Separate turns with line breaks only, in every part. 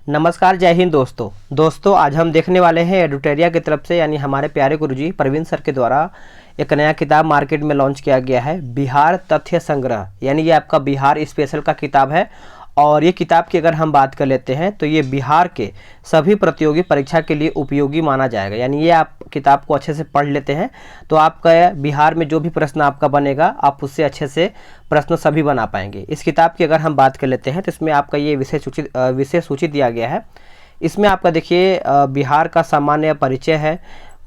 नमस्कार, जय हिंद दोस्तों आज हम देखने वाले हैं एडुटेरिया की तरफ से यानी हमारे प्यारे गुरुजी प्रवीण सर के द्वारा एक नया किताब मार्केट में लॉन्च किया गया है, बिहार तथ्य संग्रह। यानी ये आपका बिहार स्पेशल का किताब है और ये किताब की अगर हम बात कर लेते हैं तो ये बिहार के सभी प्रतियोगी परीक्षा के लिए उपयोगी माना जाएगा। यानी ये आप किताब को अच्छे से पढ़ लेते हैं तो आपका बिहार में जो भी प्रश्न आपका बनेगा आप उससे अच्छे से प्रश्न सभी बना पाएंगे। इस किताब की अगर हम बात कर लेते हैं तो इसमें आपका ये विषय सूची दिया गया है। इसमें आपका देखिए बिहार का सामान्य परिचय है,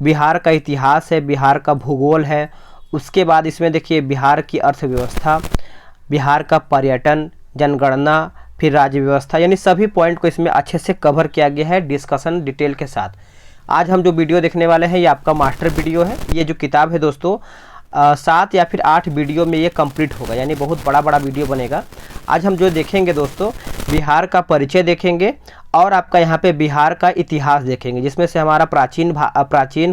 बिहार का इतिहास है, बिहार का भूगोल है। उसके बाद इसमें देखिए बिहार की अर्थव्यवस्था, बिहार का पर्यटन, जनगणना, फिर राज्य व्यवस्था, यानी सभी पॉइंट को इसमें अच्छे से कवर किया गया है डिस्कशन डिटेल के साथ। आज हम जो वीडियो देखने वाले हैं ये आपका मास्टर वीडियो है। ये जो किताब है दोस्तों 7 या फिर 8 वीडियो में ये कंप्लीट होगा, यानी बहुत बड़ा वीडियो बनेगा। आज हम जो देखेंगे दोस्तों बिहार का परिचय देखेंगे और आपका यहाँ पे बिहार का इतिहास देखेंगे, जिसमें से हमारा प्राचीन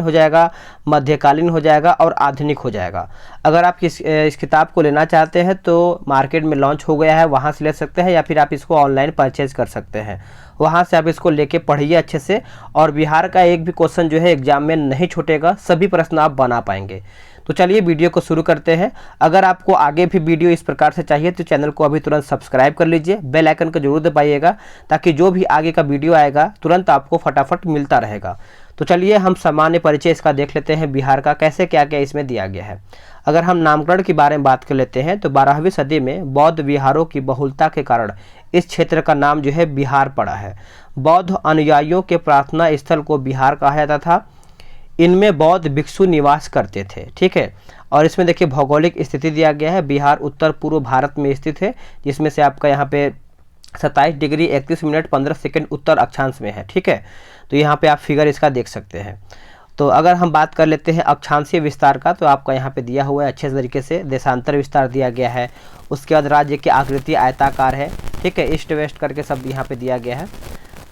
हो जाएगा, मध्यकालीन हो जाएगा और आधुनिक हो जाएगा। अगर आप इस किताब को लेना चाहते हैं तो मार्केट में लॉन्च हो गया है, वहाँ से ले सकते हैं या फिर आप इसको ऑनलाइन परचेज कर सकते हैं। वहाँ से आप इसको लेके पढ़िए अच्छे से और बिहार का एक भी क्वेश्चन जो है एग्जाम में नहीं छूटेगा, सभी प्रश्न आप बना पाएंगे। तो चलिए वीडियो को शुरू करते हैं। अगर आपको आगे भी वीडियो इस प्रकार से चाहिए तो चैनल को अभी तुरंत सब्सक्राइब कर लीजिए, बेल आइकन को जरूर दबाइएगा ताकि जो भी आगे का वीडियो आएगा तुरंत आपको फटाफट मिलता रहेगा। तो चलिए हम सामान्य परिचय इसका देख लेते हैं, बिहार का कैसे क्या क्या इसमें दिया गया है। अगर हम नामकरण के बारे में बात कर लेते हैं तो 12वीं सदी में बौद्ध विहारों की बहुलता के कारण इस क्षेत्र का नाम जो है बिहार पड़ा है। बौद्ध अनुयायियों के प्रार्थना स्थल को बिहार कहा जाता था। इनमें बौद्ध भिक्षु निवास करते थे, ठीक है। और इसमें देखिए भौगोलिक स्थिति दिया गया है, बिहार उत्तर पूर्व भारत में स्थित है, जिसमें से आपका यहाँ पे 27 डिग्री 31 मिनट 15 सेकंड उत्तर अक्षांश में है, ठीक है। तो यहाँ पे आप फिगर इसका देख सकते हैं। तो अगर हम बात कर लेते हैं अक्षांशीय विस्तार का तो आपका यहाँ पे दिया हुआ है अच्छे तरीके से, देशांतर विस्तार दिया गया है। उसके बाद राज्य की आकृति आयताकार है, ठीक है, ईस्ट वेस्ट करके सब यहाँ पे दिया गया है।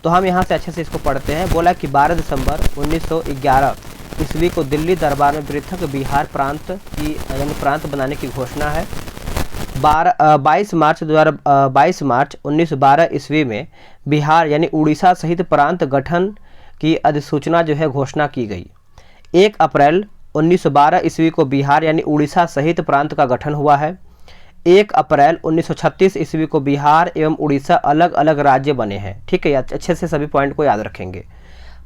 तो हम यहाँ से अच्छे से इसको पढ़ते हैं। बोला कि 12 दिसंबर 1911 ईस्वी को दिल्ली दरबार में पृथक बिहार प्रांत बनाने की घोषणा है। 22 मार्च 1912 ईस्वी में बिहार यानी उड़ीसा सहित प्रांत गठन की अधिसूचना जो है घोषणा की गई। 1 अप्रैल 1912 ईस्वी को बिहार यानी उड़ीसा सहित प्रांत का गठन हुआ है। 1 अप्रैल 1936 ईस्वी को बिहार एवं उड़ीसा अलग अलग राज्य बने हैं, ठीक है। अच्छे से सभी पॉइंट को याद रखेंगे।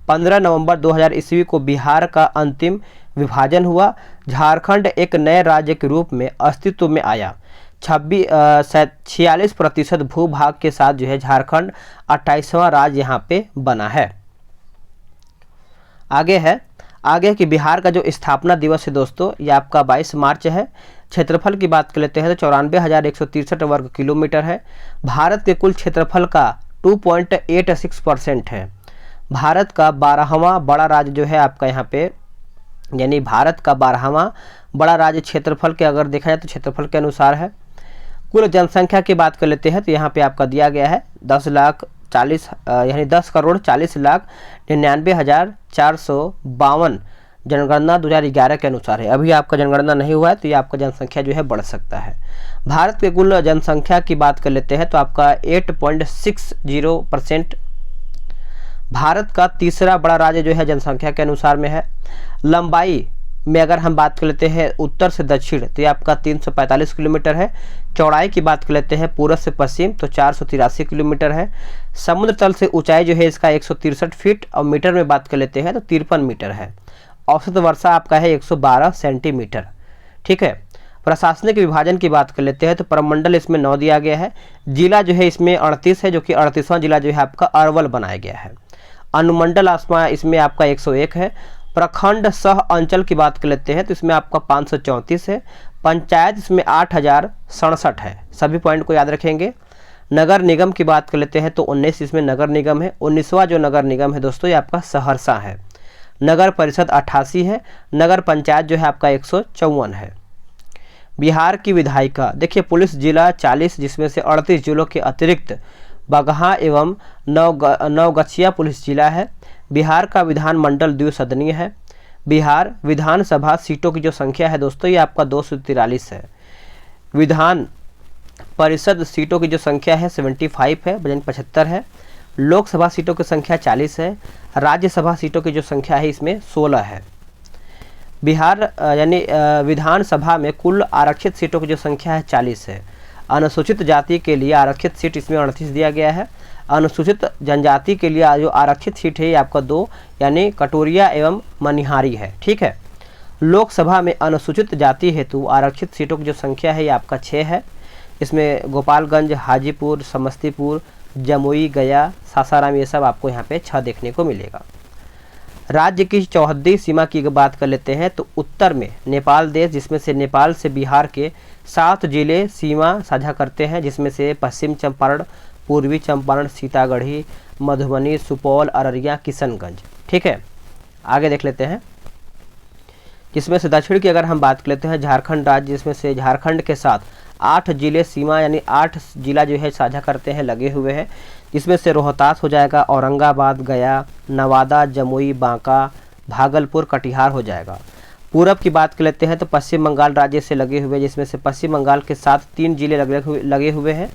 15 नवंबर 2000 ईस्वी को बिहार का अंतिम विभाजन हुआ। झारखंड एक नए राज्य के रूप में अस्तित्व में आया। 46% भूभाग के साथ जो है झारखंड 28वां राज्य यहाँ पे बना है। आगे कि बिहार का जो स्थापना दिवस है दोस्तों ये आपका 22 मार्च है। क्षेत्रफल की बात कर लेते हैं तो 94,163 वर्ग किलोमीटर है। भारत के कुल क्षेत्रफल का 2.86% है। भारत का 12वां बड़ा राज्य जो है आपका यहाँ पे, यानी भारत का 12वां बड़ा राज्य क्षेत्रफल के अगर देखा जाए तो क्षेत्रफल के अनुसार है। कुल जनसंख्या की बात कर लेते हैं तो यहाँ पे आपका दिया गया है 10,40,99,452 जनगणना 2011 के अनुसार है। अभी आपका जनगणना नहीं हुआ है तो ये आपका जनसंख्या जो है बढ़ सकता है। भारत के कुल जनसंख्या की बात कर लेते हैं तो आपका 8.60% भारत का तीसरा बड़ा राज्य जो है जनसंख्या के अनुसार में है। लंबाई में अगर हम बात कर लेते हैं उत्तर से दक्षिण तो ये आपका 345 किलोमीटर है। चौड़ाई की बात कर लेते हैं पूरब से पश्चिम तो 483 किलोमीटर है। समुद्र तल से ऊंचाई जो है इसका 163 फीट और मीटर में बात कर लेते हैं तो 53 मीटर है। औसत वर्षा आपका है 112 सेंटीमीटर, ठीक है। प्रशासनिक विभाजन की बात कर लेते हैं तो प्रमंडल इसमें 9 दिया गया है। जिला जो है इसमें 38 है, जो कि 38वां जिला जो है आपका अरवल बनाया गया है। अनुमंडल आसमा इसमें आपका 101 है। प्रखंड सह अंचल की बात कर लेते हैं तो इसमें आपका 534 है। पंचायत इसमें 8,067 है, सभी पॉइंट को याद रखेंगे। नगर निगम की बात कर लेते हैं तो 19 इसमें नगर निगम है। 19वां जो नगर निगम है दोस्तों ये आपका सहरसा है। नगर परिषद 88 है। नगर पंचायत जो है आपका 154 है। बिहार की विधायिका देखिए पुलिस जिला 40, जिसमें से 38 जिलों के अतिरिक्त बगहा एवं नवगछिया पुलिस जिला है। बिहार का विधानमंडल द्विसदनीय है। बिहार विधानसभा सीटों की जो संख्या है दोस्तों ये आपका 243 है। विधान परिषद सीटों की जो संख्या है 75 है, वजन 75 है। लोकसभा सीटों की संख्या 40 है। राज्यसभा सीटों की जो संख्या है इसमें 16 है। बिहार यानी विधानसभा में कुल आरक्षित सीटों की जो संख्या है 40 है। अनुसूचित जाति के लिए आरक्षित सीट इसमें 38 दिया गया है। अनुसूचित जनजाति के लिए जो आरक्षित सीट है ये आपका 2 यानी कटोरिया एवं मनिहारी है। ठीक है। लोकसभा में अनुसूचित जाति हेतु आरक्षित सीटों की जो संख्या है ये आपका 6 है। इसमें गोपालगंज, हाजीपुर, समस्तीपुर, जमुई, गया, सासाराम ये सब आपको यहाँ पे 6 देखने को मिलेगा। राज्य की चौहद्दी सीमा की बात कर लेते हैं तो उत्तर में नेपाल देश, जिसमें से नेपाल से बिहार के 7 जिले सीमा साझा करते हैं, जिसमें से पश्चिम चंपारण, पूर्वी चंपारण, सीतागढ़ी, मधुबनी, सुपौल, अररिया, किशनगंज। ठीक है। आगे देख लेते हैं। जिसमें से दक्षिण की अगर हम बात कर लेते हैं झारखंड राज्य, जिसमें से झारखंड के साथ 8 जिले सीमा यानी 8 जिला जो है साझा करते हैं, लगे हुए हैं, जिसमें से रोहतास हो जाएगा, औरंगाबाद, गया, नवादा, जमुई, बांका, भागलपुर, कटिहार हो जाएगा। पूरब की बात कर लेते हैं तो पश्चिम बंगाल राज्य से लगे हुए, जिसमें से पश्चिम बंगाल के साथ 3 जिले लगे हुए हैं,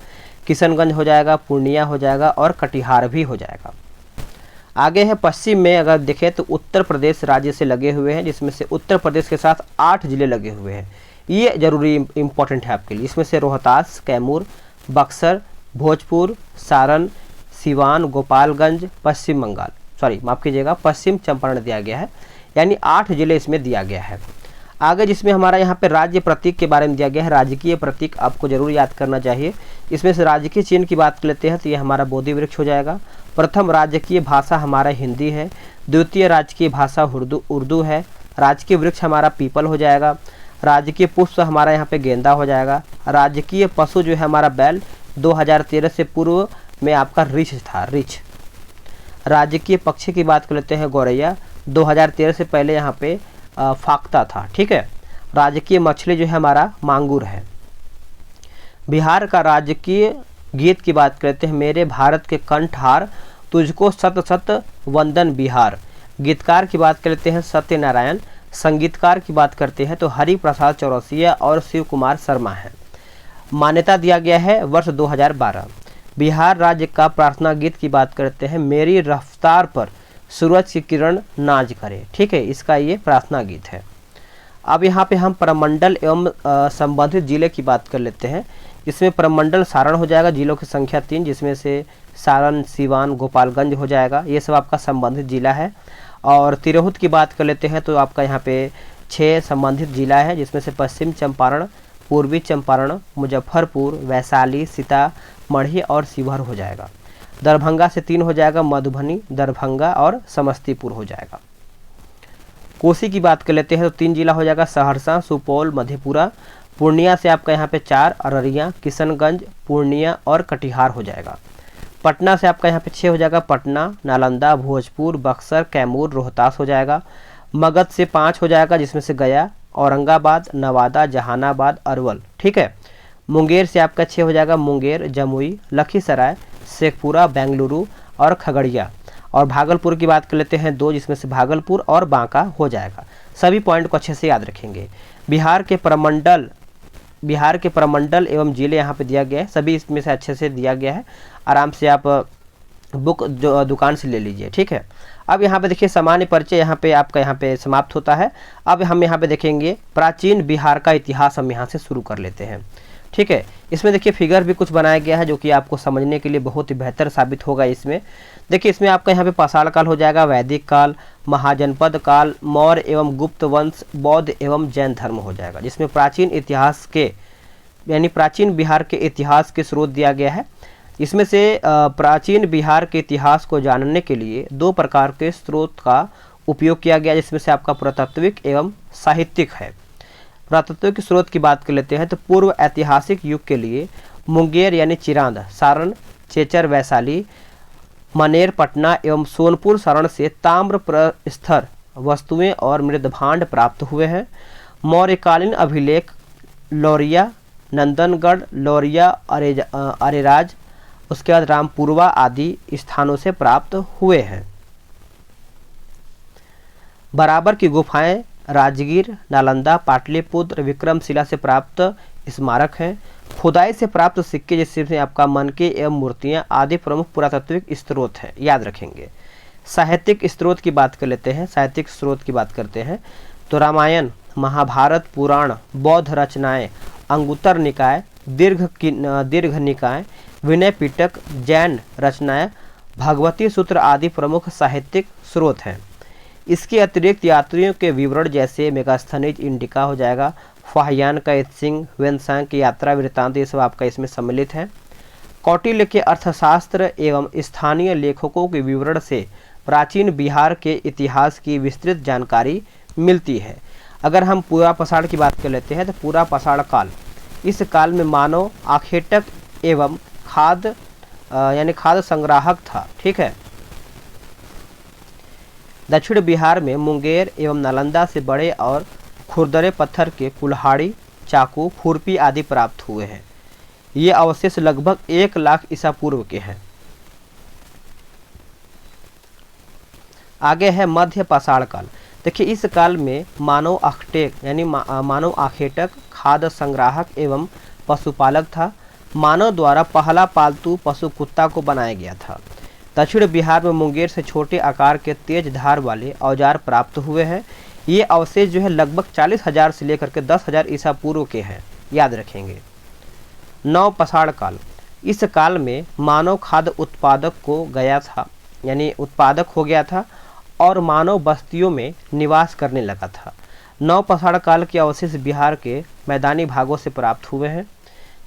किशनगंज हो जाएगा, पूर्णिया हो जाएगा और कटिहार भी हो जाएगा। आगे है पश्चिम में अगर देखें तो उत्तर प्रदेश राज्य से लगे हुए हैं, जिसमें से उत्तर प्रदेश के साथ 8 जिले लगे हुए हैं। ये जरूरी इंपॉर्टेंट है आपके लिए। इसमें से रोहतास, कैमूर, बक्सर, भोजपुर, सारण, सिवान, गोपालगंज, पश्चिम बंगाल, सॉरी माफ़ कीजिएगा, पश्चिम चंपारण दिया गया है, यानी 8 जिले इसमें दिया गया है। आगे जिसमें हमारा यहाँ पे राज्य प्रतीक के बारे में दिया गया है, राजकीय प्रतीक आपको जरूर याद करना चाहिए। इसमें से राजकीय चिन्ह की बात कर लेते हैं तो ये हमारा बोधि वृक्ष हो जाएगा। प्रथम राजकीय भाषा हमारा हिंदी है। द्वितीय राजकीय भाषा उर्दू है। राजकीय वृक्ष हमारा पीपल हो जाएगा। राजकीय पुष्प हमारा यहाँ पे गेंदा हो जाएगा। राजकीय पशु जो है हमारा बैल, 2013 से पूर्व में आपका रीछ था, रीछ। राजकीय पक्षी की बात कर लेते हैं गौरैया, 2013 से पहले यहाँ पे फाख्ता था। ठीक है। राजकीय मछली जो है हमारा मांगुर है। बिहार का राजकीय गीत की बात करते हैं, मेरे भारत के कंठहार, तुझको सत सत वंदन बिहार। गीतकार की बात करते हैं सत्यनारायण। संगीतकार की बात करते हैं तो हरि प्रसाद चौरसिया और शिव कुमार शर्मा है। मान्यता दिया गया है वर्ष 2012। बिहार राज्य का प्रार्थना गीत की बात करते हैं, मेरी रफ्तार पर सूरज की किरण नाज करे। ठीक है। इसका ये प्रार्थना गीत है। अब यहाँ पे हम प्रमंडल एवं संबंधित जिले की बात कर लेते हैं। इसमें प्रमंडल सारण हो जाएगा, जिलों की संख्या 3, जिसमें से सारण, सिवान, गोपालगंज हो जाएगा। ये सब आपका संबंधित जिला है। और तिरहुत की बात कर लेते हैं तो आपका यहाँ पे 6 संबंधित जिला है, जिसमें से पश्चिम चंपारण, पूर्वी चंपारण, मुजफ्फरपुर, वैशाली, सीतामढ़ी और शिवहर हो जाएगा। दरभंगा से 3 हो जाएगा, मधुबनी, दरभंगा और समस्तीपुर हो जाएगा। कोसी की बात कर लेते हैं तो 3 जिला हो जाएगा, सहरसा, सुपौल, मधेपुरा। पूर्णिया से आपका यहाँ पे 4, अररिया, किशनगंज, पूर्णिया और कटिहार हो जाएगा। पटना से आपका यहाँ पे 6 हो जाएगा, पटना, नालंदा, भोजपुर, बक्सर, कैमूर, रोहतास हो जाएगा। मगध से 5 हो जाएगा, जिसमें से गया, औरंगाबाद, नवादा, जहानाबाद, अरवल। ठीक है। मुंगेर से आपका 6 हो जाएगा, मुंगेर, जमुई, लखीसराय, शेखपुरा, बेंगलुरु और खगड़िया। और भागलपुर की बात कर लेते हैं 2, जिसमें से भागलपुर और बांका हो जाएगा। सभी पॉइंट को अच्छे से याद रखेंगे। बिहार के प्रमंडल एवं जिले यहाँ पे दिया गया है, सभी इसमें से अच्छे से दिया गया है। आराम से आप बुक जो दुकान से ले लीजिए। ठीक है। अब यहाँ पे देखिए सामान्य परिचय यहाँ पे आपका यहाँ पे समाप्त होता है। अब हम यहाँ पे देखेंगे प्राचीन बिहार का इतिहास, हम यहाँ से शुरू कर लेते हैं। ठीक है। इसमें देखिए फिगर भी कुछ बनाया गया है जो कि आपको समझने के लिए बहुत ही बेहतर साबित होगा। इसमें देखिए इसमें आपका यहाँ पे पाषाण काल हो जाएगा, वैदिक काल, महाजनपद काल, मौर्य एवं गुप्त वंश, बौद्ध एवं जैन धर्म हो जाएगा। जिसमें प्राचीन इतिहास के यानी प्राचीन बिहार के इतिहास के स्रोत दिया गया है। इसमें से प्राचीन बिहार के इतिहास को जानने के लिए 2 प्रकार के स्रोत का उपयोग किया गया, जिसमें से आपका पुरातात्विक एवं साहित्यिक है। पुरातत्व स्रोत की बात कर लेते हैं तो पूर्व ऐतिहासिक युग के लिए मुंगेर यानी चिरांद, सारण, चेचर, वैशाली, मनेर, पटना एवं सोनपुर सारण से ताम्र प्रस्तर वस्तुएं और मृदभांड प्राप्त हुए हैं। मौर्यकालीन अभिलेख लौरिया, नंदनगढ़, लौरिया, अरेराज, उसके बाद रामपुरवा आदि स्थानों से प्राप्त हुए हैं। बराबर की गुफाएं राजगीर, नालंदा, पाटलिपुत्र, विक्रमशिला से प्राप्त स्मारक हैं। खुदाई से प्राप्त सिक्के जैसे आपका मनके एवं मूर्तियाँ आदि प्रमुख पुरातात्विक स्रोत हैं, याद रखेंगे। साहित्यिक स्रोत की बात कर लेते हैं, साहित्यिक स्रोत की बात करते हैं तो रामायण, महाभारत, पुराण, बौद्ध रचनाएं, अंगुत्तर निकाय, दीर्घ निकाय, विनय पिटक, जैन रचनाएं, भगवती सूत्र आदि प्रमुख साहित्यिक स्रोत हैं। इसके अतिरिक्त यात्रियों के विवरण जैसे मेगास्थनीज इंडिका हो जाएगा, फाहियान का इत्सिंग, वेनसांग की यात्रा वृत्तांत, ये सब आपका इसमें सम्मिलित है। कौटिल्य के अर्थशास्त्र एवं स्थानीय लेखकों के विवरण से प्राचीन बिहार के इतिहास की विस्तृत जानकारी मिलती है। अगर हम पूरा पाषाण की बात कर लेते हैं तो पूरा पाषाण काल, इस काल में मानव आखेटक एवं खाद्य संग्राहक था। ठीक है। दक्षिण बिहार में मुंगेर एवं नालंदा से बड़े और खुरदरे पत्थर के कुल्हाड़ी, चाकू, खुरपी आदि प्राप्त हुए हैं। ये अवशेष लगभग 1 लाख ईसा पूर्व के हैं। आगे है मध्य पाषाण काल। देखिए इस काल में मानव आखेटक, खाद्य संग्राहक एवं पशुपालक था। मानव द्वारा पहला पालतू पशु कुत्ता को बनाया गया था। दक्षिण बिहार में मुंगेर से छोटे आकार के तेज धार वाले औजार प्राप्त हुए हैं। ये अवशेष जो है लगभग 40,000 से लेकर के 10,000 ईसा पूर्व के हैं, याद रखेंगे। नव पाषाण काल, इस काल में मानव खाद्य उत्पादक हो गया था और मानव बस्तियों में निवास करने लगा था। नव पाषाण काल के अवशेष बिहार के मैदानी भागों से प्राप्त हुए हैं,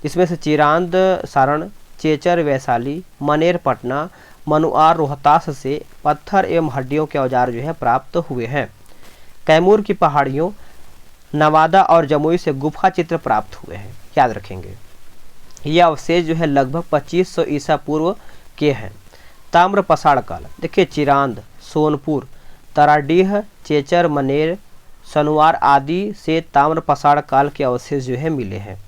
जिसमें से चिरांद सारण, चेचर वैशाली, मनेर पटना, मनुआर रोहतास से पत्थर एवं हड्डियों के औजार जो है प्राप्त हुए हैं। कैमूर की पहाड़ियों, नवादा और जमुई से गुफा चित्र प्राप्त हुए हैं, याद रखेंगे। यह अवशेष जो है लगभग 2500 ईसा पूर्व के हैं। ताम्र पाषाण काल, देखिए चिरांद, सोनपुर, तराडीह, चेचर, मनेर, सनुआर आदि से ताम्र पाषाण काल के अवशेष जो है मिले हैं।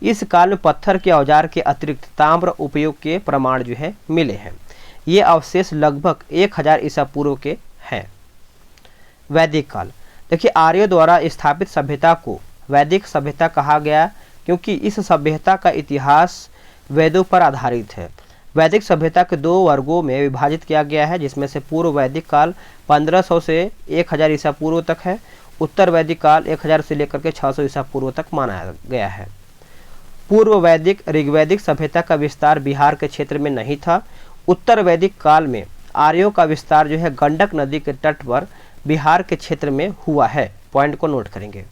इस काल में पत्थर के औजार के अतिरिक्त ताम्र उपयोग के प्रमाण जो है मिले हैं। ये अवशेष लगभग 1000 ईसा पूर्व के हैं। वैदिक काल, देखिए आर्यों द्वारा स्थापित सभ्यता को वैदिक सभ्यता कहा गया क्योंकि इस सभ्यता का इतिहास वेदों पर आधारित है। वैदिक सभ्यता के 2 वर्गों में विभाजित किया गया है, जिसमें से पूर्व वैदिक काल 1500 से 1000 ईसा पूर्व तक है। उत्तर वैदिक काल 1000 से लेकर के 600 ईसा पूर्व तक माना गया है। पूर्व वैदिक ऋग्वैदिक सभ्यता का विस्तार बिहार के क्षेत्र में नहीं था। उत्तर वैदिक काल में आर्यों का विस्तार जो है गंडक नदी के तट पर बिहार के क्षेत्र में हुआ है। पॉइंट को नोट करेंगे।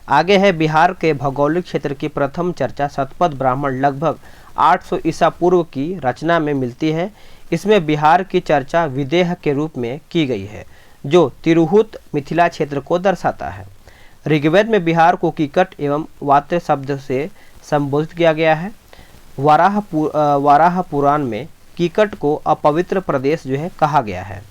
आगे है बिहार के भौगोलिक क्षेत्र की प्रथम चर्चा शतपथ ब्राह्मण लगभग 800 ईसा पूर्व की रचना में मिलती है। इसमें बिहार की चर्चा विदेह के रूप में की गई है, जो तिरहुत मिथिला क्षेत्र को दर्शाता है। ऋग्वेद में बिहार को कीकट एवं वात्य शब्द से संबोधित किया गया है। वाराह पुराण में कीकट को अपवित्र प्रदेश जो है कहा गया है।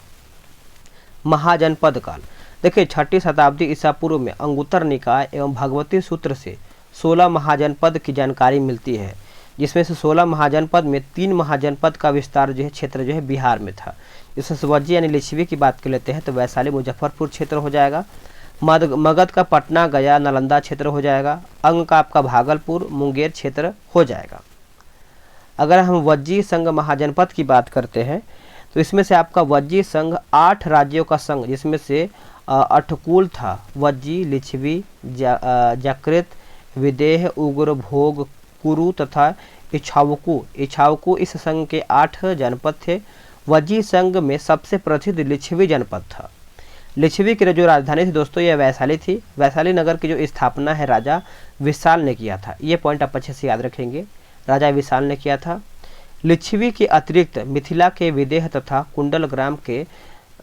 महाजनपद काल, देखिए 6ठी शताब्दी ईसा पूर्व में अंगुत्तर निकाय एवं भगवती सूत्र से 16 महाजनपद की जानकारी मिलती है, जिसमें से 16 महाजनपद में 3 महाजनपद का विस्तार जो है क्षेत्र जो है बिहार में था। इसमें सुवज्जी यानी लिच्छवी की बात कर लेते हैं तो वैशाली मुजफ्फरपुर क्षेत्र हो जाएगा। मगध का पटना, गया, नालंदा क्षेत्र हो जाएगा। अंग का आपका भागलपुर, मुंगेर क्षेत्र हो जाएगा। अगर हम वज्जी संघ महाजनपद की बात करते हैं तो इसमें से आपका वज्जी संघ 8 राज्यों का संघ, जिसमें से अठकुल था, वज्जी, लिच्छवी, जाकृत, विदेह, उग्र, भोग, कुरु तथा इछावकु इस संघ के 8 जनपद थे। वज्जी संघ में सबसे प्रसिद्ध लिच्छवी जनपद था। लिच्छवी की जो राजधानी थी दोस्तों यह वैशाली थी। वैशाली नगर की जो स्थापना है राजा विशाल ने किया था। ये पॉइंट आप अच्छे से याद रखेंगे, राजा विशाल ने किया था। लिच्छवी के अतिरिक्त मिथिला के विदेह तथा कुंडल ग्राम के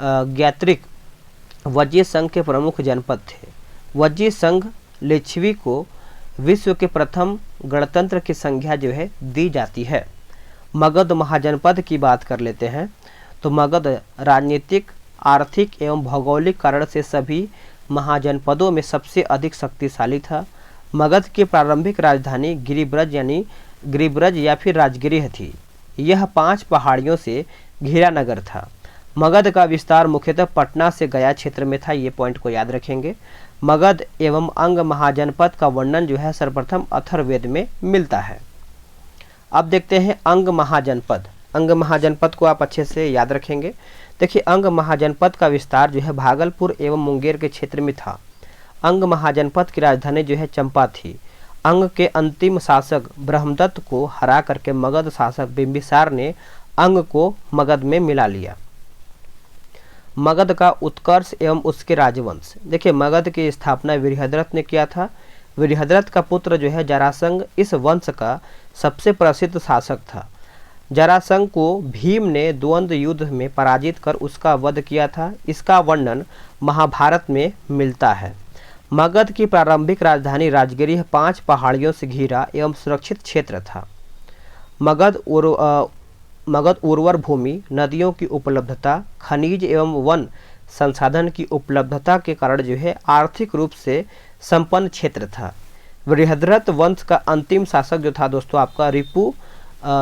ज्ञात्रिक वज्जी संघ के प्रमुख जनपद थे। वज्जी संघ लिच्छवी को विश्व के प्रथम गणतंत्र की संज्ञा जो है दी जाती है। मगध महाजनपद की बात कर लेते हैं तो मगध राजनीतिक, आर्थिक एवं भौगोलिक कारण से सभी महाजनपदों में सबसे अधिक शक्तिशाली था। मगध की प्रारंभिक राजधानी गिरिब्रज या फिर राजगृह थी। यह 5 पहाड़ियों से घिरा नगर था। मगध का विस्तार मुख्यतः पटना से गया क्षेत्र में था। ये पॉइंट को याद रखेंगे। मगध एवं अंग महाजनपद का वर्णन जो है सर्वप्रथम अथर्ववेद में मिलता है। अब देखते हैं अंग महाजनपद। अंग महाजनपद को आप अच्छे से याद रखेंगे। देखिए, अंग महाजनपद का विस्तार जो है भागलपुर एवं मुंगेर के क्षेत्र में था। अंग महाजनपद की राजधानी जो है चंपा थी। अंग के अंतिम शासक ब्रह्मदत्त को हरा करके मगध शासक बिंबिसार ने अंग को मगध में मिला लिया। मगध का उत्कर्ष एवं उसके राजवंश। देखिए, मगध की स्थापना वीरभद्रथ ने किया था। वीरभद्रथ का पुत्र जो है जरासंध इस वंश का सबसे प्रसिद्ध शासक था। जरासंध को भीम ने द्वंद्व युद्ध में पराजित कर उसका वध किया था। इसका वर्णन महाभारत में मिलता है। मगध की प्रारंभिक राजधानी राजगिरी 5 पहाड़ियों से घिरा एवं सुरक्षित क्षेत्र था। मगध उर्वर भूमि, नदियों की उपलब्धता, खनिज एवं वन संसाधन की उपलब्धता के कारण जो है आर्थिक रूप से संपन्न क्षेत्र था। बृहद्रथ वंश का अंतिम शासक जो था दोस्तों आपका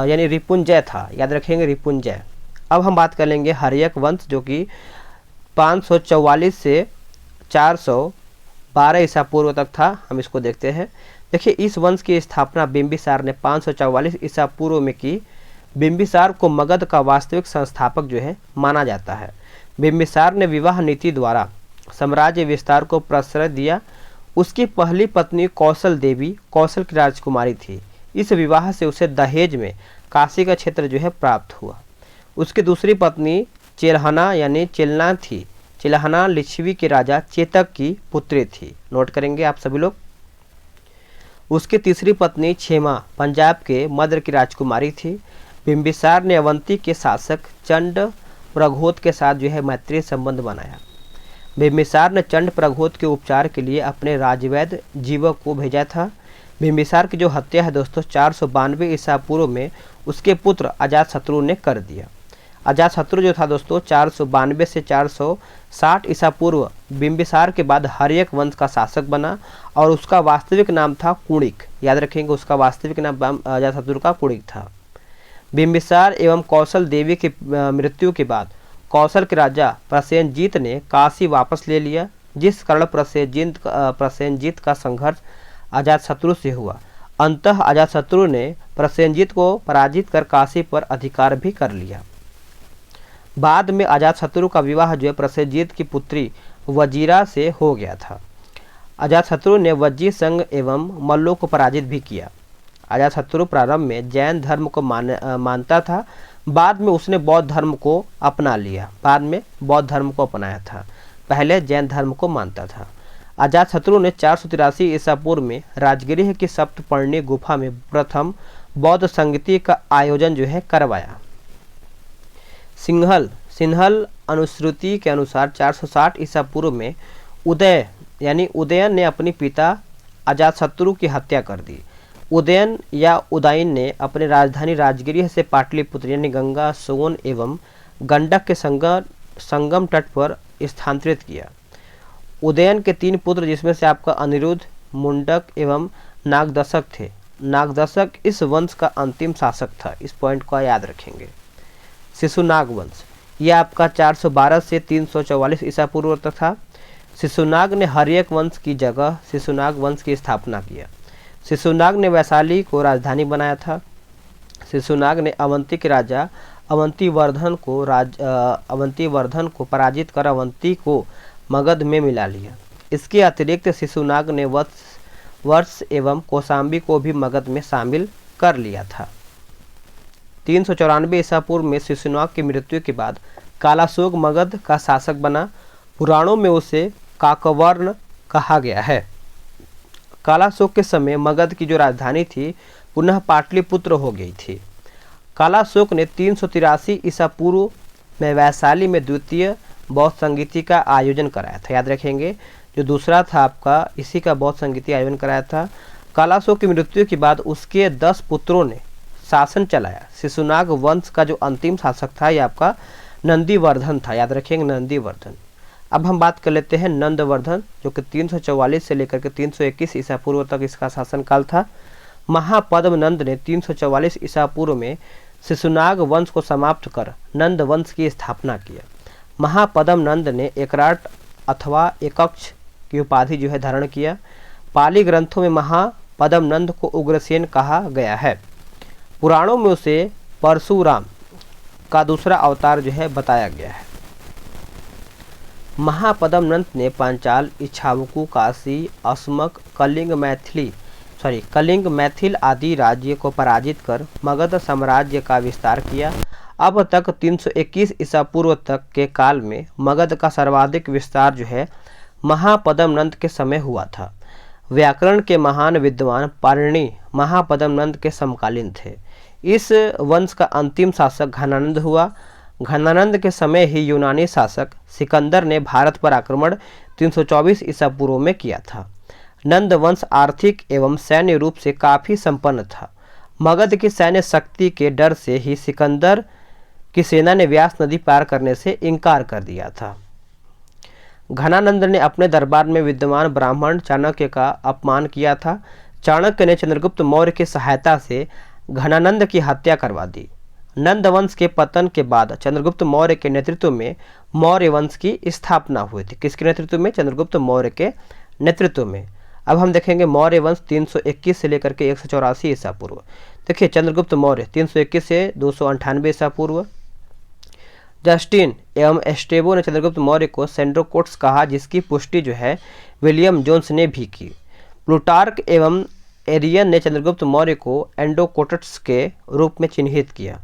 यानी रिपुंजय था। याद रखेंगे, रिपुंजय। अब हम बात कर लेंगे हर्यक वंश, जो कि 544 से 412 ईसा पूर्व तक था। हम इसको देखते हैं। देखिए, इस वंश की स्थापना बिंबिसार ने 544 ईसा पूर्व में की। बिंबिसार को मगध का वास्तविक संस्थापक जो है माना जाता है। बिंबिसार ने विवाह नीति द्वारा साम्राज्य विस्तार को प्रश्रय दिया। उसकी पहली पत्नी कौशल देवी कौशल की राजकुमारी थी। इस विवाह से उसे दहेज में काशी का क्षेत्र जो है प्राप्त हुआ। उसकी दूसरी पत्नी चेलहना यानी चेलना थी। चेलहना लिच्छवी के राजा चेतक की पुत्री थी। नोट करेंगे आप सभी लोग। उसकी तीसरी पत्नी क्षेमा पंजाब के मद्र की राजकुमारी थी। बिंबिसार ने अवंती के शासक चंड प्रघोत के साथ जो है मैत्रीय संबंध बनाया। बिंबिसार ने चंड प्रघोत के उपचार के लिए अपने राजवैद्य जीवक को भेजा था। बिंबिसार की जो हत्या है दोस्तों 492 ईसा पूर्व में उसके पुत्र अजातशत्रु ने कर दिया। अजातशत्रु जो था दोस्तों 492 से 460 ईसा पूर्व बिंबिसार के बाद हर्यक वंश का शासक बना और उसका वास्तविक नाम था कुणिक। याद रखेंगे, उसका वास्तविक नाम अजातशत्रु का कुणिक था। बिंबिसार एवं कौशल देवी की मृत्यु के बाद कौशल के राजा प्रसेनजीत ने काशी वापस ले लिया, जिस कारण प्रसेनजीत का संघर्ष अजातशत्रु से हुआ। अंततः अजातशत्रु ने प्रसेनजीत को पराजित कर काशी पर अधिकार भी कर लिया। बाद में अजातशत्रु का विवाह जो है प्रसेनजीत की पुत्री वजीरा से हो गया था। अजातशत्रु ने वज्जी संघ एवं मल्लों को पराजित भी किया। अजातशत्रु प्रारंभ में जैन धर्म को मानता था। बाद में उसने बौद्ध धर्म को अपना लिया। बाद में बौद्ध धर्म को अपनाया था, पहले जैन धर्म को मानता था। अजातशत्रु ने 483 ईसा पूर्व में राजगिरी की सप्तपर्णी गुफा में प्रथम बौद्ध संगीति का आयोजन जो है करवाया। सिंहल अनुश्रुति के अनुसार 460 ईसा पूर्व में उदयन ने अपने पिता अजातशत्रु की हत्या कर दी। उदयन या उदयन ने अपनी राजधानी राजगिरी से पाटलिपुत्र यानी गंगा, सोन एवं गंडक के संगम तट पर स्थानांतरित किया। उदयन के 3 पुत्र जिसमें से आपका अनिरुद्ध, मुंडक एवं नागदशक थे। नागदशक इस वंश का अंतिम शासक था। इस पॉइंट को याद रखेंगे। शिशुनाग वंश यह आपका 412 से 344 ईसा पूर्व तक था। शिशुनाग ने हर्यक वंश की जगह शिशुनाग वंश की स्थापना किया। शिशुनाग ने वैशाली को राजधानी बनाया था। शिशुनाग ने अवंती के राजा अवंतीवर्धन को पराजित कर अवंती को मगध में मिला लिया। इसके अतिरिक्त शिशुनाग ने वर्ष एवं कौशाम्बी को भी मगध में शामिल कर लिया था। 394 ईसा पूर्व में शिशुनाग की मृत्यु के बाद कालाशोक मगध का शासक बना। पुराणों में उसे काकवर्ण कहा गया है। कालाशोक के समय मगध की जो राजधानी थी पुनः पाटलिपुत्र हो गई थी। कालाशोक ने 383 ईसा पूर्व में वैशाली में द्वितीय बौद्ध संगीति का आयोजन कराया था। याद रखेंगे, जो दूसरा था आपका इसी का बौद्ध संगीति आयोजन कराया था। कालाशोक की मृत्यु के बाद उसके 10 पुत्रों ने शासन चलाया। शिशुनाग वंश का जो अंतिम शासक था ये आपका नंदीवर्धन था। याद रखेंगे, नंदीवर्धन। अब हम बात कर लेते हैं नंदवर्धन, जो कि 344 से लेकर के 321 ईसा पूर्व तक इसका शासनकाल था। महापद्म नंद ने 344 ईसा पूर्व में शिशुनाग वंश को समाप्त कर नंद वंश की स्थापना किया। महापद्म नंद ने एकराट अथवा एकक्ष की उपाधि जो है धारण किया। पाली ग्रंथों में महापद्म नंद को उग्रसेन कहा गया है। पुराणों में उसे परशुराम का दूसरा अवतार जो है बताया गया है। महापद्म नंद ने पांचाल, इच्छावकु, काशी, अस्मक, कलिंग, मैथिल आदि राज्य को पराजित कर मगध साम्राज्य का विस्तार किया। अब तक 321 ईसा पूर्व तक के काल में मगध का सर्वाधिक विस्तार जो है महापद्म नंद के समय हुआ था। व्याकरण के महान विद्वान पाणिनि महापद्म नंद के समकालीन थे। इस वंश का अंतिम शासक घनानंद हुआ। घनानंद के समय ही यूनानी शासक सिकंदर ने भारत पर आक्रमण 324 ईसा पूर्व में किया था। नंद वंश आर्थिक एवं सैन्य रूप से काफी संपन्न था। मगध की सैन्य शक्ति के डर से ही सिकंदर की सेना ने व्यास नदी पार करने से इनकार कर दिया था। घनानंद ने अपने दरबार में विद्वान ब्राह्मण चाणक्य का अपमान किया था। चाणक्य ने चंद्रगुप्त मौर्य की सहायता से घनानंद की हत्या करवा दी। नंद वंश के पतन के बाद चंद्रगुप्त मौर्य के नेतृत्व में मौर्य वंश की स्थापना हुई थी। किसके नेतृत्व में? चंद्रगुप्त मौर्य के नेतृत्व में। अब हम देखेंगे मौर्य वंश 321 से लेकर के 184 ईसा पूर्व। देखिए चंद्रगुप्त मौर्य 321 से 298 ईसा पूर्व। जस्टिन एवं एस्टेबो ने चंद्रगुप्त मौर्य को सेंड्रोकोट्स कहा, जिसकी पुष्टि जो है विलियम जोन्स ने भी की। प्लूटार्क एवं एरियन ने चंद्रगुप्त मौर्य को एंडोकोटस के रूप में चिन्हित किया।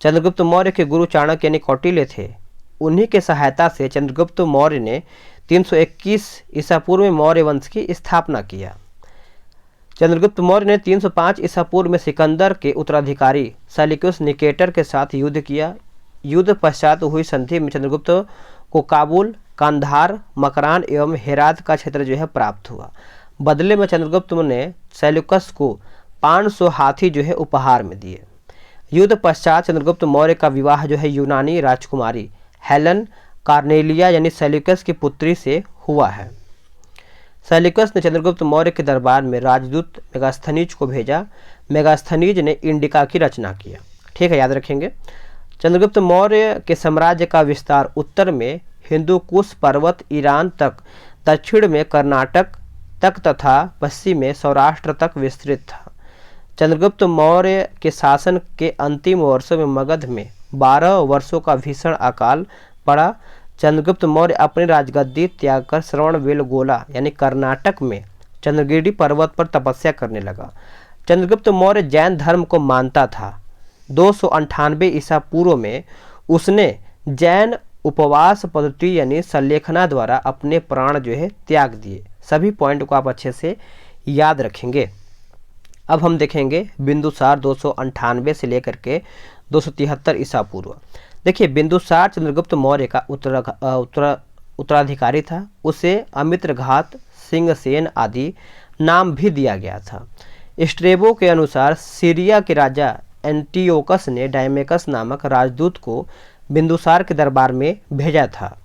चंद्रगुप्त मौर्य के गुरु चाणक्य यानी कौटिल्य थे। उन्हीं के सहायता से चंद्रगुप्त मौर्य ने 321 ईसा पूर्व में मौर्य वंश की स्थापना किया। चंद्रगुप्त मौर्य ने 305 ईसा पूर्व में सिकंदर के उत्तराधिकारी सेल्यूकस निकेटर के साथ युद्ध किया। युद्ध पश्चात हुई संधि में चंद्रगुप्त को काबुल, कांधार, मकरान एवं हेरात का क्षेत्र जो है प्राप्त हुआ। बदले में चंद्रगुप्त ने सेल्यूकस को 500 हाथी जो है उपहार में दिए। युद्ध पश्चात चंद्रगुप्त मौर्य का विवाह जो है यूनानी राजकुमारी हेलन कार्नेलिया यानी सेल्यूकस की पुत्री से हुआ है। सेल्यूकस ने चंद्रगुप्त मौर्य के दरबार में राजदूत मेगास्थनीज को भेजा। मेगास्थनीज ने इंडिका की रचना किया। ठीक है, याद रखेंगे। चंद्रगुप्त मौर्य के साम्राज्य का विस्तार उत्तर में हिंदू कुश पर्वत ईरान तक, दक्षिण में कर्नाटक तक तथा पश्चिम में सौराष्ट्र तक विस्तृत था। चंद्रगुप्त मौर्य के शासन के अंतिम वर्षों में मगध में 12 वर्षों का भीषण अकाल पड़ा। चंद्रगुप्त मौर्य अपनी राजगद्दी त्याग कर श्रवणबेलगोला यानी कर्नाटक में चंद्रगिरी पर्वत पर तपस्या करने लगा। चंद्रगुप्त मौर्य जैन धर्म को मानता था। 298 ईसा पूर्व में उसने जैन उपवास पद्धति यानी संलेखना द्वारा अपने प्राण जो है त्याग दिए। सभी पॉइंट को आप अच्छे से याद रखेंगे। अब हम देखेंगे बिंदुसार 298 से लेकर के 273 ईसा पूर्व। देखिए बिंदुसार चंद्रगुप्त मौर्य का उत्तराधिकारी था। उसे अमित्रघात, सिंहसेन आदि नाम भी दिया गया था। स्ट्रेबो के अनुसार सीरिया के राजा एंटियोकस ने डायमेकस नामक राजदूत को बिंदुसार के दरबार में भेजा था।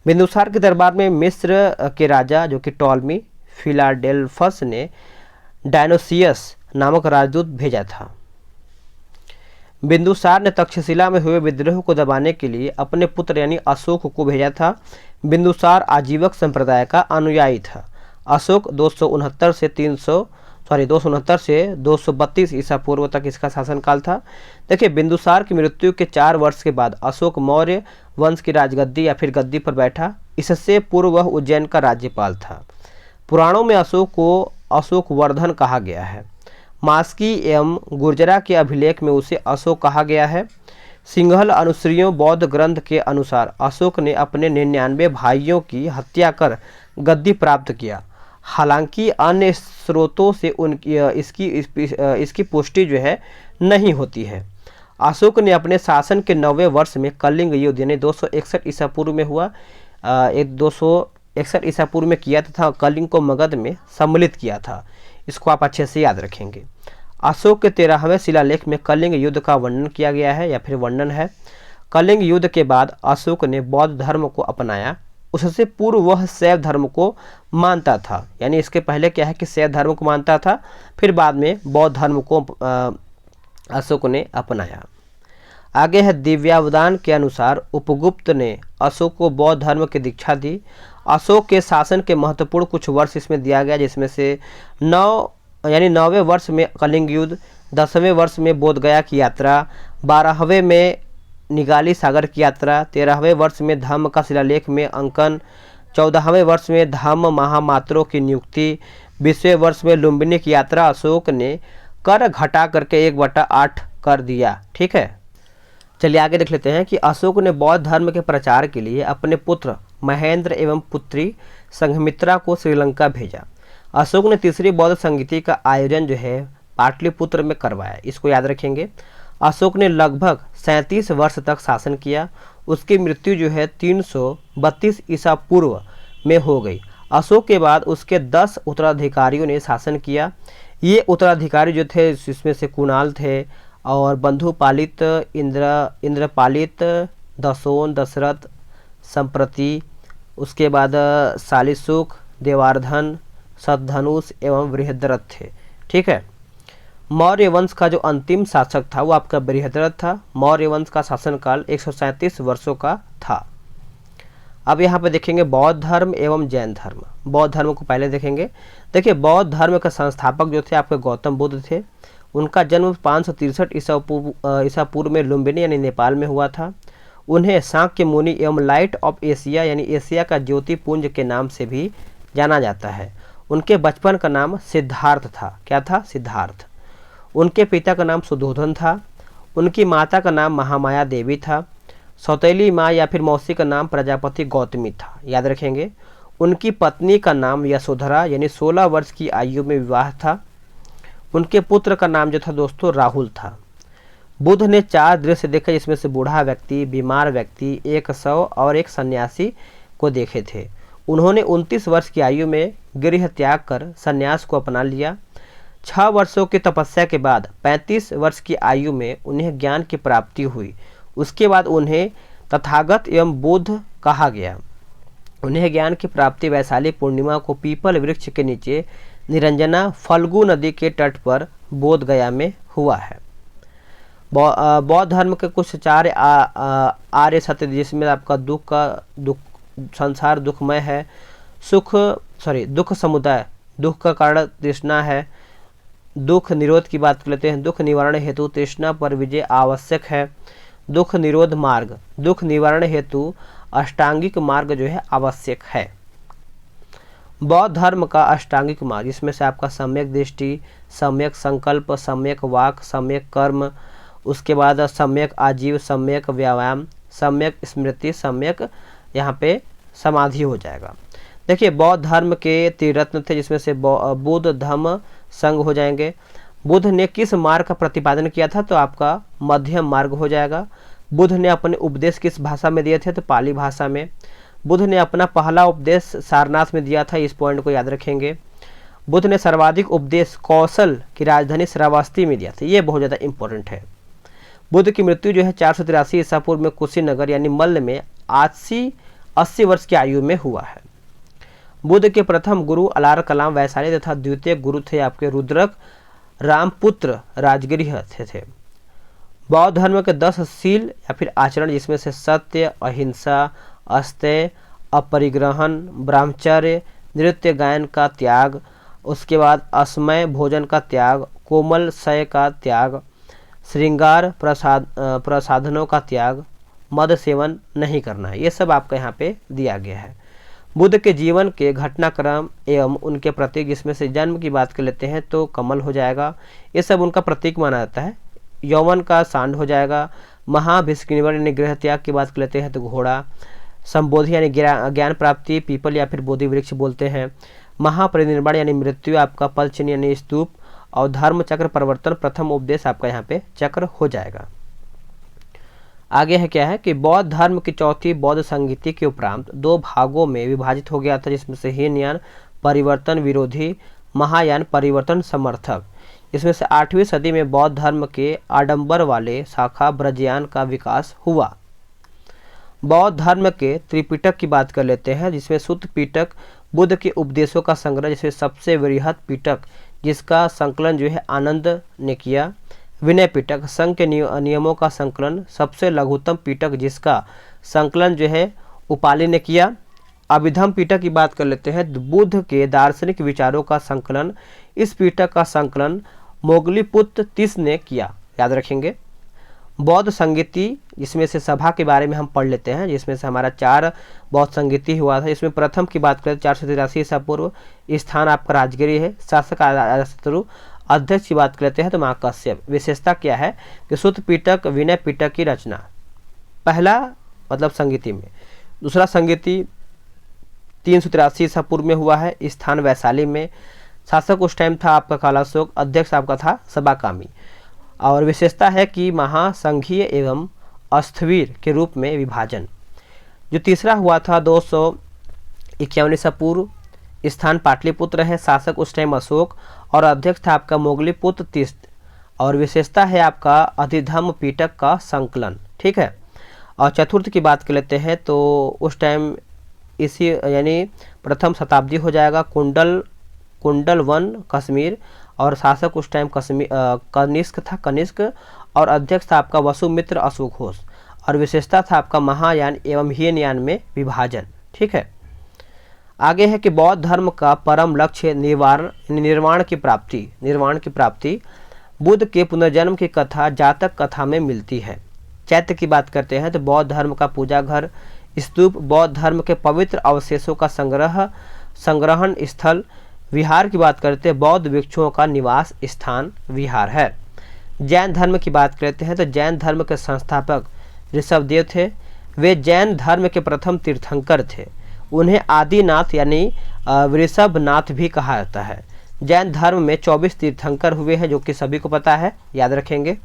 बिंदुसार के दरबार में मिस्र के राजा जो कि टॉलमी फिलाडेल्फस ने डायनोसियस नामक राजदूत भेजा था। बिंदुसार ने तक्षशिला में हुए विद्रोह को दबाने के लिए अपने पुत्र यानी अशोक को भेजा था। बिंदुसार आजीवक संप्रदाय का अनुयायी था। अशोक 269 से 232 ईसा पूर्व तक इसका शासनकाल था। देखिए बिंदुसार की मृत्यु के 4 वर्ष के बाद अशोक मौर्य वंश की राजगद्दी या फिर गद्दी पर बैठा। इससे पूर्व वह उज्जैन का राज्यपाल था। पुराणों में अशोक को अशोक वर्धन कहा गया है। मास्की एवं गुर्जरा के अभिलेख में उसे अशोक कहा गया है। सिंघल अनुश्रियों बौद्ध ग्रंथ के अनुसार अशोक ने अपने 99 भाइयों की हत्या कर गद्दी प्राप्त किया। हालांकि अन्य स्रोतों से इसकी पुष्टि जो है नहीं होती है। अशोक ने अपने शासन के 90वें वर्ष में कलिंग युद्ध यानी 261 ईसा पूर्व में हुआ 261 ईसा पूर्व में किया तथा कलिंग को मगध में सम्मिलित किया था। इसको आप अच्छे से याद रखेंगे। अशोक के 13वें शिलालेख में कलिंग युद्ध का वर्णन किया गया है या फिर वर्णन है। कलिंग युद्ध के बाद अशोक ने बौद्ध धर्म को अपनाया। उससे पूर्व वह शैव धर्म को मानता था। यानी इसके पहले क्या है कि शैव धर्म को मानता था, फिर बाद में बौद्ध धर्म को अशोक ने अपनाया। आगे है दिव्यावदान के अनुसार उपगुप्त ने अशोक को बौद्ध धर्म की दीक्षा दी। अशोक के शासन के महत्वपूर्ण कुछ वर्ष इसमें दिया गया, जिसमें से 9वें वर्ष में कलिंग युद्ध, 10वें वर्ष में बोधगया की यात्रा, 12वें में निगाली सागर की यात्रा, 13वें वर्ष में धम्म का शिलालेख में अंकन, 14वें वर्ष में धम्म महामात्रों की नियुक्ति, 20वें वर्ष में लुम्बिनी की यात्रा अशोक ने कर घटा करके 1/8 कर दिया। ठीक है, चलिए आगे देख लेते हैं कि अशोक ने बौद्ध धर्म के प्रचार के लिए अपने पुत्र महेंद्र एवं पुत्री संघमित्रा को श्रीलंका भेजा। अशोक ने तीसरी बौद्ध संगीति का आयोजन जो है पाटलिपुत्र में करवाया। इसको याद रखेंगे। अशोक ने लगभग 37 वर्ष तक शासन किया। उसकी मृत्यु जो है 332 ईसा पूर्व में हो गई। अशोक के बाद उसके 10 उत्तराधिकारियों ने शासन किया। ये उत्तराधिकारी जो थे इसमें से कुणाल थे और बंधुपालित, इंद्रपालित, दसोन, दशरथ, संप्रति, उसके बाद शालिशुक, देवार्धन, सतधनुष एवं बृहद्रथ थे। ठीक है, मौर्य वंश का जो अंतिम शासक था वो आपका बृहद्रथ था। मौर्य वंश का शासनकाल 137 वर्षों का था। अब यहाँ पे देखेंगे बौद्ध धर्म एवं जैन धर्म। बौद्ध धर्म को पहले देखेंगे। देखिए, बौद्ध धर्म के संस्थापक जो थे आपके गौतम बुद्ध थे। उनका जन्म 563 ईसा पूर्व में लुम्बिनी यानी नेपाल में हुआ था। उन्हें सांक्य मुनि एवं लाइट ऑफ एशिया यानी एशिया का ज्योतिपुंज के नाम से भी जाना जाता है। उनके बचपन का नाम सिद्धार्थ था। क्या था? सिद्धार्थ। उनके पिता का नाम सुधोधन था। उनकी माता का नाम महामाया देवी था। सौतेली माँ या फिर मौसी का नाम प्रजापति गौतमी था। याद रखेंगे। उनकी पत्नी का नाम यशोधरा यानी 16 वर्ष की आयु में विवाह था। उनके पुत्र का नाम जो था दोस्तों राहुल था। बुद्ध ने 4 दृश्य देखे, जिसमें से बूढ़ा व्यक्ति, बीमार व्यक्ति, एक शव और एक सन्यासी को देखे थे। उन्होंने 29 वर्ष की आयु में गृह त्याग कर सन्यास को अपना लिया। 6 वर्षों की तपस्या के बाद 35 वर्ष की आयु में उन्हें ज्ञान की प्राप्ति हुई। उसके बाद उन्हें तथागत एवं बुद्ध कहा गया। उन्हें ज्ञान की प्राप्ति वैशाली पूर्णिमा को पीपल वृक्ष के नीचे निरंजना फल्गु नदी के तट पर बोधगया में हुआ है। बौद्ध धर्म के कुछ 4 आर्य सत्य, जिसमें आपका दुख संसार दुखमय है, दुख समुदाय, दुख का कारण तृष्णा है, दुख निरोध की बात कर लेते हैं। दुख निवारण हेतु तृष्णा पर विजय आवश्यक है। दुख निरोध मार्ग, दुख निवारण हेतु अष्टांगिक मार्ग जो है आवश्यक है। बौद्ध धर्म का अष्टांगिक मार्ग, इसमें से आपका सम्यक दृष्टि, सम्यक संकल्प, सम्यक वाक, सम्यक कर्म, उसके बाद सम्यक आजीव, सम्यक व्यायाम, सम्यक स्मृति, सम्यक यहाँ पे समाधि हो जाएगा। देखिए, बौद्ध धर्म के त्रिरत्न थे, जिसमें से बुद्ध, धम्म, संघ हो जाएंगे। बुद्ध ने किस मार्ग का प्रतिपादन किया था? तो आपका मध्यम मार्ग हो जाएगा। बुद्ध ने अपने उपदेश किस भाषा में दिए थे? तो पाली भाषा में। बुद्ध ने अपना पहला उपदेश सारनाथ में दिया था। इस पॉइंट को याद रखेंगे। बुद्ध ने सर्वाधिक उपदेश कौशल की राजधानी श्रावस्ती में दिया था। ये बहुत ज़्यादा इंपॉर्टेंट है। बुद्ध की मृत्यु जो है 483 ईसा पूर्व में कुशीनगर यानी मल्ल में 80 वर्ष की आयु में हुआ है। बुद्ध के प्रथम गुरु अलार कलाम वैशाली तथा द्वितीय गुरु थे आपके रुद्रक रामपुत्र राजगृह थे। बौद्ध धर्म के 10 शील या फिर आचरण, जिसमें से सत्य, अहिंसा, अस्तेय, अपरिग्रहण, ब्रह्मचर्य, नृत्य गायन का त्याग, उसके बाद असमय भोजन का त्याग, कोमल शय का त्याग, श्रृंगार प्रसाधनों का त्याग, मद सेवन नहीं करना है। ये सब आपका यहाँ पे दिया गया है। बुद्ध के जीवन के घटनाक्रम एवं उनके प्रतीक, जिसमें से जन्म की बात कर लेते हैं तो कमल हो जाएगा। ये सब उनका प्रतीक माना जाता है। यौवन का सांड हो जाएगा। महाभिष्किनिवर यानी गृह त्याग की बात कर लेते हैं तो घोड़ा। संबोधि यानी ज्ञान प्राप्ति, पीपल या फिर बोधि वृक्ष बोलते हैं। महापरिनिर्वाण यानी मृत्यु आपका पलचिन्ह यानी स्तूप। और धर्म चक्र परिवर्तन प्रथम उपदेश आपका यहाँ पे चक्र हो जाएगा। आगे है क्या है कि बौद्ध धर्म की चौथी बौद्ध संगीति के उपरांत 2 भागों में विभाजित हो गया था, जिसमें से हीनयान परिवर्तन विरोधी, महायान परिवर्तन समर्थक। इसमें से 8वीं सदी में बौद्ध धर्म के आडंबर वाले शाखा ब्रजयान का विकास हुआ। बौद्ध धर्म के त्रिपिटक की बात कर लेते हैं, जिसमें सुत्त पिटक बुद्ध के उपदेशों का संग्रह, जिसमें सबसे वृहद पिटक जिसका संकलन जो है आनंद ने किया। विनय पिटक, संघ के नियमों का संकलन, सबसे लघुतम पिटक जिसका संकलन जो है उपाली ने किया। अभिधम पिटक की बात कर लेते हैं, बुद्ध के दार्शनिक विचारों का संकलन, इस पिटक का संकलन मोगलीपुत्र तीस ने किया, याद रखेंगे। बौद्ध संगीति, इसमें से सभा के बारे में हम पढ़ लेते हैं, जिसमें से हमारा 4 बौद्ध संगीति हुआ था। इसमें प्रथम की बात करें 483 ईसा पूर्व, स्थान आपका राजगिरी है। शासक अजातशत्रु, अध्यक्ष की बात कर लेते हैं तो महाकश्यप। विशेषता क्या है कि सूत्र पिटक विनय पिटक की रचना, पहला मतलब संगीति में। दूसरा संगीति 383 ईसा पूर्व में हुआ है, स्थान वैशाली में। शासक उस टाइम था आपका कालाशोक, अध्यक्ष आपका था सबाकामी। और विशेषता है कि महासंघीय एवं अस्थवीर के रूप में विभाजन। जो तीसरा हुआ था 251 ईसा पूर्व, स्थान पाटलिपुत्र है। शासक उस टाइम अशोक और अध्यक्ष था आपका मोगलीपुत्र तीस। और विशेषता है आपका अधिधम पिटक का संकलन, ठीक है। और चतुर्थ की बात कर लेते हैं तो उस टाइम इसी यानी प्रथम शताब्दी हो जाएगा, कुंडल वन कश्मीर। और शासक उस टाइम कनिष्क था, कनिष्क। और अध्यक्ष था आपका वसुमित्र अशोघोष। और विशेषता था आपका महायान एवं हीनयान में विभाजन, ठीक है। आगे है कि बौद्ध धर्म का परम लक्ष्य निर्वाण की प्राप्ति बुद्ध के पुनर्जन्म की कथा जातक कथा में मिलती है। चैत्य की बात करते हैं तो बौद्ध धर्म का पूजा घर, स्तूप, बौद्ध धर्म के पवित्र अवशेषों का संग्रहण स्थल। विहार की बात करते हैं, बौद्ध भिक्षुओं का निवास स्थान विहार है। जैन धर्म की बात करते हैं तो जैन धर्म के संस्थापक ऋषभदेव थे। वे जैन धर्म के प्रथम तीर्थंकर थे। उन्हें आदिनाथ यानी वृषभनाथ भी कहा जाता है। जैन धर्म में 24 तीर्थंकर हुए हैं, जो कि सभी को पता है, याद रखेंगे।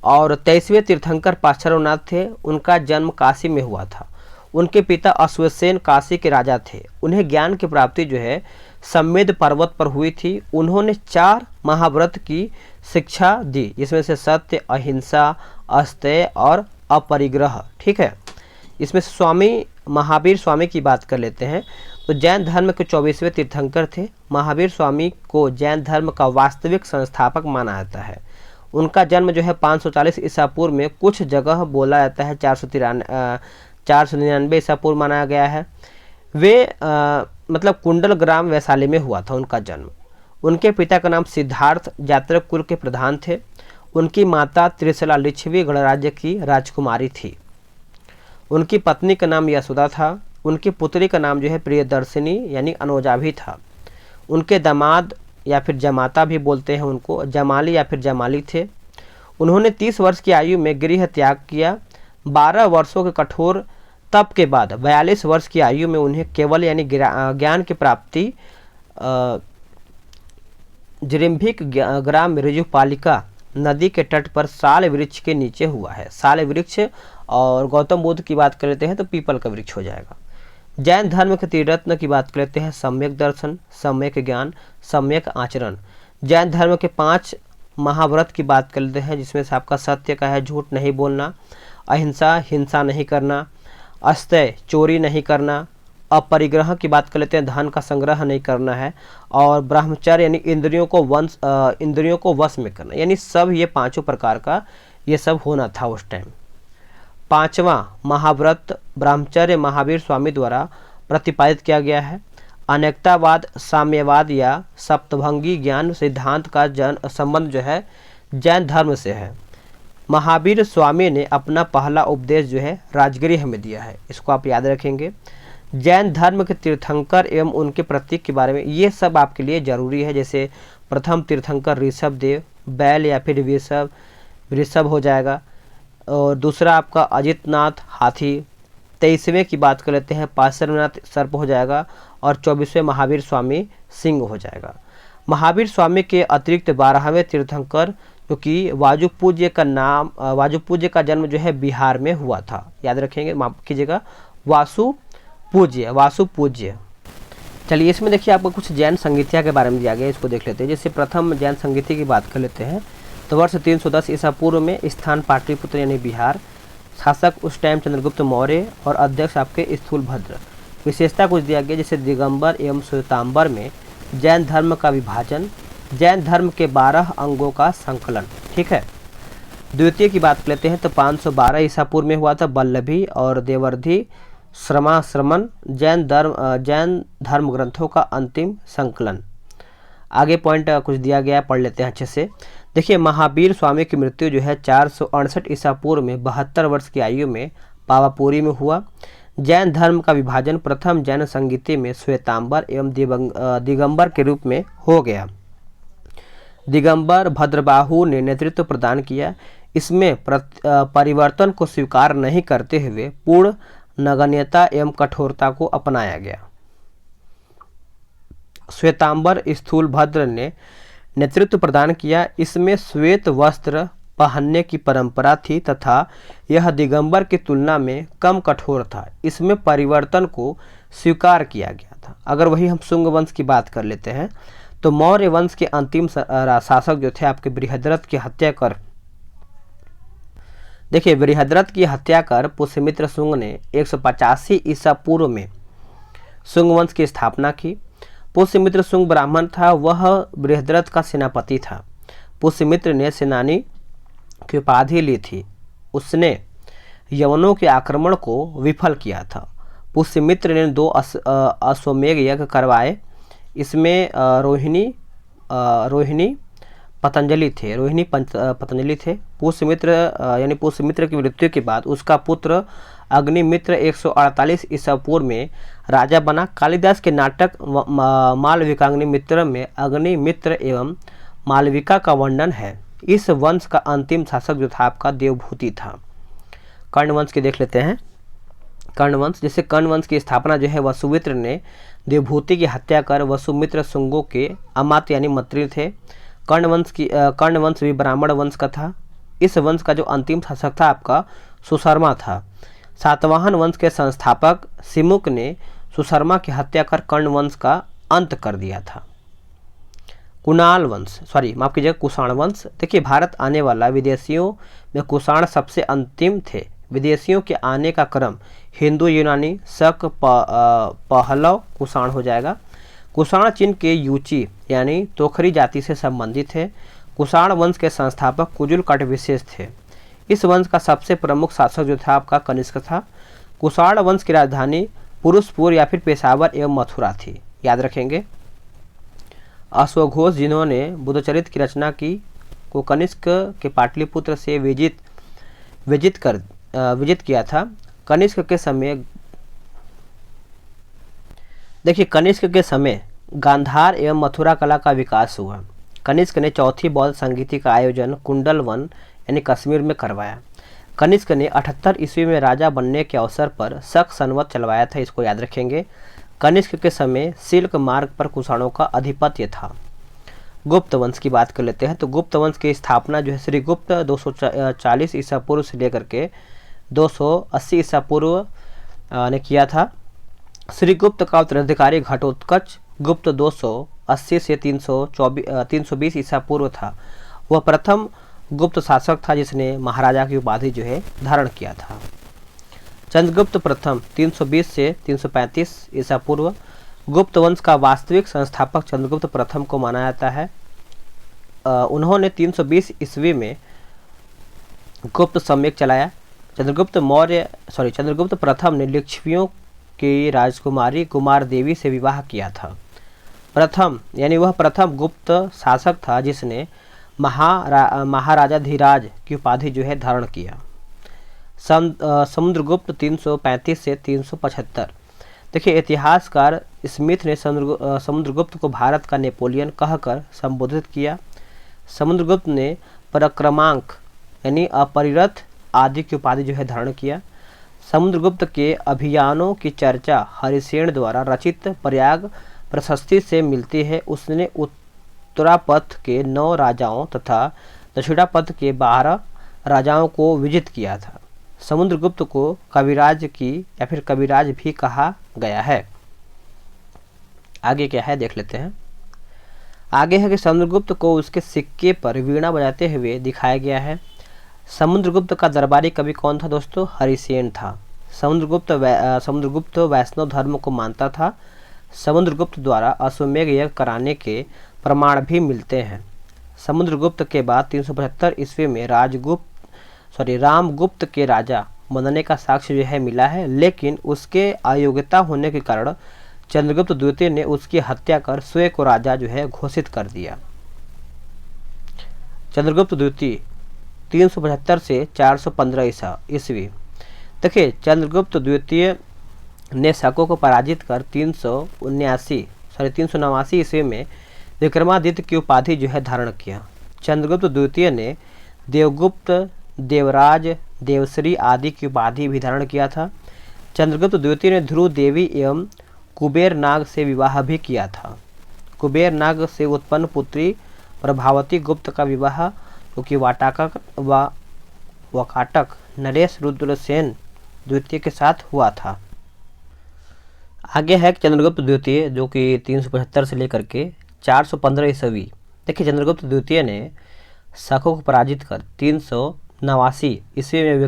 और 23वें तीर्थंकर पार्श्वनाथ थे। उनका जन्म काशी में हुआ था। उनके पिता अश्वसेन काशी के राजा थे। उन्हें ज्ञान की प्राप्ति जो है सम्मेद पर्वत पर हुई थी। उन्होंने 4 महाव्रत की शिक्षा दी, जिसमें से सत्य, अहिंसा, अस्तेय और अपरिग्रह, ठीक है। इसमें स्वामी महावीर स्वामी की बात कर लेते हैं तो जैन धर्म के 24वें तीर्थंकर थे। महावीर स्वामी को जैन धर्म का वास्तविक संस्थापक माना जाता है। उनका जन्म जो है 540 ईसा पूर्व में, कुछ जगह बोला जाता है 499 ईसा पूर्व माना गया है। वे मतलब कुंडल ग्राम वैशाली में हुआ था उनका जन्म। उनके पिता का नाम सिद्धार्थ जात्रक कुल के प्रधान थे। उनकी माता त्रिशला लिच्छवी गणराज्य की राजकुमारी थी। उनकी पत्नी का नाम यशोदा था। उनकी पुत्री का नाम जो है प्रियदर्शिनी यानी अनोजा भी था। उनके दामाद या फिर जमाता भी बोलते हैं उनको, जमाली या फिर जमाली थे। उन्होंने 30 वर्ष की आयु में गृह त्याग किया। 12 वर्षों के कठोर तप के बाद 42 वर्ष की आयु में उन्हें केवल यानी ज्ञान की प्राप्ति जृंभिक ग्राम ऋजुपालिका नदी के तट पर साल वृक्ष के नीचे हुआ है। साल वृक्ष, और गौतम बुद्ध की बात कर लेते हैं तो पीपल का वृक्ष हो जाएगा। जैन धर्म के त्रिरत्न की बात कर लेते हैं, सम्यक दर्शन, सम्यक ज्ञान, सम्यक आचरण। जैन धर्म के 5 महाव्रत की बात कर लेते हैं, जिसमें से आपका सत्य का है, झूठ नहीं बोलना, अहिंसा हिंसा नहीं करना, अस्तेय चोरी नहीं करना, अपरिग्रह की बात कर लेते हैं, धन का संग्रह नहीं करना है, और ब्रह्मचर्य यानी इंद्रियों को वश में करना, यानी सब ये 5 प्रकार का ये सब होना था उस टाइम। 5वां महाव्रत ब्रह्मचर्य महावीर स्वामी द्वारा प्रतिपादित किया गया है। अनेकतावाद, साम्यवाद या सप्तभंगी ज्ञान सिद्धांत का संबंध जो है जैन धर्म से है। महावीर स्वामी ने अपना पहला उपदेश जो है राजगृह में दिया है, इसको आप याद रखेंगे। जैन धर्म के तीर्थंकर एवं उनके प्रतीक के बारे में ये सब आपके लिए जरूरी है। जैसे प्रथम तीर्थंकर ऋषभदेव, बैल या फिर वृषभ हो जाएगा। और दूसरा आपका अजितनाथ हाथी। 23वें की बात कर लेते हैं, पार्श्वनाथ सर्प हो जाएगा। और 24वें महावीर स्वामी सिंह हो जाएगा। महावीर स्वामी के अतिरिक्त 12वें तीर्थंकर जो कि वाजुपूज्य का जन्म जो है बिहार में हुआ था, याद रखेंगे, माफ कीजिएगा, वासुपूज्य। चलिए इसमें देखिए आपको कुछ जैन संगीतिया के बारे में दिया गया, इसको देख लेते हैं। जैसे प्रथम जैन संगीति की बात कर लेते हैं तो वर्ष 310 ईसा पूर्व में, स्थान पाटलिपुत्र यानी बिहार। शासक उस टाइम चंद्रगुप्त मौर्य और अध्यक्ष आपके स्थूलभद्र। विशेषता कुछ दिया गया, जैसे दिगंबर एवं श्वेतांबर में जैन धर्म का विभाजन, जैन धर्म के 12 अंगों का संकलन। ठीक है। द्वितीय की बात लेते हैं तो 512 ईसा पूर्व में हुआ था वल्लभी और देवर्धि श्रमाश्रमण जैन धर्म ग्रंथों का अंतिम संकलन। आगे पॉइंट कुछ दिया गया है, पढ़ लेते हैं अच्छे से। देखिए, महावीर स्वामी की मृत्यु जो है 468 ईसा पूर्व में 72 वर्ष की आयु में पावापुरी में हुआ। जैन धर्म का विभाजन प्रथम जैन संगीति में श्वेतांबर एवं दिगंबर के रूप में हो गया। दिगंबर भद्रबाहु ने नेतृत्व प्रदान किया। इसमें परिवर्तन को स्वीकार नहीं करते हुए पूर्ण नगण्यता एवं कठोरता को अपनाया गया। श्वेतांबर स्थूलभद्र ने नेतृत्व प्रदान किया। इसमें श्वेत वस्त्र पहनने की परंपरा थी तथा यह दिगंबर की तुलना में कम कठोर था। इसमें परिवर्तन को स्वीकार किया गया था। अगर वही हम शुंग वंश की बात कर लेते हैं तो मौर्य वंश के अंतिम शासक जो थे आपके बृहद्रथ की हत्या कर, देखिए बृहद्रथ की हत्या कर पुष्यमित्र शुंग ने 185 ईसा पूर्व में शुंग वंश की स्थापना की। पुष्यमित्र शुंग ब्राह्मण था, वह बृहद्रथ का सेनापति था। पुष्यमित्र ने सेनानी की उपाधि ली थी। उसने यवनों के आक्रमण को विफल किया था। पुष्यमित्र ने 2 अश्वमेध यज्ञ करवाए। इसमें रोहिणी पतंजलि थे। पुष्यमित्र की मृत्यु के बाद उसका पुत्र अग्निमित्र 148 ईसा पूर्व में राजा बना। कालिदास के नाटक मालविकाग्निमित्र में अग्निमित्र एवं मालविका का वर्णन है। इस वंश का अंतिम शासक जो था आपका देवभूति था। कर्ण वंश के देख लेते हैं। कर्ण वंश, जैसे कर्ण वंश की स्थापना जो है वसुमित्र ने देवभूति की हत्या कर वसुमित्र शुंगों के अमात्य यानी मंत्री थे। कर्ण वंश भी ब्राह्मण वंश का था। इस वंश का जो अंतिम शासक था आपका सुशर्मा था। सातवाहन वंश के संस्थापक सिमुक ने सुशर्मा की हत्या कर कर्ण वंश का अंत कर दिया था। कुषाण वंश। देखिए, भारत आने वाला विदेशियों में कुषाण सबसे अंतिम थे। विदेशियों के आने का क्रम हिंदू, यूनानी, शक, पहलव, कुषाण हो जाएगा। कुषाण चीन के यूची यानी तोखरी जाति से संबंधित है। कुषाण वंश के संस्थापक कुजुल कटविशेष थे। इस वंश का सबसे प्रमुख शासक जो था आपका कनिष्क था। कुषाण वंश की राजधानी पुरुषपुर या फिर पेशावर एवं मथुरा थी, याद रखेंगे। अश्वघोष जिन्होंने बुद्धचरित की रचना की को कनिष्क के पाटलिपुत्र से विजित किया था। कनिष्क के समय गांधार एवं मथुरा कला का विकास हुआ। कनिष्क ने चौथी बौद्ध संगीति का आयोजन कुंडल वन यानी कश्मीर में करवाया। कनिष्क ने 78 ईस्वी में राजा बनने के अवसर पर शक संवत चलवाया था, इसको याद रखेंगे। कनिष्क के समय सिल्क मार्ग पर कुषाणों का आधिपत्य था। गुप्त वंश की बात कर लेते हैं तो गुप्त वंश की स्थापना जो है श्री गुप्त 240 ईसा पूर्व से लेकर के 280 ईसा पूर्व ने किया था। श्री गुप्त का उत्तराधिकारी घटोत्कच गुप्त 280 से 320 ईसा पूर्व था। वह प्रथम गुप्त शासक था जिसने महाराजा की उपाधि जो है धारण किया था। चंद्रगुप्त प्रथम 320 से 335 ईसा पूर्व। गुप्त वंश का वास्तविक संस्थापक चंद्रगुप्त प्रथम को माना जाता है। उन्होंने 320 ईस्वी में गुप्त सम्यक चलाया। चंद्रगुप्त प्रथम ने लिच्छवियों की राजकुमारी कुमार देवी से विवाह किया था। वह प्रथम गुप्त शासक था जिसने महाराजाधिराज की उपाधि जो है धारण किया। समुद्रगुप्त 335 से 375। देखिए, इतिहासकार स्मिथ ने समुद्रगुप्त को भारत का नेपोलियन कहकर संबोधित किया। समुद्रगुप्त ने पराक्रमांक यानी अपरिरथ आदि की उपाधि जो है धारण किया। समुद्रगुप्त के अभियानों की चर्चा हरिसेन द्वारा रचित प्रयाग प्रशस्ति से मिलती है। उसने उत्तरापथ के 9 राजाओं तथा दक्षिणापथ के 12 राजाओं को विजित किया था। समुद्रगुप्त को कविराज भी कहा गया है। आगे क्या है देख लेते हैं। आगे है कि समुद्रगुप्त को उसके सिक्के पर वीणा बजाते हुए दिखाया गया है। समुद्रगुप्त का दरबारी कवि कौन था दोस्तों? हरिसेन था। समुद्रगुप्त वैष्णव धर्म को मानता था। समुद्रगुप्त द्वारा अश्वमेध यज्ञ कराने के प्रमाण भी मिलते हैं। समुद्रगुप्त के बाद 375 ईस्वी में रामगुप्त के राजा बनने का साक्ष्य जो है मिला है, लेकिन उसके अयोग्यता होने के कारण चंद्रगुप्त द्वितीय ने उसकी हत्या कर स्वयं को राजा जो है घोषित कर दिया। चंद्रगुप्त द्वितीय 375 से 415 ईस्वी। देखिए, चंद्रगुप्त द्वितीय ने शकों को पराजित कर 379 ईस्वी में विक्रमादित्य की उपाधि जो है धारण किया। चंद्रगुप्त द्वितीय ने देवगुप्त, देवराज, देवश्री आदि की उपाधि भी धारण किया था। चंद्रगुप्त द्वितीय ने ध्रुव देवी एवं कुबेर नाग से विवाह भी किया था। कुबेर नाग से उत्पन्न पुत्री प्रभावती गुप्त का विवाह क्योंकि वाकाटक नरेश रुद्रसेन द्वितीय के साथ हुआ था। आगे है चंद्रगुप्त द्वितीय जो कि 375 से लेकर के 415 ईस्वी। देखिए, चंद्रगुप्त द्वितीय ने शकों को पराजित कर 389 ईस्वी में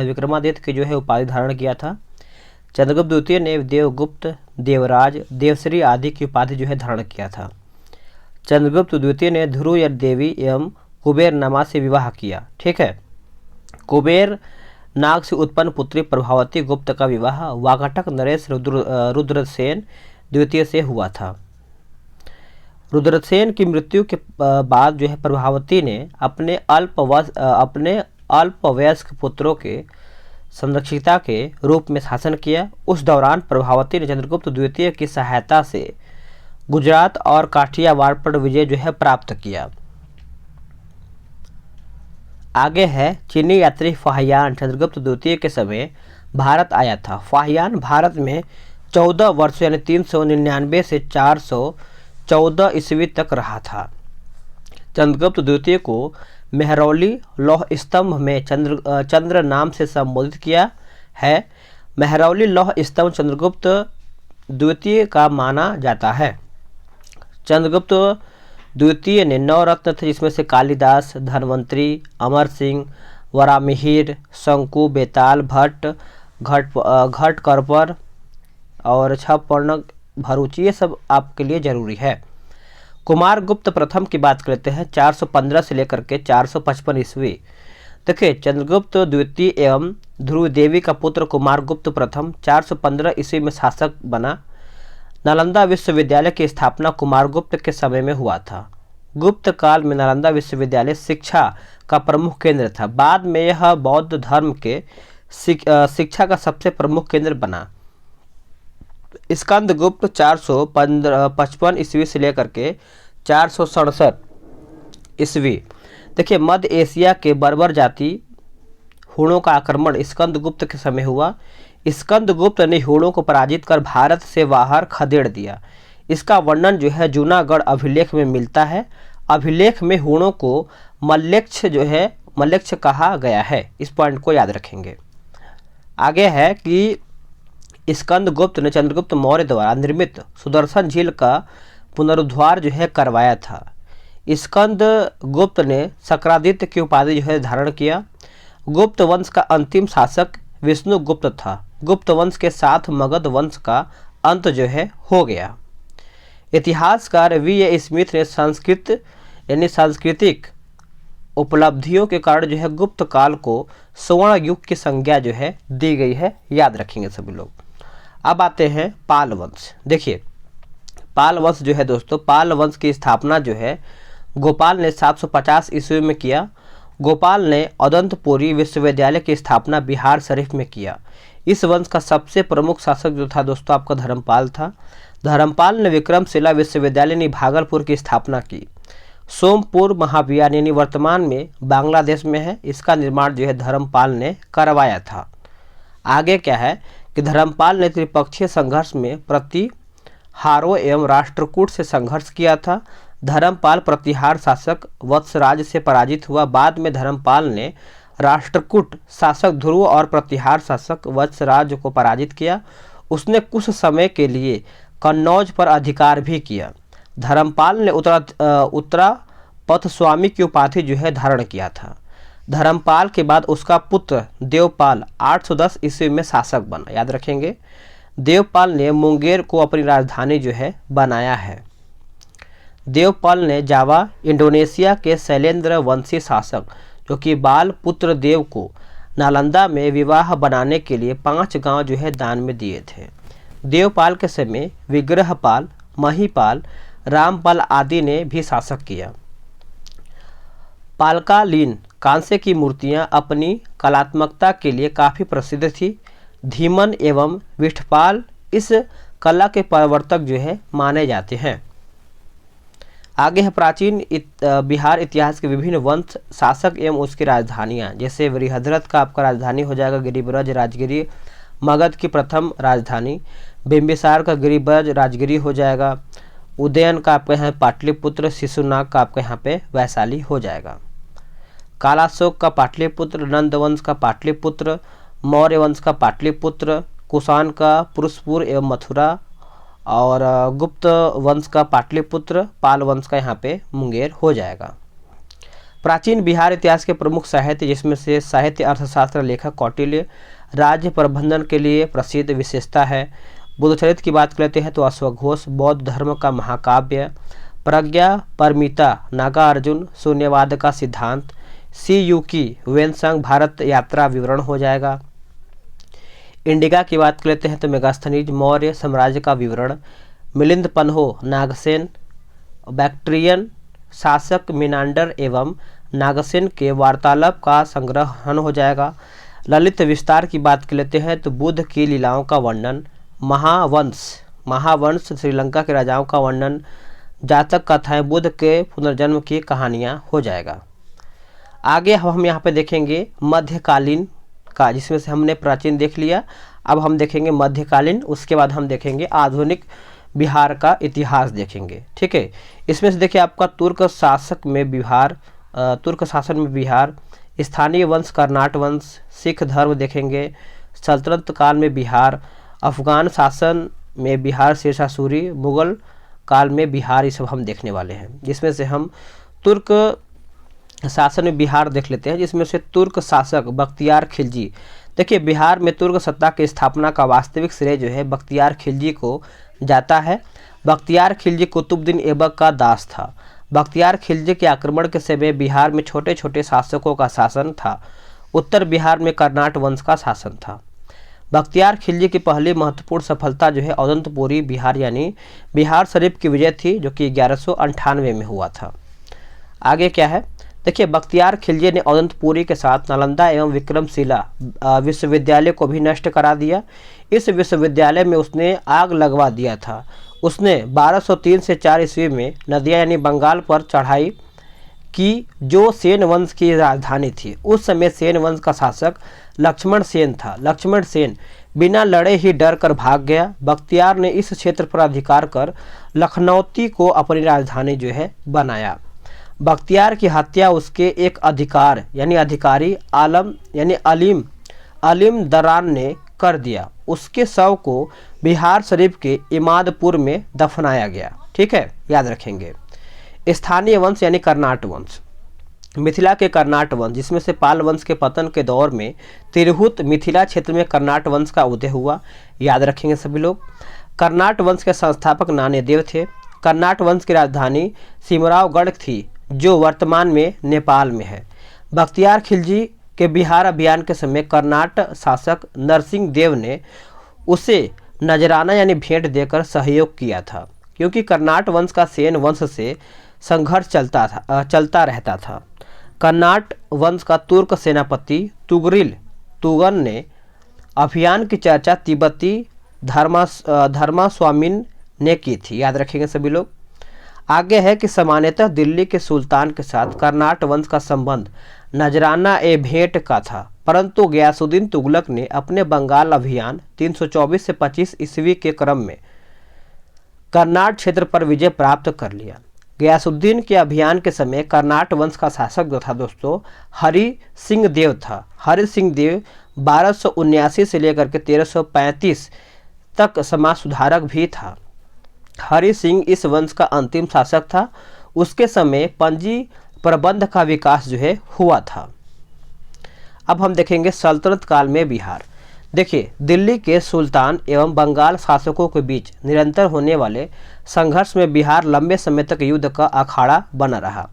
विक्रमादित्य की जो है उपाधि धारण किया था। चंद्रगुप्त द्वितीय ने देवगुप्त, देवराज, देवश्री आदि की उपाधि जो है धारण किया था। चंद्रगुप्त द्वितीय ने ध्रुव देवी एवं कुबेर नमा से विवाह किया। ठीक है, कुबेर नाग से उत्पन्न पुत्री प्रभावती गुप्त का विवाह वाकाटक नरेश रुद्रसेन द्वितीय से हुआ था। रुद्रसेन की मृत्यु के बाद जो है प्रभावती ने अपने अल्पवयस्क पुत्रों के संरक्षिता के रूप में शासन किया। उस दौरान प्रभावती ने चंद्रगुप्त द्वितीय की सहायता से गुजरात और काठियावाड़ पर विजय जो है प्राप्त किया। आगे है चीनी यात्री फाहियान चंद्रगुप्त द्वितीय के समय भारत आया था। फाहियान भारत में 14 वर्ष यानी 399 से 414 ईस्वी तक रहा था। चंद्रगुप्त द्वितीय को मेहरौली लौह स्तंभ में चंद्र नाम से संबोधित किया है। मेहरौली लौह स्तंभ चंद्रगुप्त द्वितीय का माना जाता है। चंद्रगुप्त द्वितीय ने 9 रत्न थे, जिसमें से कालिदास, धन्वंतरी, अमर सिंह, वरामिहिर, शंकु, बेताल, घटकरपर और छपर्ण भरूची, ये सब आपके लिए जरूरी है। कुमारगुप्त प्रथम की बात करते हैं 415 से लेकर के 455 ईस्वी। देखिए, चंद्रगुप्त द्वितीय एवं ध्रुव देवी का पुत्र कुमारगुप्त प्रथम 415 ईस्वी में शासक बना। नालंदा विश्वविद्यालय की स्थापना कुमारगुप्त के समय में हुआ था। गुप्त काल में नालंदा विश्वविद्यालय शिक्षा का प्रमुख केंद्र था। बाद में यह बौद्ध धर्म के शिक्षा का सबसे प्रमुख केंद्र बना। स्कंदगुप्त 455 ईस्वी से लेकर के 467 ईस्वी। देखिए, मध्य एशिया के बर्बर जाति हूणों का आक्रमण स्कंदगुप्त के समय हुआ। स्कंदगुप्त ने हूणों को पराजित कर भारत से बाहर खदेड़ दिया। इसका वर्णन जो है जूनागढ़ अभिलेख में मिलता है। अभिलेख में हूणों को मल्लेक्ष कहा गया है। इस पॉइंट को याद रखेंगे। आगे है कि स्कंदगुप्त ने चंद्रगुप्त मौर्य द्वारा निर्मित सुदर्शन झील का पुनरुद्धार जो है करवाया था। स्कंदगुप्त ने शक्रादित्य की उपाधि जो है धारण किया। गुप्त वंश का अंतिम शासक विष्णुगुप्त था। गुप्त वंश के साथ मगध वंश का अंत जो है हो गया। इतिहासकार वी स्मिथ ने सांस्कृतिक उपलब्धियों के कारण जो है गुप्त काल को स्वर्ण युग की संज्ञा जो है दी गई है। याद रखेंगे सभी लोग। अब आते हैं पाल वंश। देखिए, पाल वंश जो है दोस्तों, पाल वंश की स्थापना जो है गोपाल ने 750 ईस्वी में किया। गोपाल ने अदंतपुरी विश्वविद्यालय की स्थापना बिहार शरीफ में किया। इस वंश का सबसे प्रमुख शासक जो था दोस्तों आपका धर्मपाल था। धर्मपाल ने विक्रमशिला विश्वविद्यालय यानी भागलपुर की स्थापना की। सोमपुर महाविहार यानी वर्तमान में बांग्लादेश में है, इसका निर्माण जो है धर्मपाल ने करवाया था। आगे क्या है कि धर्मपाल ने त्रिपक्षीय संघर्ष में प्रतिहारों एवं राष्ट्रकूट से संघर्ष किया था। धर्मपाल प्रतिहार शासक वत्सराज से पराजित हुआ। बाद में धर्मपाल ने राष्ट्रकूट शासक ध्रुव और प्रतिहार शासक वत्सराज को पराजित किया। उसने कुछ समय के लिए कन्नौज पर अधिकार भी किया। धर्मपाल ने उत्तरा पथस्वामी की उपाधि जो है धारण किया था। धर्मपाल के बाद उसका पुत्र देवपाल 810 ईस्वी में शासक बना। याद रखेंगे, देवपाल ने मुंगेर को अपनी राजधानी जो है बनाया है। देवपाल ने जावा इंडोनेशिया के शैलेंद्र वंशी शासक जो कि बाल पुत्र देव को नालंदा में विवाह बनाने के लिए 5 गांव जो है दान में दिए थे। देवपाल के समय विग्रहपाल, महीपाल, रामपाल आदि ने भी शासक किया। पालकालीन कांसे की मूर्तियां अपनी कलात्मकता के लिए काफ़ी प्रसिद्ध थी। धीमन एवं विष्ठपाल इस कला के प्रवर्तक जो है माने जाते हैं। आगे है प्राचीन बिहार इतिहास के विभिन्न वंश, शासक एवं उसकी राजधानियाँ। जैसे बृहद्रथ का आपका राजधानी हो जाएगा गिरिब्रज राजगिरी, मगध की प्रथम राजधानी। बिंबिसार का गिरिब्रज राजगिरी हो जाएगा। उदयन का आपके यहाँ पाटलिपुत्र, शिशुनाग का आपके यहाँ पे वैशाली हो जाएगा। कालाशोक का पाटलिपुत्र, नंदवंश का पाटलिपुत्र, मौर्य वंश का पाटलिपुत्र, कुषाण का पुरुषपुर एवं मथुरा, और गुप्त वंश का पाटलिपुत्र, पाल वंश का यहाँ पे मुंगेर हो जाएगा। प्राचीन बिहार इतिहास के प्रमुख साहित्य, जिसमें से साहित्य अर्थशास्त्र लेखक कौटिल्य राज्य प्रबंधन के लिए प्रसिद्ध विशेषता है। बुद्धचरित्र की बात करते हैं तो अश्वघोष बौद्ध धर्म का महाकाव्य, प्रज्ञा परमिता नागार्जुन शून्यवाद का सिद्धांत, सी यू की वेनसंग भारत यात्रा विवरण हो जाएगा। इंडिका की बात कर लेते हैं तो मेगास्थनीज मौर्य साम्राज्य का विवरण, मिलिंद पन्हो नागसेन बैक्ट्रियन शासक मिनांडर एवं नागसेन के वार्तालाप का संग्रहण हो जाएगा। ललित विस्तार की बात कर लेते हैं तो बुद्ध की लीलाओं का वर्णन, महावंश श्रीलंका के राजाओं का वर्णन, जातक कथाएं बुद्ध के पुनर्जन्म की कहानियाँ हो जाएगा। आगे हम यहाँ पे देखेंगे मध्यकालीन का, जिसमें से हमने प्राचीन देख लिया, अब हम देखेंगे मध्यकालीन, उसके बाद हम देखेंगे आधुनिक बिहार का इतिहास देखेंगे। ठीक है, इसमें से देखिए आपका तुर्क शासन में बिहार, स्थानीय वंश कर्नाट वंश, सिख धर्म देखेंगे, सल्तनत काल में बिहार, अफगान शासन में बिहार शेरशाह, मुगल काल में बिहार, ये सब हम देखने वाले हैं। जिसमें से हम तुर्क शासन में बिहार देख लेते हैं, जिसमें से तुर्क शासक बख्तियार खिलजी। देखिए बिहार में तुर्क सत्ता की स्थापना का वास्तविक श्रेय जो है बख्तियार खिलजी को जाता है। बख्तियार खिलजी कुतुबुद्दीन ऐबक का दास था। बख्तियार खिलजी के आक्रमण के समय बिहार में छोटे छोटे शासकों का शासन था। उत्तर बिहार में कर्नाट वंश का शासन था। बख्तियार खिलजी की पहली महत्वपूर्ण सफलता जो है औदंतपुरी बिहार यानी बिहार शरीफ की विजय थी, जो कि 1198 में हुआ था। आगे क्या है, देखिए बख्तियार खिलजी ने औदंतपुरी के साथ नालंदा एवं विक्रमशिला विश्वविद्यालय को भी नष्ट करा दिया। इस विश्वविद्यालय में उसने आग लगवा दिया था। उसने 1203 से 4 ईस्वी में नदिया यानी बंगाल पर चढ़ाई की, जो सेन वंश की राजधानी थी। उस समय सेन वंश का शासक लक्ष्मण सेन था। लक्ष्मण सेन बिना लड़े ही डर कर भाग गया। बख्तियार ने इस क्षेत्र पर अधिकार कर लखनौती को अपनी राजधानी जो है बनाया। बख्तियार की हत्या उसके एक अधिकारी आलम यानी अलीम दरान ने कर दिया। उसके शव को बिहार शरीफ के इमादपुर में दफनाया गया। ठीक है, याद रखेंगे। स्थानीय वंश यानी कर्नाट वंश, मिथिला के कर्नाट वंश, जिसमें से पाल वंश के पतन के दौर में तिरहुत मिथिला क्षेत्र में कर्नाट वंश का उदय हुआ। याद रखेंगे सभी लोग। कर्नाट वंश के संस्थापक नान्यदेव थे। कर्नाट वंश की राजधानी सिमरावगढ़ थी, जो वर्तमान में नेपाल में है। बख्तियार खिलजी के बिहार अभियान के समय कर्नाट शासक नरसिंह देव ने उसे नजराना यानी भेंट देकर सहयोग किया था, क्योंकि कर्नाट वंश का सेन वंश से संघर्ष चलता रहता था। कर्नाट वंश का तुर्क सेनापति तुगन ने अभियान की चर्चा तिब्बती धर्मास्वामिन ने की थी। याद रखेंगे सभी लोग। आगे है कि सामान्यतः दिल्ली के सुल्तान के साथ कर्नाट वंश का संबंध नजराना ए भेंट का था, परंतु गयासुद्दीन तुगलक ने अपने बंगाल अभियान 324 से 25 ईस्वी के क्रम में कर्नाट क्षेत्र पर विजय प्राप्त कर लिया। गयासुद्दीन के अभियान के समय कर्नाट वंश का शासक जो था दोस्तों हरि सिंह देव था। हरि सिंह देव 1279 से लेकर के 1335 तक समाज सुधारक भी था। हरि सिंह इस वंश का अंतिम शासक था। उसके समय पंजी प्रबंध का विकास जो है हुआ था। अब हम देखेंगे सल्तनत काल में बिहार। देखिए, दिल्ली के सुल्तान एवं बंगाल शासकों के बीच निरंतर होने वाले संघर्ष में बिहार लंबे समय तक युद्ध का अखाड़ा बना रहा।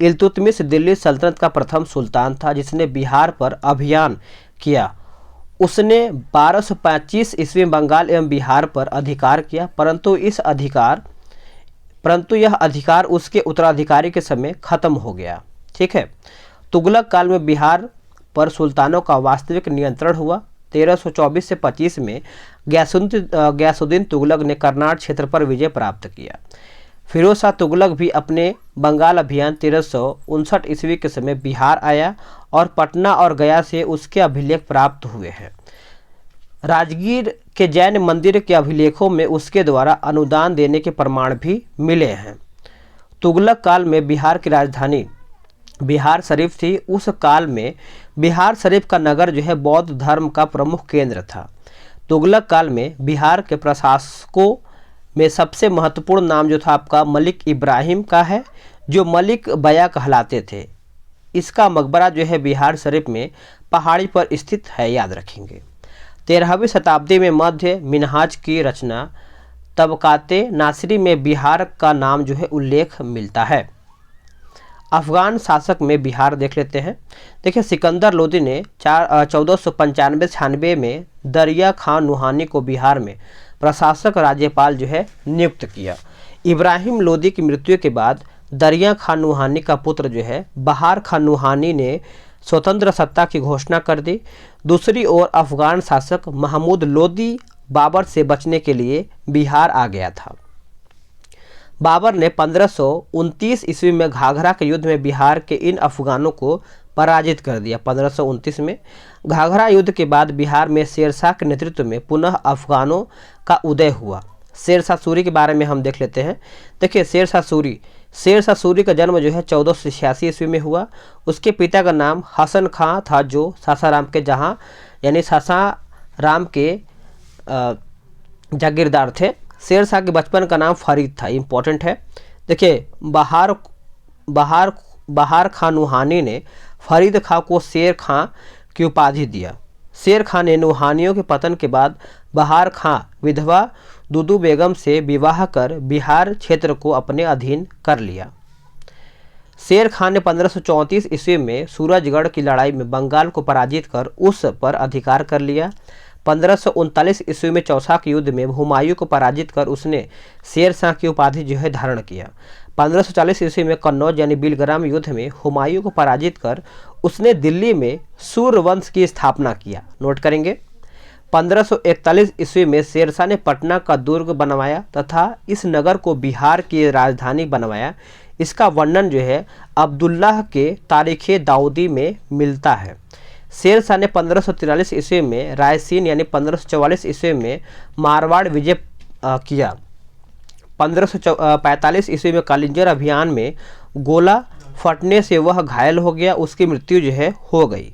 इल्तुतमिश दिल्ली सल्तनत का प्रथम सुल्तान था जिसने बिहार पर अभियान किया। उसने 1225 ईस्वी में बंगाल एवं बिहार पर अधिकार किया, परंतु यह अधिकार उसके उत्तराधिकारी के समय खत्म हो गया। ठीक है। तुगलक काल में बिहार पर सुल्तानों का वास्तविक नियंत्रण हुआ। 1324 से 25 में गयासुद्दीन तुगलक ने कर्नाट क्षेत्र पर विजय प्राप्त किया। फिरोज शाह तुगलक भी अपने बंगाल अभियान 1359 ईस्वी के समय बिहार आया और पटना और गया से उसके अभिलेख प्राप्त हुए हैं। राजगीर के जैन मंदिर के अभिलेखों में उसके द्वारा अनुदान देने के प्रमाण भी मिले हैं। तुगलक काल में बिहार की राजधानी बिहार शरीफ थी। उस काल में बिहार शरीफ का नगर जो है बौद्ध धर्म का प्रमुख केंद्र था। तुगलक काल में बिहार के प्रशासकों में सबसे महत्वपूर्ण नाम जो था आपका मलिक इब्राहिम का है, जो मलिक बया कहलाते थे। इसका मकबरा जो है बिहार शरीफ में पहाड़ी पर स्थित है, याद रखेंगे। 13वीं शताब्दी में मध्य मिनहाज की रचना तबकाते नासिरी में बिहार का नाम जो है उल्लेख मिलता है। अफगान शासक में बिहार देख लेते हैं। देखिए, सिकंदर लोदी ने 1495-96 में दरिया खान नुहानी को बिहार में प्रशासक राज्यपाल जो है नियुक्त किया। इब्राहिम लोदी की मृत्यु के बाद दरिया खान नुहानी का पुत्र जो है बहार खान नुहानी ने स्वतंत्र सत्ता की घोषणा कर दी। दूसरी ओर अफगान शासक महमूद लोदी बाबर से बचने के लिए बिहार आ गया था। बाबर ने 1529 ईस्वी में घाघरा के युद्ध में बिहार के इन अफगानों को पराजित कर दिया। 1529 में घाघरा युद्ध के बाद बिहार में शेरशाह के नेतृत्व में पुनः अफगानों का उदय हुआ। शेरशाह सूरी के बारे में हम देख लेते हैं। देखिए, शेरशाह सूरी का जन्म जो है 1486 ईस्वी में हुआ। उसके पिता का नाम हसन खां था जो सासाराम के जागीरदार थे। शेरशाह के बचपन का नाम फरीद था, इम्पोर्टेंट है। देखिए, बहार खां नुहानी ने फरीद खां को शेर खां की उपाधि दिया। शेर खां ने नुहानियों के पतन के बाद बहार खां विधवा दुदू बेगम से विवाह कर बिहार क्षेत्र को अपने अधीन कर लिया। शेर खां ने 1534 ईस्वी में सूरजगढ़ की लड़ाई में बंगाल को पराजित कर उस पर अधिकार कर लिया। 1539 ईस्वी में चौसा के युद्ध में हुमायूं को पराजित कर उसने शेरशाह की उपाधि जो है धारण किया। 1540 ईस्वी में कन्नौज यानी बिलग्राम युद्ध में हुमायूं को पराजित कर उसने दिल्ली में सूर्यवंश की स्थापना किया, नोट करेंगे। 1541 ईस्वी में शेरशाह ने पटना का दुर्ग बनवाया तथा इस नगर को बिहार की राजधानी बनवाया। इसका वर्णन जो है अब्दुल्लाह के तारीख़े दाऊदी में मिलता है। शेरशाह ने 1543 ईस्वी में रायसीन यानी 1544 ईस्वी में मारवाड़ विजय किया। 1545 ईस्वी में कालिंजर अभियान में गोला फटने से वह घायल हो गया, उसकी मृत्यु जो है हो गई।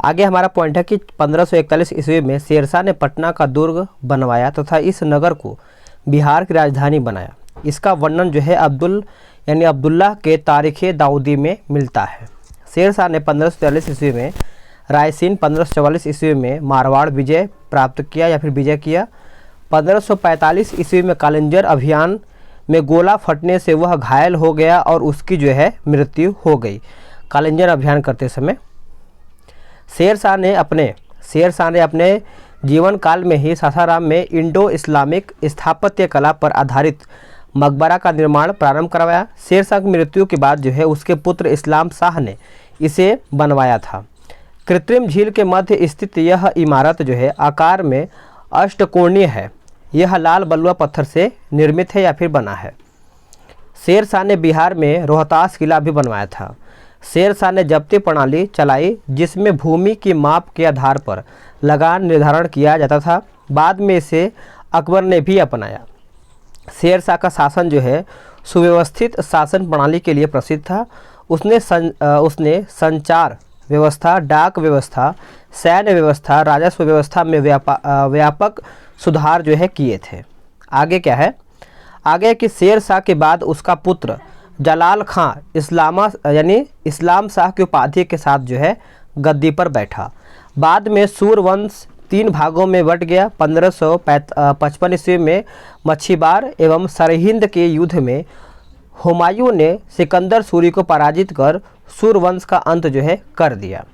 आगे हमारा पॉइंट है कि 1541 ईस्वी में शेरशाह ने पटना का दुर्ग बनवाया तथा इस नगर को बिहार की राजधानी बनाया। इसका वर्णन जो है अब्दुल्लाह के तारीख़े दाऊदी में मिलता है। शेरशाह ने 1543 ईस्वी में रायसीन, 1544 ईस्वी में मारवाड़ विजय प्राप्त किया या फिर विजय किया। 1545 ईस्वी में कालिंजर अभियान में गोला फटने से वह घायल हो गया और उसकी जो है मृत्यु हो गई कालिंजर अभियान करते समय। शेरशाह ने अपने जीवन काल में ही सासाराम में इंडो इस्लामिक स्थापत्य कला पर आधारित मकबरा का निर्माण प्रारंभ करवाया। शेरशाह की मृत्यु के बाद जो है उसके पुत्र इस्लाम शाह ने इसे बनवाया था। कृत्रिम झील के मध्य स्थित यह इमारत जो है आकार में अष्टकोणीय है। यह लाल बलुआ पत्थर से निर्मित है या फिर बना है। शेरशाह ने बिहार में रोहतास किला भी बनवाया था। शेरशाह ने जब्ती प्रणाली चलाई जिसमें भूमि की माप के आधार पर लगान निर्धारण किया जाता था। बाद में इसे अकबर ने भी अपनाया। शेरशाह का शासन जो है सुव्यवस्थित शासन प्रणाली के लिए प्रसिद्ध था। उसने संचार व्यवस्था, डाक व्यवस्था, सैन्य व्यवस्था, राजस्व व्यवस्था में व्यापक सुधार जो है किए थे। आगे क्या है, आगे कि शेरशाह के बाद उसका पुत्र जलाल खां इस्लाम शाह की उपाधि के साथ जो है गद्दी पर बैठा। बाद में सूर्यवंश 3 भागों में बट गया। 1555 ईस्वी में मच्छीबार एवं सरहिंद के युद्ध में हुमायूं ने सिकंदर सूरी को पराजित कर सूर्यवंश का अंत जो है कर दिया।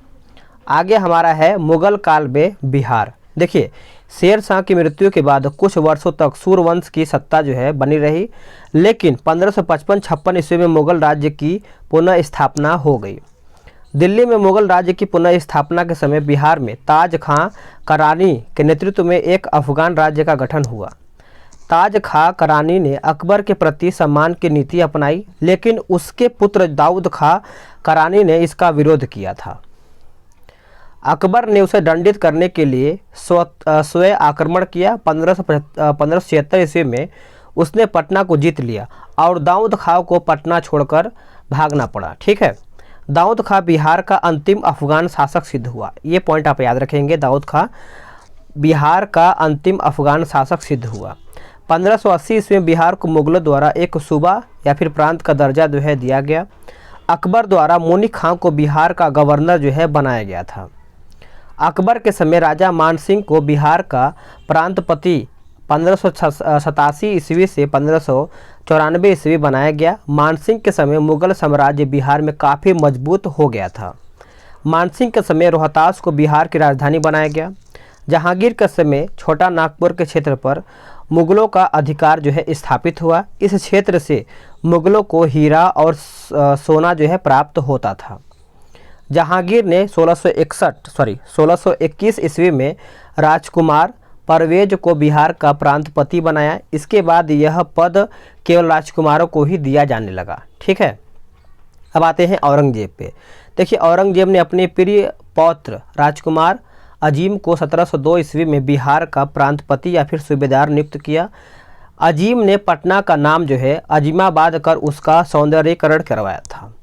आगे हमारा है मुगल काल में बिहार। देखिए, शेर शाह की मृत्यु के बाद कुछ वर्षों तक सूर्यवंश की सत्ता जो है बनी रही, लेकिन 1555-56 ईस्वी में मुगल राज्य की पुनः स्थापना हो गई। दिल्ली में मुगल राज्य की पुनः स्थापना के समय बिहार में ताज खां करानी के नेतृत्व में एक अफगान राज्य का गठन हुआ। ताज खां करानी ने अकबर के प्रति सम्मान की नीति अपनाई, लेकिन उसके पुत्र दाऊद खां करानी ने इसका विरोध किया था। अकबर ने उसे दंडित करने के लिए स्वयं आक्रमण किया। 1576 ईस्वी में उसने पटना को जीत लिया और दाऊद खां को पटना छोड़कर भागना पड़ा। ठीक है, दाऊद खां बिहार का अंतिम अफगान शासक सिद्ध हुआ। ये पॉइंट आप याद रखेंगे, दाऊद खां बिहार का अंतिम अफगान शासक सिद्ध हुआ। 1580 ईस्वी में बिहार को मुगलों द्वारा एक सूबा या फिर प्रांत का दर्जा जो है दिया गया। अकबर द्वारा मुनी खां को बिहार का गवर्नर जो है बनाया गया था। अकबर के समय राजा मानसिंह को बिहार का प्रांतपति 1587 ईस्वी से 1594 ईस्वी बनाया गया। मानसिंह के समय मुगल साम्राज्य बिहार में काफ़ी मजबूत हो गया था। मानसिंह के समय रोहतास को बिहार की राजधानी बनाया गया। जहांगीर के समय छोटा नागपुर के क्षेत्र पर मुगलों का अधिकार जो है स्थापित हुआ। इस क्षेत्र से मुगलों को हीरा और सोना जो है प्राप्त होता था। जहांगीर ने 1621 ईस्वी में राजकुमार परवेज को बिहार का प्रांतपति बनाया। इसके बाद यह पद केवल राजकुमारों को ही दिया जाने लगा। ठीक है, अब आते हैं औरंगजेब पे। देखिए, औरंगजेब ने अपने प्रिय पौत्र राजकुमार अजीम को 1702 ईस्वी में बिहार का प्रांतपति या फिर सूबेदार नियुक्त किया। अजीम ने पटना का नाम जो है अजीमाबाद कर उसका सौंदर्यीकरण करवाया था।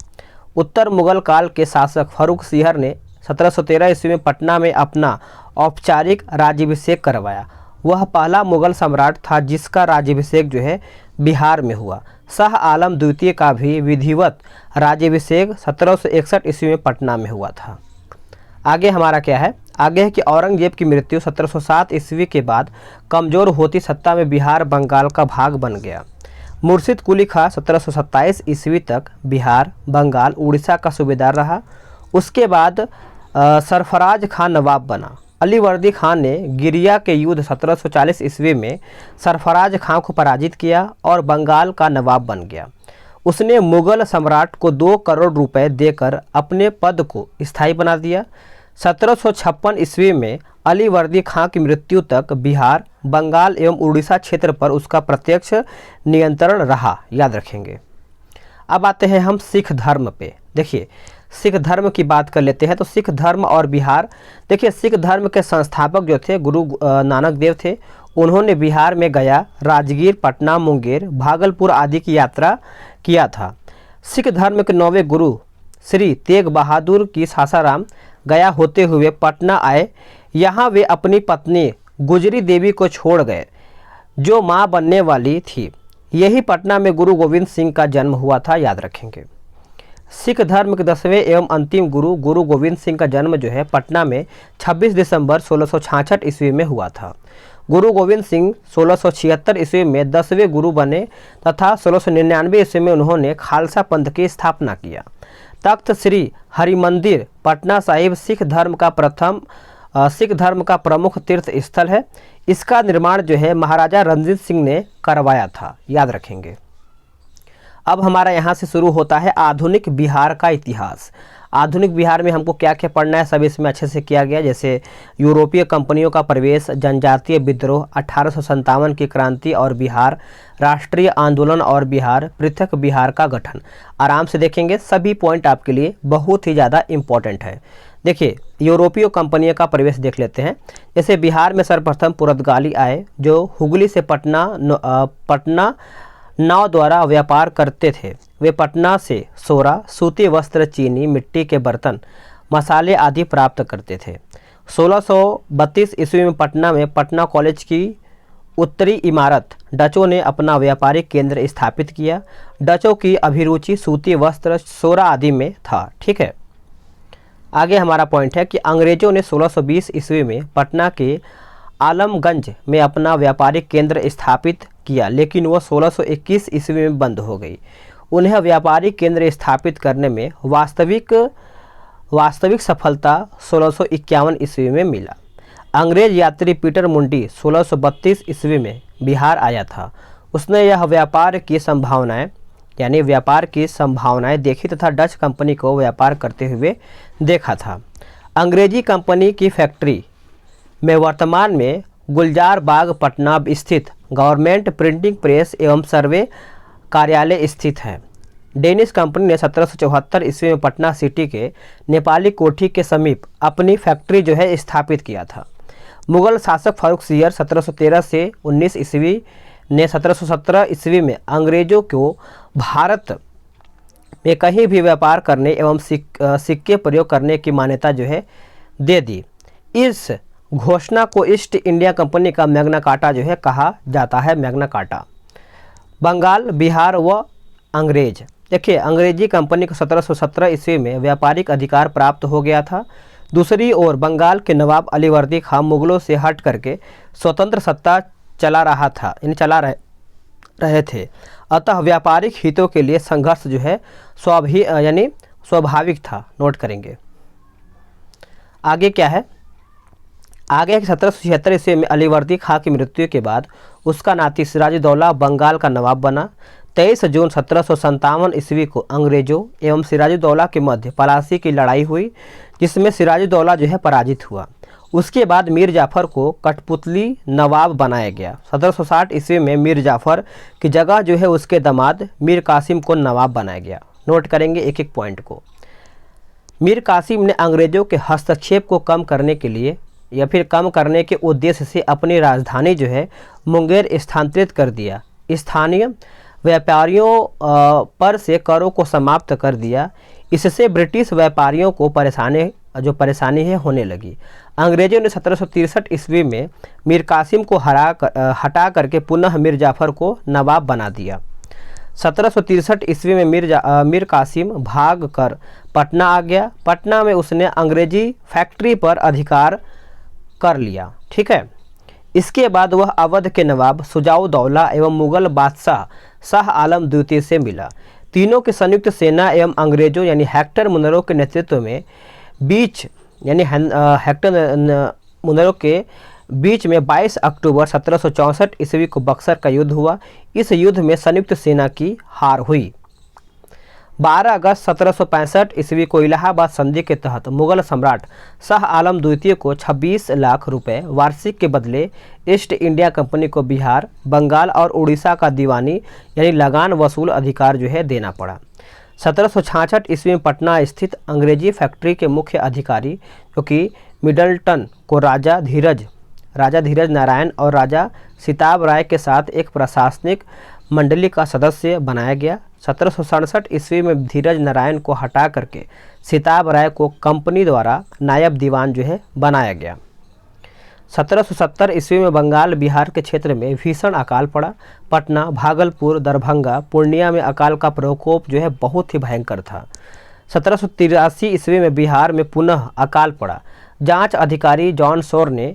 उत्तर मुगल काल के शासक फर्रुख सिहर ने 1713 ईस्वी में पटना में अपना औपचारिक राज्याभिषेक करवाया। वह पहला मुगल सम्राट था जिसका राज्याभिषेक जो है बिहार में हुआ। शाह आलम द्वितीय का भी विधिवत राज्याभिषेक 1761 ईस्वी में पटना में हुआ था। आगे हमारा क्या है, आगे है कि औरंगजेब की मृत्यु 1707 ईस्वी के बाद कमज़ोर होती सत्ता में बिहार बंगाल का भाग बन गया। मुर्शिद कुली खां 1727 ईस्वी तक बिहार, बंगाल, उड़ीसा का सूबेदार रहा। उसके बाद सरफराज खां नवाब बना। अलीवर्दी खान ने गिरिया के युद्ध 1740 ईस्वी में सरफराज खां को पराजित किया और बंगाल का नवाब बन गया। उसने मुगल सम्राट को 2 करोड़ रुपए देकर अपने पद को स्थायी बना दिया। 1756 ईस्वी में अलीवर्दी खां की मृत्यु तक बिहार, बंगाल एवं उड़ीसा क्षेत्र पर उसका प्रत्यक्ष नियंत्रण रहा। याद रखेंगे। अब आते हैं हम सिख धर्म पे। देखिए, सिख धर्म की बात कर लेते हैं। तो सिख धर्म और बिहार, देखिए, सिख धर्म के संस्थापक जो थे गुरु नानक देव थे। उन्होंने बिहार में गया, राजगीर, पटना, मुंगेर, भागलपुर आदि की यात्रा किया था। सिख धर्म के 9वें गुरु श्री तेग बहादुर की सासाराम गया होते हुए पटना आए। यहाँ वे अपनी पत्नी गुजरी देवी को छोड़ गए जो माँ बनने वाली थी। यही पटना में गुरु गोविंद सिंह का जन्म हुआ था। याद रखेंगे। सिख धर्म के 10वें एवं अंतिम गुरु गुरु गोविंद सिंह का जन्म जो है पटना में 26 दिसंबर 1666 ईस्वी में हुआ था। गुरु गोविंद सिंह 1676 ईस्वी में 10वें गुरु बने तथा 1699 ईस्वी में उन्होंने खालसा पंथ की स्थापना किया। तख्त श्री हरिमंदिर पटना साहिब सिख धर्म का प्रमुख तीर्थ स्थल है। इसका निर्माण जो है महाराजा रणजीत सिंह ने करवाया था। याद रखेंगे। अब हमारा यहाँ से शुरू होता है आधुनिक बिहार का इतिहास। आधुनिक बिहार में हमको क्या क्या पढ़ना है, सब इसमें अच्छे से किया गया। जैसे यूरोपीय कंपनियों का प्रवेश, जनजातीय विद्रोह, 1857 की क्रांति और बिहार, राष्ट्रीय आंदोलन और बिहार, पृथक बिहार का गठन। आराम से देखेंगे, सभी पॉइंट आपके लिए बहुत ही ज़्यादा इम्पोर्टेंट है। देखिए, यूरोपीय कंपनियों का प्रवेश देख लेते हैं। जैसे बिहार में सर्वप्रथम पुर्तगाली आए जो हुगली से पटना नाव द्वारा व्यापार करते थे। वे पटना से सोरा, सूती वस्त्र, चीनी, मिट्टी के बर्तन, मसाले आदि प्राप्त करते थे। 1632 ईस्वी में पटना कॉलेज की उत्तरी इमारत डचों ने अपना व्यापारिक केंद्र स्थापित किया। डचों की अभिरुचि सूती वस्त्र, सोरा आदि में था। ठीक है। आगे हमारा पॉइंट है कि अंग्रेजों ने 1620 ईस्वी में पटना के आलमगंज में अपना व्यापारिक केंद्र स्थापित किया, लेकिन वह 1621 ईस्वी में बंद हो गई। उन्हें व्यापारिक केंद्र स्थापित करने में वास्तविक सफलता 1651 ईस्वी में मिला। अंग्रेज यात्री पीटर मुंडी 1632 ईस्वी में बिहार आया था। उसने यह व्यापार की संभावनाएं देखी तथा डच कंपनी को व्यापार करते हुए देखा था। अंग्रेजी कंपनी की फैक्ट्री में वर्तमान में गुलजार बाग पटना स्थित गवर्नमेंट प्रिंटिंग प्रेस एवं सर्वे कार्यालय स्थित है। डेनिश कंपनी ने 1774 ईस्वी में पटना सिटी के नेपाली कोठी के समीप अपनी फैक्ट्री जो है स्थापित किया था। मुगल शासक फारूक सियर 1713 से 19 ईस्वी ने 1717 ईस्वी में अंग्रेजों को भारत में कहीं भी व्यापार करने एवं सिक्के प्रयोग करने की मान्यता जो है दे दी। इस घोषणा को ईस्ट इंडिया कंपनी का मैग्ना कार्टा जो है कहा जाता है, मैग्ना कार्टा। बंगाल, बिहार व अंग्रेज, देखिए अंग्रेजी कंपनी को 1717 ईस्वी में व्यापारिक अधिकार प्राप्त हो गया था। दूसरी ओर बंगाल के नवाब अलीवर्दी खां मुगलों से हट करके स्वतंत्र सत्ता चला रहे थे, अतः व्यापारिक हितों के लिए संघर्ष जो है स्वाभाविक था। नोट करेंगे। आगे क्या है, आगे 1776 ईस्वी में अलीवर्दी खां की मृत्यु के बाद उसका नाती सिराजुद्दौला बंगाल का नवाब बना। 23 जून 1757 ईस्वी को अंग्रेजों एवं सिराजुद्दौला के मध्य पलासी की लड़ाई हुई, जिसमें सिराजुद्दौला जो है पराजित हुआ। उसके बाद मीर जाफ़र को कठपुतली नवाब बनाया गया। 1760 ईस्वी में मीर जाफ़र की जगह जो है उसके दामाद मीर कासिम को नवाब बनाया गया। नोट करेंगे एक एक पॉइंट को। मीर कासिम ने अंग्रेजों के हस्तक्षेप को कम करने के लिए या फिर कम करने के उद्देश्य से अपनी राजधानी जो है मुंगेर स्थानांतरित कर दिया। स्थानीय व्यापारियों पर से करों को समाप्त कर दिया। इससे ब्रिटिश व्यापारियों को परेशानी है होने लगी। अंग्रेजों ने 1763 ईस्वी में मीर कासिम को हटा करके पुनः मीर जाफ़र को नवाब बना दिया। 1763 ईस्वी में मीर कासिम भाग कर पटना आ गया। पटना में उसने अंग्रेजी फैक्ट्री पर अधिकार कर लिया। ठीक है। इसके बाद वह अवध के नवाब शुजाउद्दौला एवं मुगल बादशाह शाह आलम द्वितीय से मिला। तीनों की संयुक्त सेना एवं अंग्रेजों यानी हेक्टर मुनरो के नेतृत्व में बीच में 22 अक्टूबर 1764 ईस्वी को बक्सर का युद्ध हुआ। इस युद्ध में संयुक्त सेना की हार हुई। 12 अगस्त 1765 ईस्वी को इलाहाबाद संधि के तहत मुगल सम्राट शाह आलम द्वितीय को 26 लाख रुपए वार्षिक के बदले ईस्ट इंडिया कंपनी को बिहार, बंगाल और उड़ीसा का दीवानी यानी लगान वसूल अधिकार जो है देना पड़ा। 1766 ईस्वी में पटना स्थित अंग्रेजी फैक्ट्री के मुख्य अधिकारी जो कि मिडलटन को राजा धीरज नारायण और राजा सिताब राय के साथ एक प्रशासनिक मंडली का सदस्य बनाया गया। 1767 ईस्वी में धीरज नारायण को हटा करके सिताब राय को कंपनी द्वारा नायब दीवान जो है बनाया गया। 1770 ईस्वी में बंगाल बिहार के क्षेत्र में भीषण अकाल पड़ा। पटना, भागलपुर, दरभंगा, पूर्णिया में अकाल का प्रकोप जो है बहुत ही भयंकर था। 1783 ईस्वी में बिहार में पुनः अकाल पड़ा। जांच अधिकारी जॉन शोर ने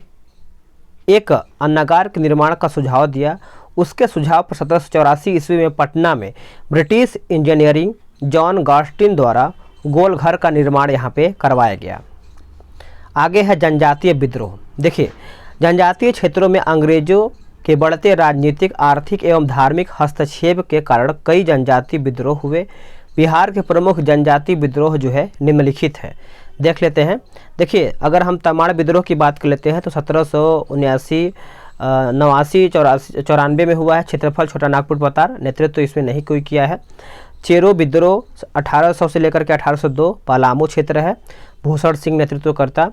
एक अन्नागार के निर्माण का सुझाव दिया। उसके सुझाव पर 1784 ईस्वी में पटना में ब्रिटिश इंजीनियरिंग जॉन गॉस्टिन द्वारा गोल घर का निर्माण यहाँ पे करवाया गया। आगे है जनजातीय विद्रोह। देखिए, जनजातीय क्षेत्रों में अंग्रेजों के बढ़ते राजनीतिक, आर्थिक एवं धार्मिक हस्तक्षेप के कारण कई जनजातीय विद्रोह हुए। बिहार के प्रमुख जनजातीय विद्रोह जो है निम्नलिखित है, देख लेते हैं। देखिए, अगर हम तमाड़ विद्रोह की बात कर लेते हैं तो 1779, 89, 94 में हुआ है। क्षेत्रफल छोटा नागपुर पतार, नेतृत्व तो इसमें नहीं कोई किया है। चेरो विद्रोह 1800 से लेकर के 1802 पलामू क्षेत्र है, भूषण सिंह नेतृत्व करता।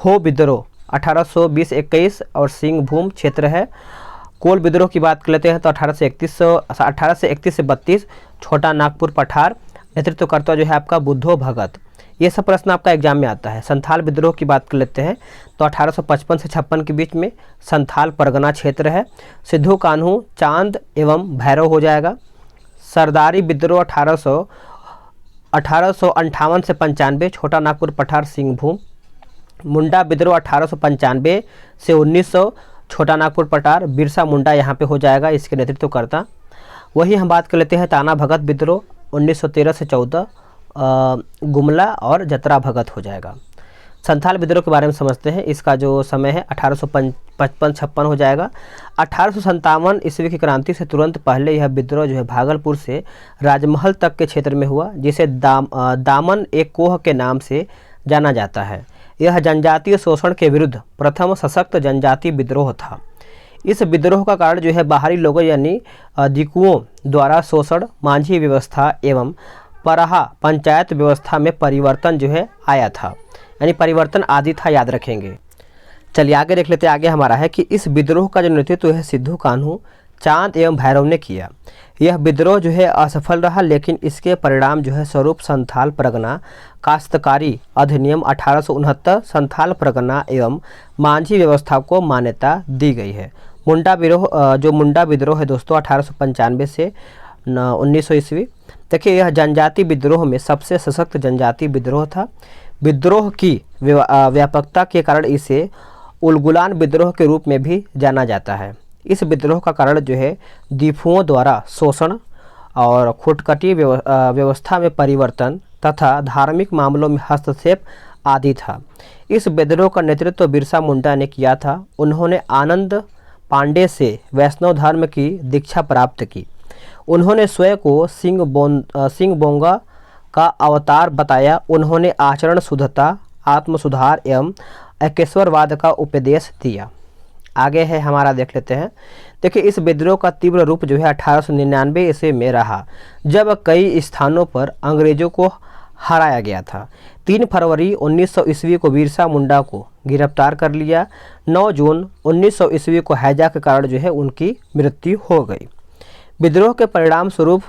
हो विद्रोह 1820-21 और सिंहभूम क्षेत्र है। कोल विद्रोह की बात कर लेते हैं तो 1831 से 32 छोटा नागपुर पठार, नेतृत्व करता जो है आपका बुद्धो भगत। ये सब प्रश्न आपका एग्जाम में आता है। संथाल विद्रोह की बात कर लेते हैं तो 1855 से 56 के बीच में संथाल परगना क्षेत्र है। सिद्धू कान्हू, चांद एवं भैरव हो जाएगा। सरदारी विद्रोह 1858 से 95 छोटा नागपुर पठार सिंहभूम। मुंडा विद्रोह 1895 से 1900 छोटा नागपुर पठार, बिरसा मुंडा यहाँ पे हो जाएगा इसके नेतृत्व करता। वही हम बात कर लेते हैं ताना भगत विद्रोह 1913 से 14, गुमला और जतरा भगत हो जाएगा। संथाल विद्रोह के बारे में समझते हैं, इसका जो समय है 1855-56 हो जाएगा। 1857 ईस्वी की क्रांति से तुरंत पहले यह विद्रोह जो है भागलपुर से राजमहल तक के क्षेत्र में हुआ, जिसे दामन एक कोह के नाम से जाना जाता है। यह जनजातीय शोषण के विरुद्ध प्रथम सशक्त जनजाति विद्रोह था। इस विद्रोह का कारण जो है बाहरी लोगों यानी दिकुओं द्वारा शोषण, मांझी व्यवस्था एवं परहा पंचायत व्यवस्था में परिवर्तन जो है आया था, यानी परिवर्तन आदि था, याद रखेंगे। चलिए आगे देख लेते हैं। आगे हमारा है कि इस विद्रोह का जो नेतृत्व है सिद्धू कान्हू, चांद एवं भैरव ने किया। यह विद्रोह जो है असफल रहा, लेकिन इसके परिणाम जो है स्वरूप संथाल परगना काश्तकारी अधिनियम 1869 संथाल परगना एवं मांझी व्यवस्था को मान्यता दी गई है। मुंडा विद्रोह है दोस्तों 1895 से 1900 ईस्वी। देखिए यह जनजाति विद्रोह में सबसे सशक्त जनजाति विद्रोह था। विद्रोह की व्यापकता के कारण इसे उलगुलान विद्रोह के रूप में भी जाना जाता है। इस विद्रोह का कारण जो है दीफुओं द्वारा शोषण और खुटकटी व्यवस्था में परिवर्तन तथा धार्मिक मामलों में हस्तक्षेप आदि था। इस विद्रोह का नेतृत्व बिरसा मुंडा ने किया था। उन्होंने आनंद पांडे से वैष्णव धर्म की दीक्षा प्राप्त की। उन्होंने स्वयं को सिंह बोंगा का अवतार बताया। उन्होंने आचरण शुद्धता, आत्म सुधार एवं एकेश्वरवाद का उपदेश दिया। आगे है हमारा देख लेते हैं। देखिए इस विद्रोह का तीव्र रूप जो है 1899 ईस्वी में रहा, जब कई स्थानों पर अंग्रेजों को हराया गया था। 3 फरवरी 1900 ईस्वी को बिरसा मुंडा को गिरफ्तार कर लिया। 9 जून 1900 ईस्वी को हैजा के कारण जो है उनकी मृत्यु हो गई। विद्रोह के परिणाम स्वरूप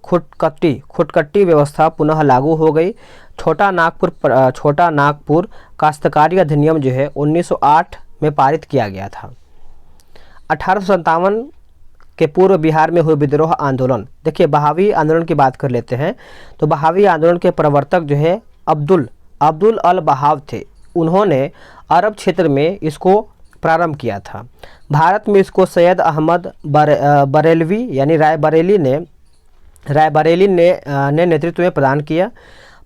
खुटकट्टी व्यवस्था पुनः लागू हो गई। छोटा नागपुर काश्तकारी अधिनियम जो है 1908 में पारित किया गया था। 1857 के पूर्व बिहार में हुए विद्रोह आंदोलन। देखिए बहावी आंदोलन की बात कर लेते हैं। तो बहावी आंदोलन के प्रवर्तक जो है अब्दुल अल बहाव थे। उन्होंने अरब क्षेत्र में इसको प्रारंभ किया था। भारत में इसको सैयद अहमद बरेलवी यानी रायबरेली ने नेतृत्व में प्रदान किया।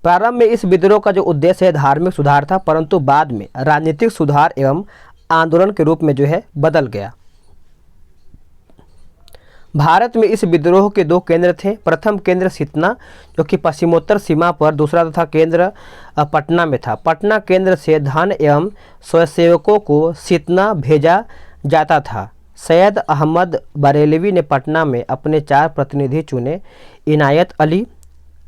प्रारंभ में इस विद्रोह का जो उद्देश्य है धार्मिक सुधार था, परंतु बाद में राजनीतिक सुधार एवं आंदोलन के रूप में जो है बदल गया। भारत में इस विद्रोह के 2 केंद्र थे। प्रथम केंद्र सितना जो कि पश्चिमोत्तर सीमा पर, दूसरा तथा केंद्र पटना में था। पटना केंद्र से धन एवं स्वयंसेवकों को सितना भेजा जाता था। सैयद अहमद बरेलवी ने पटना में अपने 4 प्रतिनिधि चुने, इनायत अली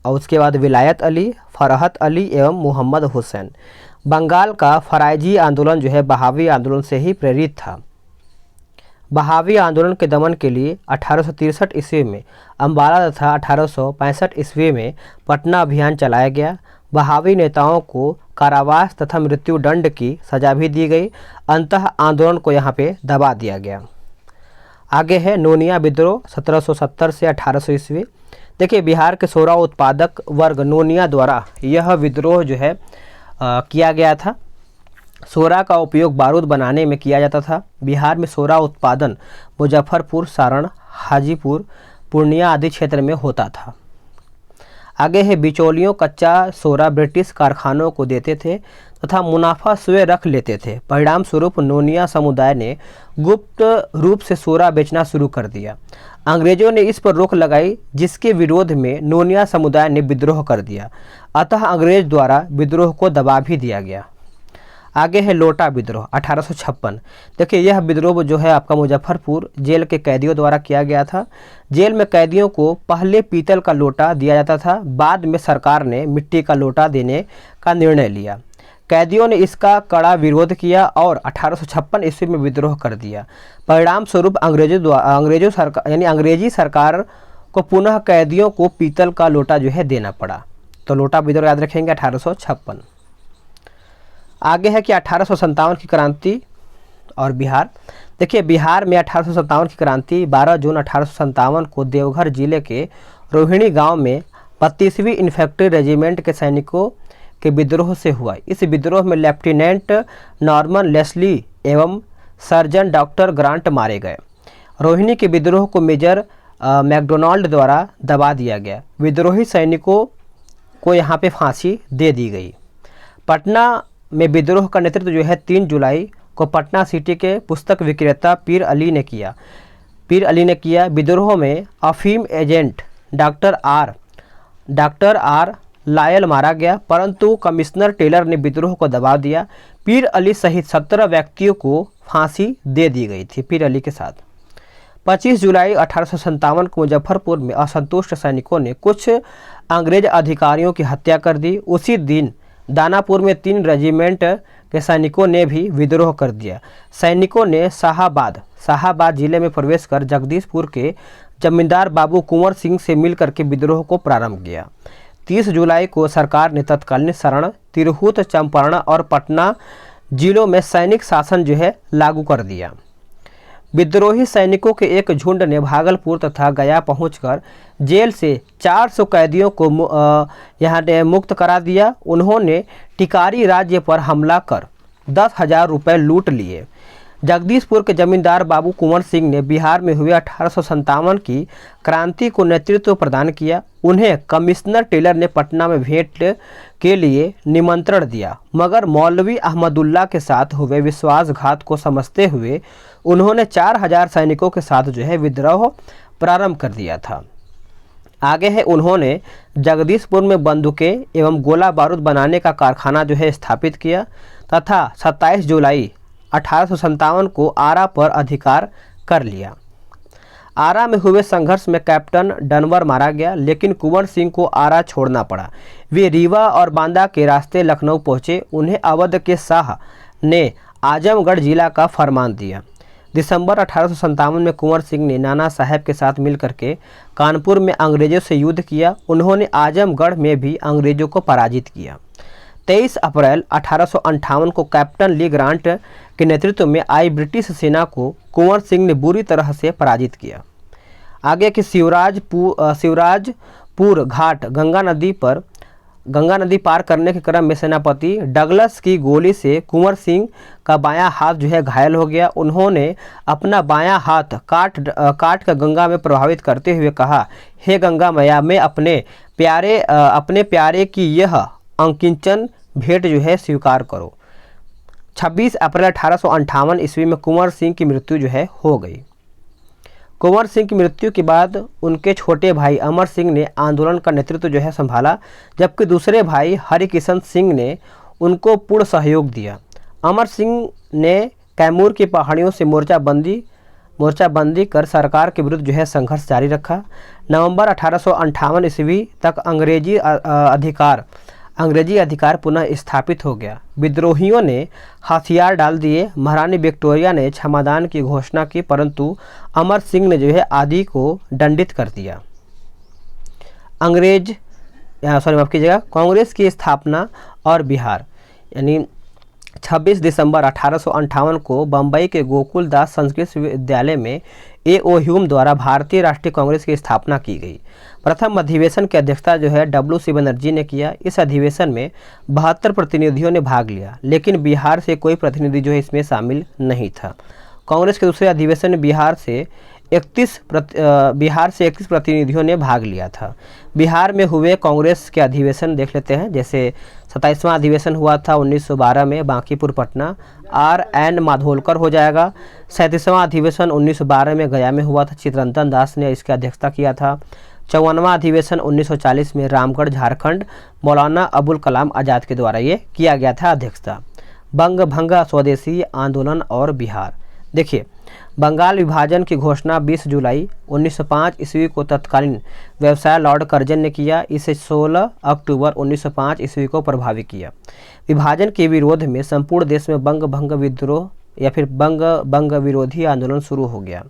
और उसके बाद विलायत अली, फरहत अली एवं मोहम्मद हुसैन। बंगाल का फराइजी आंदोलन जो है बहावी आंदोलन से ही प्रेरित था। बहावी आंदोलन के दमन के लिए 1863 ईस्वी में अम्बाला तथा 1865 ईस्वी में पटना अभियान चलाया गया। बहावी नेताओं को कारावास तथा मृत्यु दंड की सजा भी दी गई। अंततः आंदोलन को यहाँ पे दबा दिया गया। आगे है नोनिया विद्रोह 1770 से 1800 ईस्वी। देखिए बिहार के सोरा उत्पादक वर्ग नोनिया द्वारा यह विद्रोह जो है किया गया था। सोरा का उपयोग बारूद बनाने में किया जाता था। बिहार में सोरा उत्पादन मुजफ्फरपुर, सारण, हाजीपुर, पूर्णिया आदि क्षेत्र में होता था। आगे है बिचौलियों कच्चा सोरा ब्रिटिश कारखानों को देते थे तथा मुनाफा स्वयं रख लेते थे। परिणाम स्वरूप नोनिया समुदाय ने गुप्त रूप से सोरा बेचना शुरू कर दिया। अंग्रेजों ने इस पर रोक लगाई, जिसके विरोध में नोनिया समुदाय ने विद्रोह कर दिया। अतः अंग्रेज द्वारा विद्रोह को दबा भी दिया गया। आगे है लोटा विद्रोह 1856। देखिए यह विद्रोह जो है आपका मुजफ्फरपुर जेल के कैदियों द्वारा किया गया था। जेल में कैदियों को पहले पीतल का लोटा दिया जाता था, बाद में सरकार ने मिट्टी का लोटा देने का निर्णय लिया। कैदियों ने इसका कड़ा विरोध किया और 1856 ईस्वी में विद्रोह कर दिया। परिणाम स्वरूप अंग्रेजी सरकार को पुनः कैदियों को पीतल का लोटा जो है देना पड़ा। तो लोटा विद्रोह याद रखेंगे 1856। आगे है कि 1857 की क्रांति और बिहार। देखिए बिहार में 1857 की क्रांति 12 जून 1857 को देवघर जिले के रोहिणी गांव में 32वीं इन्फेंट्री रेजिमेंट के सैनिकों के विद्रोह से हुआ। इस विद्रोह में लेफ्टिनेंट नॉर्मन लेस्ली एवं सर्जन डॉक्टर ग्रांट मारे गए। रोहिणी के विद्रोह को मेजर मैकडोनाल्ड द्वारा दबा दिया गया। विद्रोही सैनिकों को यहाँ पे फांसी दे दी गई। पटना में विद्रोह का नेतृत्व जो है 3 जुलाई को पटना सिटी के पुस्तक विक्रेता पीर अली ने किया। विद्रोह में अफीम एजेंट डॉक्टर आर लायल मारा गया, परंतु कमिश्नर टेलर ने विद्रोह को दबा दिया। पीर अली सहित 17 व्यक्तियों को फांसी दे दी गई थी पीर अली के साथ। 25 जुलाई 1857 को मुजफ्फरपुर में असंतुष्ट सैनिकों ने कुछ अंग्रेज अधिकारियों की हत्या कर दी। उसी दिन दानापुर में 3 रेजिमेंट के सैनिकों ने भी विद्रोह कर दिया। सैनिकों ने शाहाबाद जिले में प्रवेश कर जगदीशपुर के जमींदार बाबू कुंवर सिंह से मिलकर के विद्रोह को प्रारंभ किया। 30 जुलाई को सरकार ने तत्कालीन शरण, तिरहुत, चंपारण और पटना जिलों में सैनिक शासन जो है लागू कर दिया। विद्रोही सैनिकों के एक झुंड ने भागलपुर तथा गया पहुंचकर जेल से 400 कैदियों को यहाँ मुक्त करा दिया। उन्होंने टिकारी राज्य पर हमला कर 10,000 रुपये लूट लिए। जगदीशपुर के जमींदार बाबू कुंवर सिंह ने बिहार में हुए 1857 की क्रांति को नेतृत्व प्रदान किया। उन्हें कमिश्नर टेलर ने पटना में भेंट के लिए निमंत्रण दिया, मगर मौलवी अहमदुल्ला के साथ हुए विश्वासघात को समझते हुए उन्होंने 4000 सैनिकों के साथ जो है विद्रोह प्रारंभ कर दिया था। आगे है, उन्होंने जगदीशपुर में बंदूकें एवं गोला बारूद बनाने का कारखाना जो है स्थापित किया तथा 27 जुलाई 1857 को आरा पर अधिकार कर लिया। आरा में हुए संघर्ष में कैप्टन डनवर मारा गया, लेकिन कुंवर सिंह को आरा छोड़ना पड़ा। वे रीवा और बांदा के रास्ते लखनऊ पहुंचे। उन्हें अवध के शाह ने आजमगढ़ जिला का फरमान दिया। दिसंबर 1857 में कुंवर सिंह ने नाना साहब के साथ मिलकर के कानपुर में अंग्रेजों से युद्ध किया। उन्होंने आजमगढ़ में भी अंग्रेजों को पराजित किया। 23 अप्रैल 1858 को कैप्टन ली ग्रांट के नेतृत्व में आई ब्रिटिश सेना को कुंवर सिंह ने बुरी तरह से पराजित किया। आगे कि शिवराजपुर घाट गंगा नदी पार करने के क्रम में सेनापति डगलस की गोली से कुंवर सिंह का बायां हाथ जो है घायल हो गया। उन्होंने अपना बायां हाथ काट कर गंगा में प्रभावित करते हुए कहा, हे गंगा मैया, मैं अपने प्यारे की यह अंकिंचन भेंट जो है स्वीकार करो। 26 अप्रैल 1858 ईस्वी में कुंवर सिंह की मृत्यु जो है हो गई। कुंवर सिंह की मृत्यु के बाद उनके छोटे भाई अमर सिंह ने आंदोलन का नेतृत्व जो है संभाला, जबकि दूसरे भाई हरिकिशन सिंह ने उनको पूर्ण सहयोग दिया। अमर सिंह ने कैमूर की पहाड़ियों से मोर्चाबंदी कर सरकार के विरुद्ध जो है संघर्ष जारी रखा। नवंबर 1858 ईस्वी तक अंग्रेजी अधिकार पुनः स्थापित हो गया। विद्रोहियों ने हथियार डाल दिए। महारानी विक्टोरिया ने क्षमादान की घोषणा की, परंतु अमर सिंह ने जो है आदि को दंडित कर दिया। कांग्रेस की स्थापना और बिहार, यानी 26 दिसंबर 1858 को बम्बई के गोकुल दास संस्कृत विद्यालय में A.O. ह्यूम द्वारा भारतीय राष्ट्रीय कांग्रेस की स्थापना की गई। प्रथम अधिवेशन की अध्यक्षता जो है W.C. बनर्जी ने किया। इस अधिवेशन में 72 प्रतिनिधियों ने भाग लिया, लेकिन बिहार से कोई प्रतिनिधि जो है इसमें शामिल नहीं था। कांग्रेस के दूसरे अधिवेशन में बिहार से 31 प्रतिनिधियों ने भाग लिया था। बिहार में हुए कांग्रेस के अधिवेशन देख लेते हैं। जैसे 27वां अधिवेशन हुआ था 1912 में बांकीपुर पटना, R.N. माधोलकर हो जाएगा। 37वां अधिवेशन 1912 में गया में हुआ था, चित्रंतन दास ने इसकी अध्यक्षता किया था। 54वां अधिवेशन 1940 में रामगढ़ झारखंड, मौलाना अबुल कलाम आज़ाद के द्वारा ये किया गया था अध्यक्षता। बंग भंग स्वदेशी आंदोलन और बिहार, देखिए बंगाल विभाजन की घोषणा 20 जुलाई 1905 ईस्वी को तत्कालीन व्यवसाय लॉर्ड कर्जन ने किया। इसे 16 अक्टूबर 1905 ईस्वी को प्रभावी किया। विभाजन के विरोध में संपूर्ण देश में बंग भंग विद्रोह या फिर बंग विरोधी आंदोलन शुरू हो गया।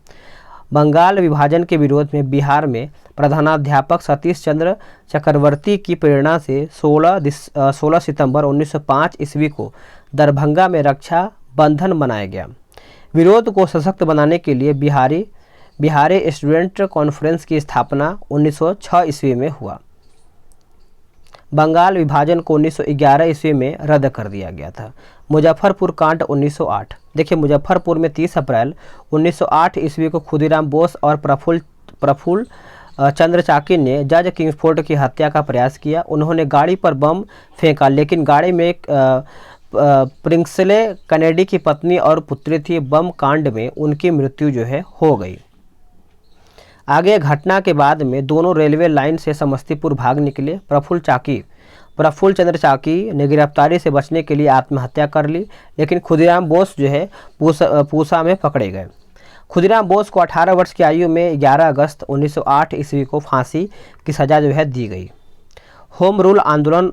बंगाल विभाजन के विरोध में बिहार में प्रधानाध्यापक सतीश चंद्र चक्रवर्ती की प्रेरणा से 16 सितंबर 1905 ईस्वी को दरभंगा में रक्षा बंधन मनाया गया। विरोध को सशक्त बनाने के लिए बिहारी स्टूडेंट कॉन्फ्रेंस की स्थापना 1906 ईस्वी में हुआ। बंगाल विभाजन को 1911 ईस्वी में रद्द कर दिया गया था। मुजफ्फरपुर कांड 1908। देखिए मुजफ्फरपुर में 30 अप्रैल 1908 ईस्वी को खुदीराम बोस और प्रफुल्ल चंद्र चाकी ने जज किंग्सफोर्ड की हत्या का प्रयास किया। उन्होंने गाड़ी पर बम फेंका, लेकिन गाड़ी में प्रिंसले कैनेडी की पत्नी और पुत्री थी। बम कांड में उनकी मृत्यु जो है हो गई। आगे घटना के बाद में दोनों रेलवे लाइन से समस्तीपुर भाग निकले। प्रफुल्ल चंद्र चाकी ने गिरफ्तारी से बचने के लिए आत्महत्या कर ली, लेकिन खुदीराम बोस जो है पूसा में पकड़े गए। खुदीराम बोस को 18 वर्ष की आयु में 11 अगस्त 1908 ईस्वी को फांसी की सजा जो है दी गई। होम रूल आंदोलन।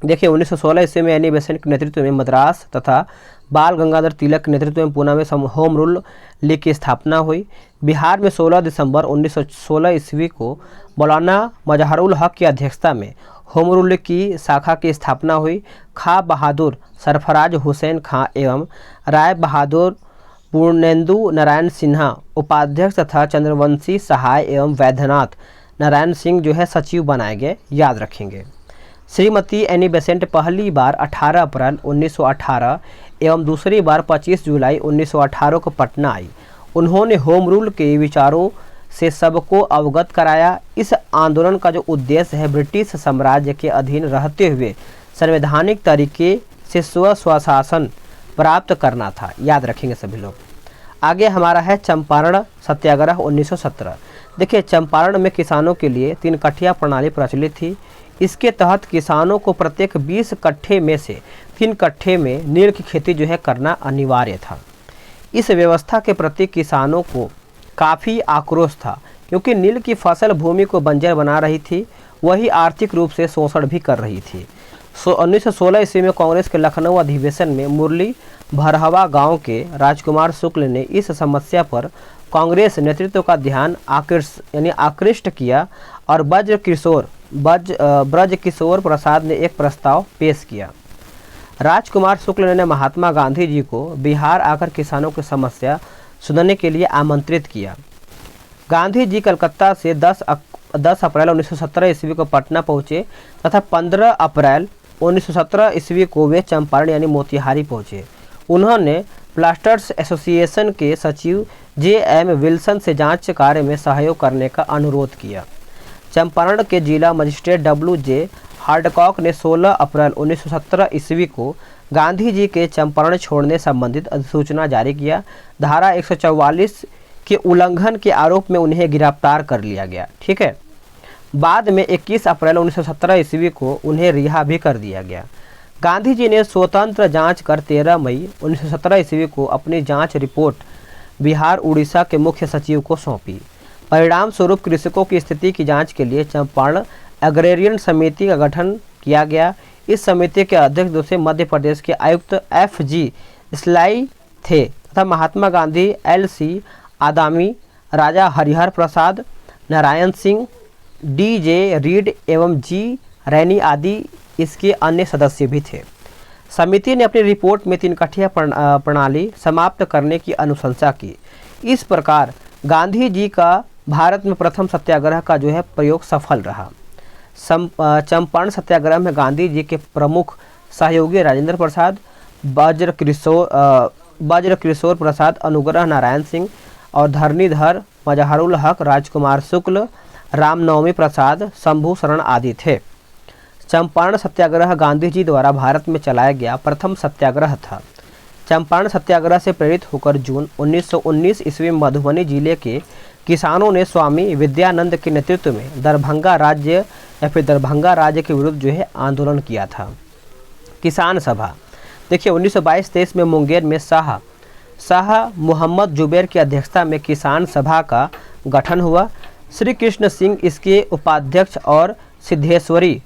देखिए 1916 ईस्वी में एनी बेसेंट के नेतृत्व में मद्रास तथा बाल गंगाधर तिलक के नेतृत्व में पूना में होम रूल लीग की स्थापना हुई। बिहार में 16 दिसंबर 1916 ईस्वी को मौलाना मजहरुल हक की अध्यक्षता में होम रूल लीग की शाखा की स्थापना हुई। खां बहादुर, सरफराज हुसैन खां एवं राय बहादुर पूर्णेंदु नारायण सिन्हा उपाध्यक्ष तथा चंद्रवंशी सहाय एवं वैद्यनाथ नारायण सिंह जो है सचिव बनाए गए, याद रखेंगे। श्रीमती एनी बेसेंट पहली बार 18 अप्रैल 1918 एवं दूसरी बार 25 जुलाई 1918 को पटना आई। उन्होंने होम रूल के विचारों से सबको अवगत कराया। इस आंदोलन का जो उद्देश्य है ब्रिटिश साम्राज्य के अधीन रहते हुए संवैधानिक तरीके से स्वशासन प्राप्त करना था, याद रखेंगे सभी लोग। आगे हमारा है चंपारण सत्याग्रह 1917। देखिए चंपारण में किसानों के लिए 3 कट्ठिया प्रणाली प्रचलित थी। इसके तहत किसानों को प्रत्येक 20 कट्ठे में से 3 कट्ठे में नील की खेती जो है करना अनिवार्य था। इस व्यवस्था के प्रति किसानों को काफ़ी आक्रोश था, क्योंकि नील की फसल भूमि को बंजर बना रही थी, वही आर्थिक रूप से शोषण भी कर रही थी। 1916 ईस्वी में कांग्रेस के लखनऊ अधिवेशन में मुरली भरहवा गांव के राजकुमार शुक्ल ने इस समस्या पर कांग्रेस नेतृत्व का ध्यान आकृष्ट किया और ब्रज किशोर प्रसाद ने एक प्रस्ताव पेश किया। राजकुमार शुक्ल ने महात्मा गांधी जी को बिहार आकर किसानों की समस्या सुनने के लिए आमंत्रित किया। गांधी जी कलकत्ता से 10 अप्रैल 1917 ईस्वी को पटना पहुँचे तथा 15 अप्रैल 1917 ईस्वी को वे चंपारण यानी मोतिहारी पहुँचे। उन्होंने प्लास्टर्स एसोसिएशन के सचिव J.M. विल्सन से जांच कार्य में सहयोग करने का अनुरोध किया। चंपारण के जिला मजिस्ट्रेट W.J. हार्डकॉक ने 16 अप्रैल 1917 ईस्वी को गांधी जी के चंपारण छोड़ने संबंधित अधिसूचना जारी किया। धारा 144 के उल्लंघन के आरोप में उन्हें गिरफ्तार कर लिया गया। ठीक है, बाद में 21 अप्रैल 1917 ईस्वी को उन्हें रिहा भी कर दिया गया। गांधी जी ने स्वतंत्र जांच कर 13 मई 1917 ईस्वी को अपनी जांच रिपोर्ट बिहार उड़ीसा के मुख्य सचिव को सौंपी। परिणाम स्वरूप कृषकों की स्थिति की जांच के लिए चंपारण एग्रेरियन समिति का गठन किया गया। इस समिति के अध्यक्ष दूसरे मध्य प्रदेश के आयुक्त F.G. स्लाई थे तथा महात्मा गांधी, L.C. आदामी, राजा हरिहर प्रसाद, नारायण सिंह, D.J. रीड एवं G. रैनी आदि इसके अन्य सदस्य भी थे। समिति ने अपनी रिपोर्ट में 3 कट्ठिया प्रणाली समाप्त करने की अनुशंसा की। इस प्रकार गांधी जी का भारत में प्रथम सत्याग्रह का जो है प्रयोग सफल रहा। चंपारण सत्याग्रह में गांधी जी के प्रमुख सहयोगी राजेंद्र प्रसाद, वज्र किशोर प्रसाद, अनुग्रह नारायण सिंह और धरणीधर मजहरुल हक, राजकुमार शुक्ल, रामनवमी प्रसाद, शंभू शरण आदि थे। चंपारण सत्याग्रह गांधी जी द्वारा भारत में चलाया गया प्रथम सत्याग्रह था। चंपारण सत्याग्रह से प्रेरित होकर जून 1919 ईस्वी में मधुबनी जिले के किसानों ने स्वामी विद्यानंद के नेतृत्व में दरभंगा राज्य के विरुद्ध जो है आंदोलन किया था। किसान सभा। देखिए 1922-23 में मुंगेर में शाह मोहम्मद जुबैर की अध्यक्षता में किसान सभा का गठन हुआ। श्री कृष्ण सिंह इसके उपाध्यक्ष और सिद्धेश्वरी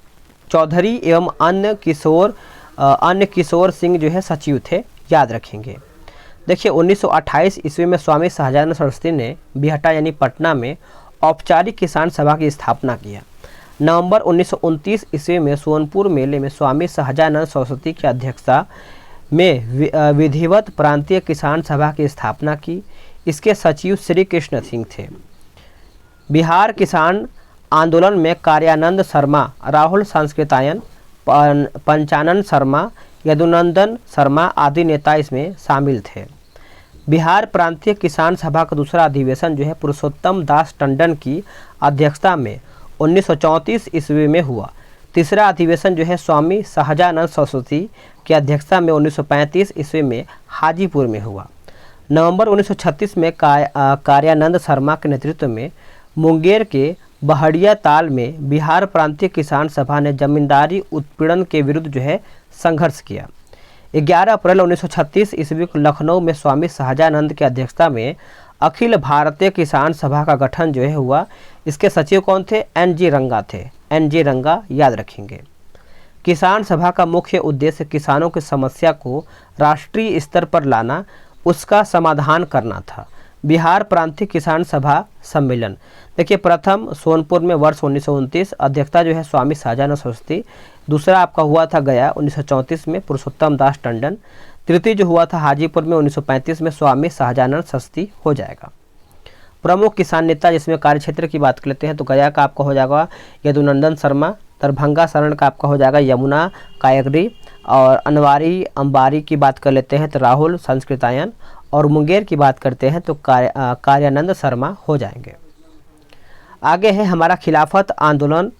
चौधरी एवं अन्य किशोर सिंह जो है सचिव थे, याद रखेंगे। देखिए 1928 ईस्वी में स्वामी सहजानंद सरस्वती ने बिहटा यानी पटना में औपचारिक किसान सभा की स्थापना किया। नवंबर 1929 ईस्वी में सोनपुर मेले में स्वामी सहजानंद सरस्वती की अध्यक्षता में विधिवत प्रांतीय किसान सभा की स्थापना की। इसके सचिव श्री कृष्ण सिंह थे। बिहार किसान आंदोलन में कार्यानंद शर्मा, राहुल सांस्कृतायन, पंचानन शर्मा, यदुनंदन शर्मा आदि नेता इसमें शामिल थे। बिहार प्रांतीय किसान सभा का दूसरा अधिवेशन जो है पुरुषोत्तम दास टंडन की अध्यक्षता में 1934 ईस्वी में हुआ। तीसरा अधिवेशन जो है स्वामी सहजानंद सरस्वती की अध्यक्षता में 1935 ईस्वी में हाजीपुर में हुआ। नवंबर 1936 में कार्यानंद शर्मा के नेतृत्व में मुंगेर के बहड़िया ताल में बिहार प्रांतीय किसान सभा ने जमींदारी उत्पीड़न के विरुद्ध जो है संघर्ष किया। 11 अप्रैल 1936 ईस्वी को लखनऊ में स्वामी सहजानंद की अध्यक्षता में अखिल भारतीय किसान सभा का गठन जो है हुआ। इसके सचिव कौन थे? NG रंगा थे। NG रंगा याद रखेंगे। किसान सभा का मुख्य उद्देश्य किसानों की समस्या को राष्ट्रीय स्तर पर लाना, उसका समाधान करना था। बिहार प्रांतीय किसान सभा सम्मेलन देखिए, प्रथम सोनपुर में वर्ष 1929, अध्यक्षता जो है स्वामी सहजानंद सरस्वती। दूसरा आपका हुआ था गया 1934 में पुरुषोत्तम दास टंडन। तृतीय जो हुआ था हाजीपुर में 1935 में स्वामी सहजानंद सरस्वती हो जाएगा। प्रमुख किसान नेता जिसमें कार्यक्षेत्र की बात कर लेते हैं तो गया का आपका हो जाएगा यदुनंदन शर्मा, दरभंगा शरण का आपका हो जाएगा यमुना कायगरी, और अनवारी अंबारी की बात कर लेते हैं तो राहुल सांस्कृतायन, और मुंगेर की बात करते हैं तो कार्यानंद शर्मा हो जाएंगे। आगे है हमारा खिलाफत आंदोलन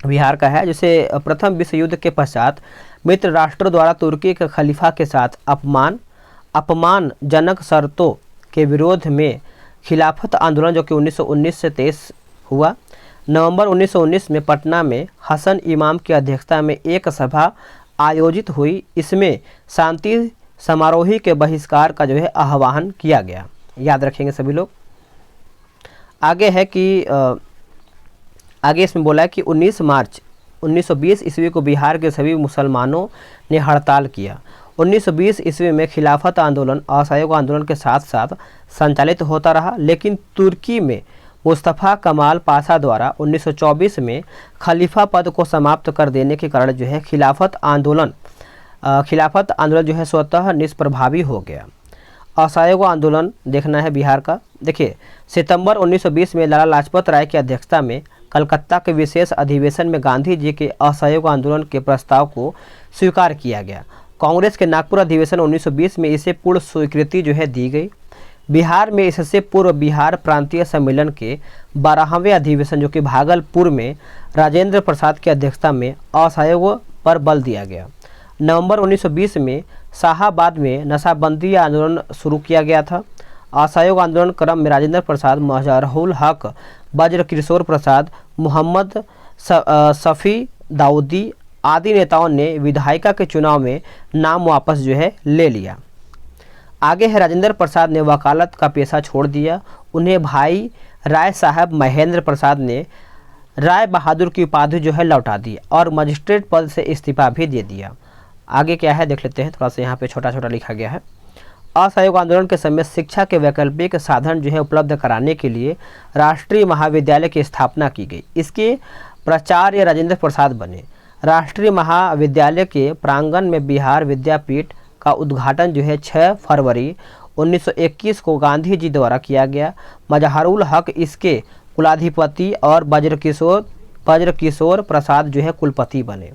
बिहार का है, जिसे प्रथम विश्व युद्ध के पश्चात मित्र राष्ट्रों द्वारा तुर्की के खलीफा के साथ अपमानजनक शर्तों के विरोध में खिलाफत आंदोलन जो कि 1919 से 23 हुआ। नवंबर 1919 में पटना में हसन इमाम की अध्यक्षता में एक सभा आयोजित हुई। इसमें शांति समारोह के बहिष्कार का जो है आह्वान किया गया, याद रखेंगे सभी लोग। आगे है कि आगे इसमें बोला है कि 19 मार्च 1920 ईस्वी को बिहार के सभी मुसलमानों ने हड़ताल किया। 1920 ईस्वी में खिलाफत आंदोलन असहयोग आंदोलन के साथ साथ संचालित होता रहा, लेकिन तुर्की में मुस्तफ़ा कमाल पाशा द्वारा 1924 में खलीफा पद को समाप्त कर देने के कारण जो है खिलाफत आंदोलन जो है स्वतः निष्प्रभावी हो गया। असहयोग आंदोलन देखना है बिहार का। देखिए, सितंबर 1920 में लाला लाजपत राय की अध्यक्षता में कलकत्ता के विशेष अधिवेशन में गांधी जी के असहयोग आंदोलन के प्रस्ताव को स्वीकार किया गया। कांग्रेस के नागपुर अधिवेशन 1920 में इसे पूर्ण स्वीकृति जो है दी गई। बिहार में इससे पूर्व बिहार प्रांतीय सम्मेलन के 12वें अधिवेशन जो कि भागलपुर में राजेंद्र प्रसाद की अध्यक्षता में असहयोग पर बल दिया गया। नवंबर 1920 में शाहाबाद में नशाबंदी आंदोलन शुरू किया गया था। असहयोग आंदोलन क्रम में राजेंद्र प्रसाद, मजहरुल हक, वज्र किशोर प्रसाद, मोहम्मद शफी दाऊदी आदि नेताओं ने विधायिका के चुनाव में नाम वापस जो है ले लिया। आगे है राजेंद्र प्रसाद ने वकालत का पेशा छोड़ दिया। उन्हें भाई राय साहब महेंद्र प्रसाद ने राय बहादुर की उपाधि जो है लौटा दी और मजिस्ट्रेट पद से इस्तीफा भी दे दिया। आगे क्या है देख लेते हैं, थोड़ा सा यहाँ पे छोटा छोटा लिखा गया है। असहयोग आंदोलन के समय शिक्षा के वैकल्पिक साधन जो है उपलब्ध कराने के लिए राष्ट्रीय महाविद्यालय की स्थापना की गई। इसके प्राचार्य राजेंद्र प्रसाद बने। राष्ट्रीय महाविद्यालय के प्रांगण में बिहार विद्यापीठ का उद्घाटन जो है 6 फरवरी 1921 को गांधी जी द्वारा किया गया। मजहरुल हक इसके कुलाधिपति और वज्र किशोर प्रसाद जो है कुलपति बने।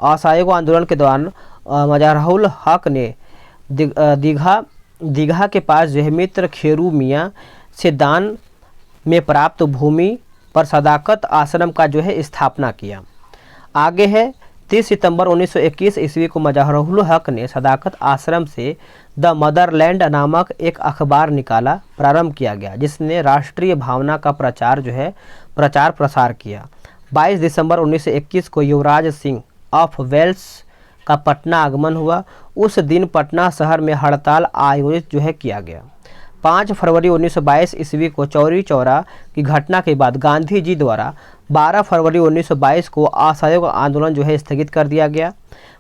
असहयोग आंदोलन के दौरान मजहरुल हक ने दीघा के पास जो है मित्र खेरू मियाँ से दान में प्राप्त भूमि पर सदाकत आश्रम का जो है स्थापना किया। आगे है 30 सितंबर 1921 ईस्वी को मजहरुल हक ने सदाकत आश्रम से द मदरलैंड नामक एक अखबार निकाला प्रारंभ किया गया, जिसने राष्ट्रीय भावना का प्रचार प्रसार किया। 22 दिसंबर 1921 को युवराज सिंह ऑफ वेल्स का पटना आगमन हुआ। उस दिन पटना शहर में हड़ताल आयोजित जो है किया गया। 5 फरवरी 1922 ईस्वी को चौरी चौरा की घटना के बाद गांधी जी द्वारा 12 फरवरी 1922 को असहयोग आंदोलन जो है स्थगित कर दिया गया।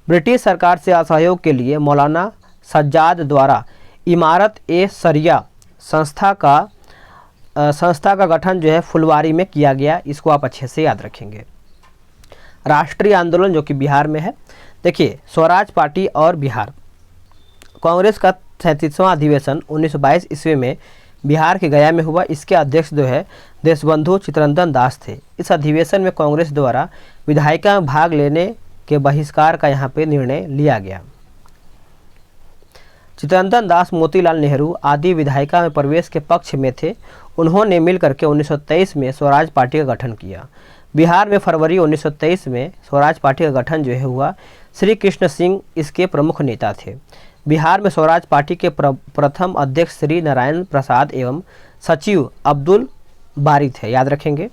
ब्रिटिश सरकार से असहयोग के लिए मौलाना सज्जाद द्वारा इमारत-ए-शरिया संस्था का गठन जो है फुलवारी में किया गया। इसको आप अच्छे से याद रखेंगे। राष्ट्रीय आंदोलन जो कि बिहार में है, देखिए स्वराज पार्टी और बिहार कांग्रेस का 37वां अधिवेशन 1922 ईस्वी में बिहार के गया में हुआ। इसके अध्यक्ष जो है देशबंधु चित्तरंजन दास थे। इस अधिवेशन में कांग्रेस द्वारा विधायिका में भाग लेने के बहिष्कार का यहाँ पे निर्णय लिया गया। चित्तरंजन दास मोतीलाल नेहरू आदि विधायिका में प्रवेश के पक्ष में थे। उन्होंने मिलकर के 1923 में स्वराज पार्टी का गठन किया। बिहार में फरवरी 1923 में स्वराज पार्टी का गठन जो है हुआ। श्री कृष्ण सिंह इसके प्रमुख नेता थे। बिहार में स्वराज पार्टी के प्रथम अध्यक्ष श्री नारायण प्रसाद एवं सचिव अब्दुल बारी थे, याद रखेंगे।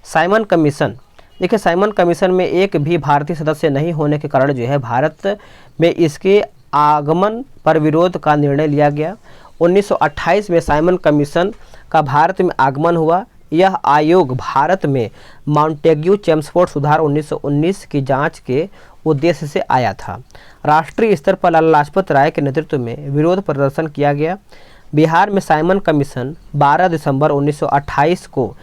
साइमन कमीशन, देखिए साइमन कमीशन में एक भी भारतीय सदस्य नहीं होने के कारण जो है भारत में इसके आगमन पर विरोध का निर्णय लिया गया। 1928 में साइमन कमीशन का भारत में आगमन हुआ। यह आयोग भारत में माउंटेग्यू चेम्सफोर्ड सुधार 1919 की जांच के उद्देश्य से आया था। राष्ट्रीय स्तर पर लाला लाजपत राय के नेतृत्व में विरोध प्रदर्शन किया गया। बिहार में साइमन कमीशन 12 दिसंबर 1928 को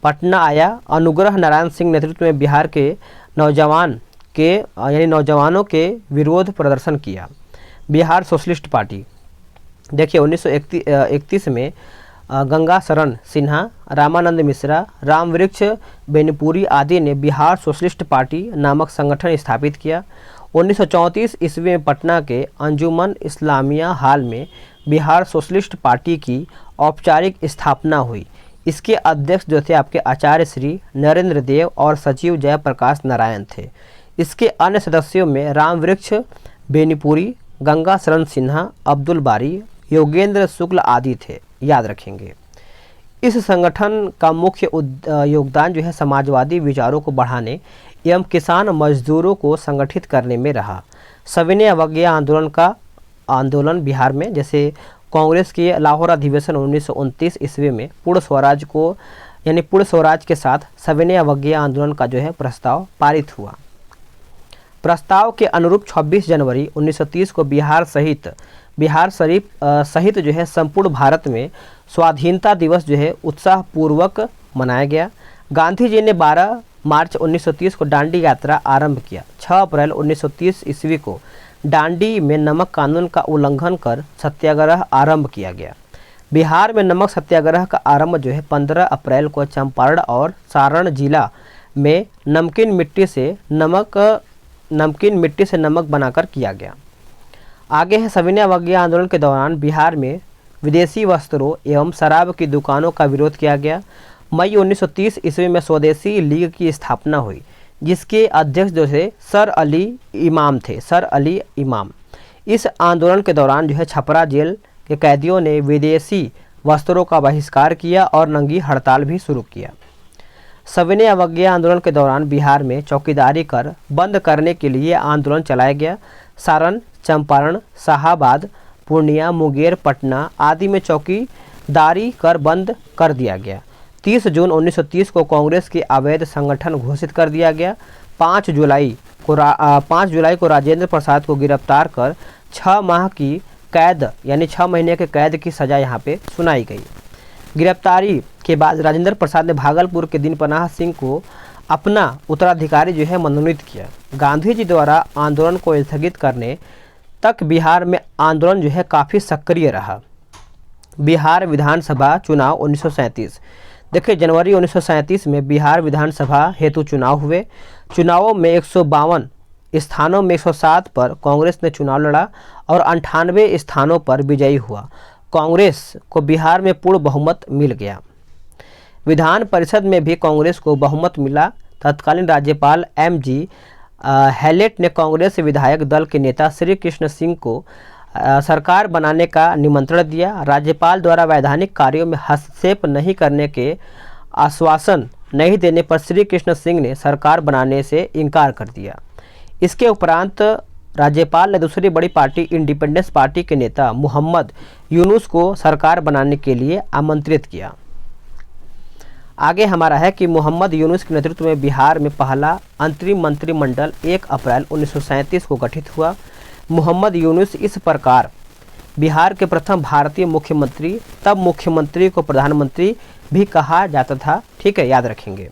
पटना आया। अनुग्रह नारायण सिंह नेतृत्व में बिहार के नौजवानों के विरोध प्रदर्शन किया। बिहार सोशलिस्ट पार्टी, देखिए 1931 में गंगा शरण सिन्हा, रामानंद मिश्रा, रामवृक्ष बेनीपुरी आदि ने बिहार सोशलिस्ट पार्टी नामक संगठन स्थापित किया। 1934 ईस्वी में पटना के अंजुमन इस्लामिया हॉल में बिहार सोशलिस्ट पार्टी की औपचारिक स्थापना हुई। इसके अध्यक्ष जो थे आपके आचार्य श्री नरेंद्र देव और सचिव जयप्रकाश नारायण थे। इसके अन्य सदस्यों में रामवृक्ष बेनीपुरी, गंगा शरण सिन्हा, अब्दुल बारी, योगेंद्र शुक्ल आदि थे, याद रखेंगे। इस संगठन का मुख्य योगदान जो है समाजवादी विचारों को बढ़ाने एवं किसान मजदूरों को संगठित करने में रहा। सविनय अवज्ञा आंदोलन बिहार में, जैसे कांग्रेस के लाहौर अधिवेशन 1929 ईस्वी में पूर्ण स्वराज के साथ सविनय अवज्ञा आंदोलन का जो है प्रस्ताव पारित हुआ। प्रस्ताव के अनुरूप 26 जनवरी 1930 को बिहार सहित जो है संपूर्ण भारत में स्वाधीनता दिवस जो है उत्साह पूर्वक मनाया गया। गांधी जी ने 12 मार्च 1930 को दांडी यात्रा आरंभ किया। 6 अप्रैल 1930 ईस्वी को दांडी में नमक कानून का उल्लंघन कर सत्याग्रह आरंभ किया गया। बिहार में नमक सत्याग्रह का आरंभ जो है 15 अप्रैल को चंपारण और सारण जिला में नमकीन मिट्टी से नमक बनाकर किया गया। आगे है सविनय अवज्ञा आंदोलन के दौरान बिहार में विदेशी वस्त्रों एवं शराब की दुकानों का विरोध किया गया। मई 1930 ईस्वी में स्वदेशी लीग की स्थापना हुई, जिसके अध्यक्ष जो थे सर अली इमाम। इस आंदोलन के दौरान जो है छपरा जेल के कैदियों ने विदेशी वस्त्रों का बहिष्कार किया और नंगी हड़ताल भी शुरू किया। सविनय अवज्ञा आंदोलन के दौरान बिहार में चौकीदारी कर बंद करने के लिए आंदोलन चलाया गया। सारण, चंपारण, शाहाबाद, पूर्णिया, मुंगेर, पटना आदि में चौकीदारी कर बंद कर दिया गया। 30 जून 1930 को कांग्रेस के अवैध संगठन घोषित कर दिया गया। 5 जुलाई को राजेंद्र प्रसाद को गिरफ्तार कर 6 माह की कैद यानी 6 महीने के कैद की सज़ा यहाँ पे सुनाई गई। गिरफ्तारी के बाद राजेंद्र प्रसाद ने भागलपुर के दीनपनाह सिंह को अपना उत्तराधिकारी जो है मनोनीत किया। गांधी जी द्वारा आंदोलन को स्थगित करने तक बिहार में आंदोलन जो है काफ़ी सक्रिय रहा। बिहार विधानसभा चुनाव 1937, देखिए जनवरी 1937 में बिहार विधानसभा हेतु चुनाव हुए। चुनावों में 152 स्थानों में 107 पर कांग्रेस ने चुनाव लड़ा और 98 स्थानों पर विजयी हुआ। कांग्रेस को बिहार में पूर्ण बहुमत मिल गया। विधान परिषद में भी कांग्रेस को बहुमत मिला। तत्कालीन राज्यपाल M.G. हैलेट ने कांग्रेस विधायक दल के नेता श्री कृष्ण सिंह को सरकार बनाने का निमंत्रण दिया। राज्यपाल द्वारा वैधानिक कार्यों में हस्तक्षेप नहीं करने के आश्वासन नहीं देने पर श्री कृष्ण सिंह ने सरकार बनाने से इनकार कर दिया। इसके उपरांत राज्यपाल ने दूसरी बड़ी पार्टी इंडिपेंडेंस पार्टी के नेता मोहम्मद यूनुस को सरकार बनाने के लिए आमंत्रित किया। आगे हमारा है कि मोहम्मद यूनुस के नेतृत्व में बिहार में पहला अंतरिम मंत्रिमंडल 1 अप्रैल 1937 को गठित हुआ। मोहम्मद यूनुस इस प्रकार बिहार के प्रथम भारतीय मुख्यमंत्री, तब मुख्यमंत्री को प्रधानमंत्री भी कहा जाता था, ठीक है, याद रखेंगे।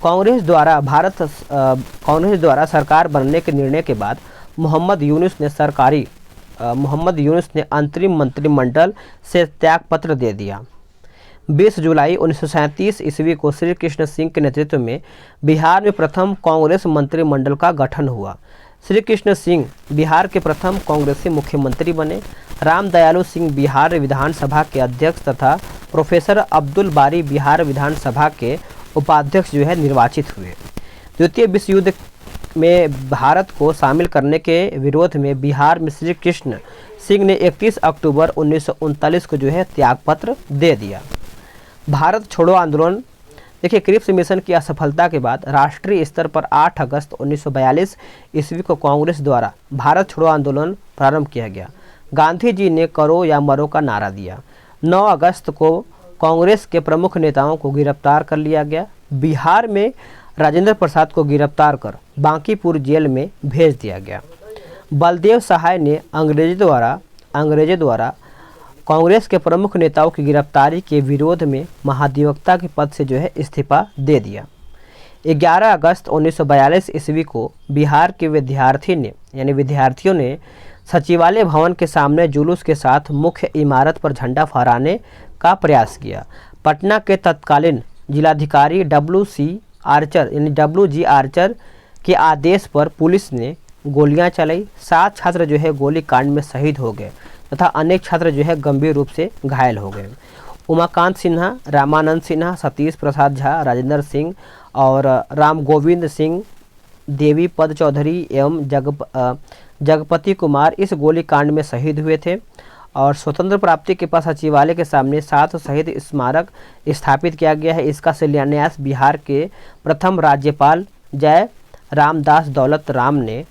कांग्रेस द्वारा सरकार बनने के निर्णय के बाद मोहम्मद यूनुस ने अंतरिम मंत्रिमंडल से त्यागपत्र दे दिया। 20 जुलाई 1937 ईस्वी को श्री कृष्ण सिंह के नेतृत्व में बिहार में प्रथम कांग्रेस मंत्रिमंडल का गठन हुआ। श्री कृष्ण सिंह बिहार के प्रथम कांग्रेसी मुख्यमंत्री बने। रामदयालु सिंह बिहार विधानसभा के अध्यक्ष तथा प्रोफेसर अब्दुल बारी बिहार विधानसभा के उपाध्यक्ष निर्वाचित हुए। द्वितीय विश्व युद्ध में भारत को शामिल करने के विरोध में बिहार में श्री कृष्ण सिंह ने 31 अक्टूबर 1939 को त्यागपत्र दे दिया। भारत छोड़ो आंदोलन, देखिए क्रिप्स मिशन की असफलता के बाद राष्ट्रीय स्तर पर 8 अगस्त 1942 ईस्वी को कांग्रेस द्वारा भारत छोड़ो आंदोलन प्रारंभ किया गया। गांधी जी ने करो या मरो का नारा दिया। 9 अगस्त को कांग्रेस के प्रमुख नेताओं को गिरफ्तार कर लिया गया। बिहार में राजेंद्र प्रसाद को गिरफ्तार कर बांकीपुर जेल में भेज दिया गया। बलदेव सहाय ने अंग्रेजों द्वारा कांग्रेस के प्रमुख नेताओं की गिरफ्तारी के विरोध में महाधिवक्ता के पद से इस्तीफा दे दिया। 11 अगस्त 1942 ईस्वी को बिहार के विद्यार्थियों ने सचिवालय भवन के सामने जुलूस के साथ मुख्य इमारत पर झंडा फहराने का प्रयास किया। पटना के तत्कालीन जिलाधिकारी WG आर्चर के आदेश पर पुलिस ने गोलियां चलाई। 7 छात्र गोली कांड में शहीद हो गए तथा अनेक छात्र गंभीर रूप से घायल हो गए। उमाकांत सिन्हा, रामानंद सिन्हा, सतीश प्रसाद झा, राजेंद्र सिंह और राम गोविंद सिंह, देवी पद चौधरी एवं जगपति कुमार इस गोलीकांड में शहीद हुए थे। और स्वतंत्र प्राप्ति के पास सचिवालय के सामने 7 शहीद स्मारक स्थापित किया गया है। इसका शिलान्यास बिहार के प्रथम राज्यपाल जय रामदास दौलत राम ने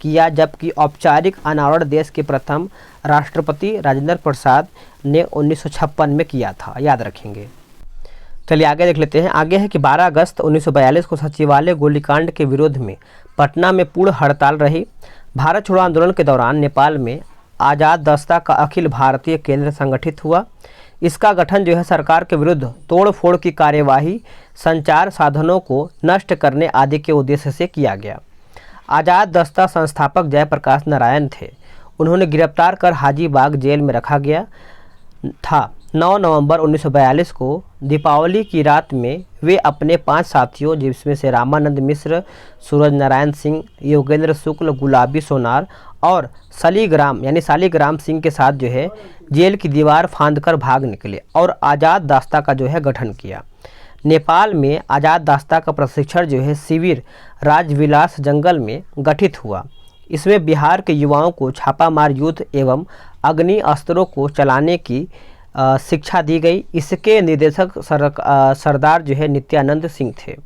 किया, जबकि औपचारिक अनावरण देश के प्रथम राष्ट्रपति राजेंद्र प्रसाद ने 1956 में किया था, याद रखेंगे। चलिए आगे देख लेते हैं। आगे है कि 12 अगस्त 1942 को सचिवालय गोलीकांड के विरोध में पटना में पूर्ण हड़ताल रही। भारत छोड़ो आंदोलन के दौरान नेपाल में आज़ाद दस्ता का अखिल भारतीय केंद्र संगठित हुआ। इसका गठन सरकार के विरुद्ध तोड़फोड़ की कार्यवाही, संचार साधनों को नष्ट करने आदि के उद्देश्य से किया गया। आज़ाद दस्ता संस्थापक जयप्रकाश नारायण थे। उन्होंने गिरफ्तार कर हाजीबाग जेल में रखा गया था। 9 नवंबर 1942 को दीपावली की रात में वे अपने 5 साथियों, जिसमें से रामानंद मिश्र, सूरज नारायण सिंह, योगेंद्र शुक्ल, गुलाबी सोनार और शालीग्राम सिंह के साथ जेल की दीवार फांदकर भाग निकले और आज़ाद दास्ता का गठन किया। नेपाल में आज़ाद दास्ता का प्रशिक्षण शिविर राजविलास जंगल में गठित हुआ। इसमें बिहार के युवाओं को छापामार युद्ध एवं अग्नि अस्त्रों को चलाने की शिक्षा दी गई। इसके निर्देशक सरदार नित्यानंद सिंह थे।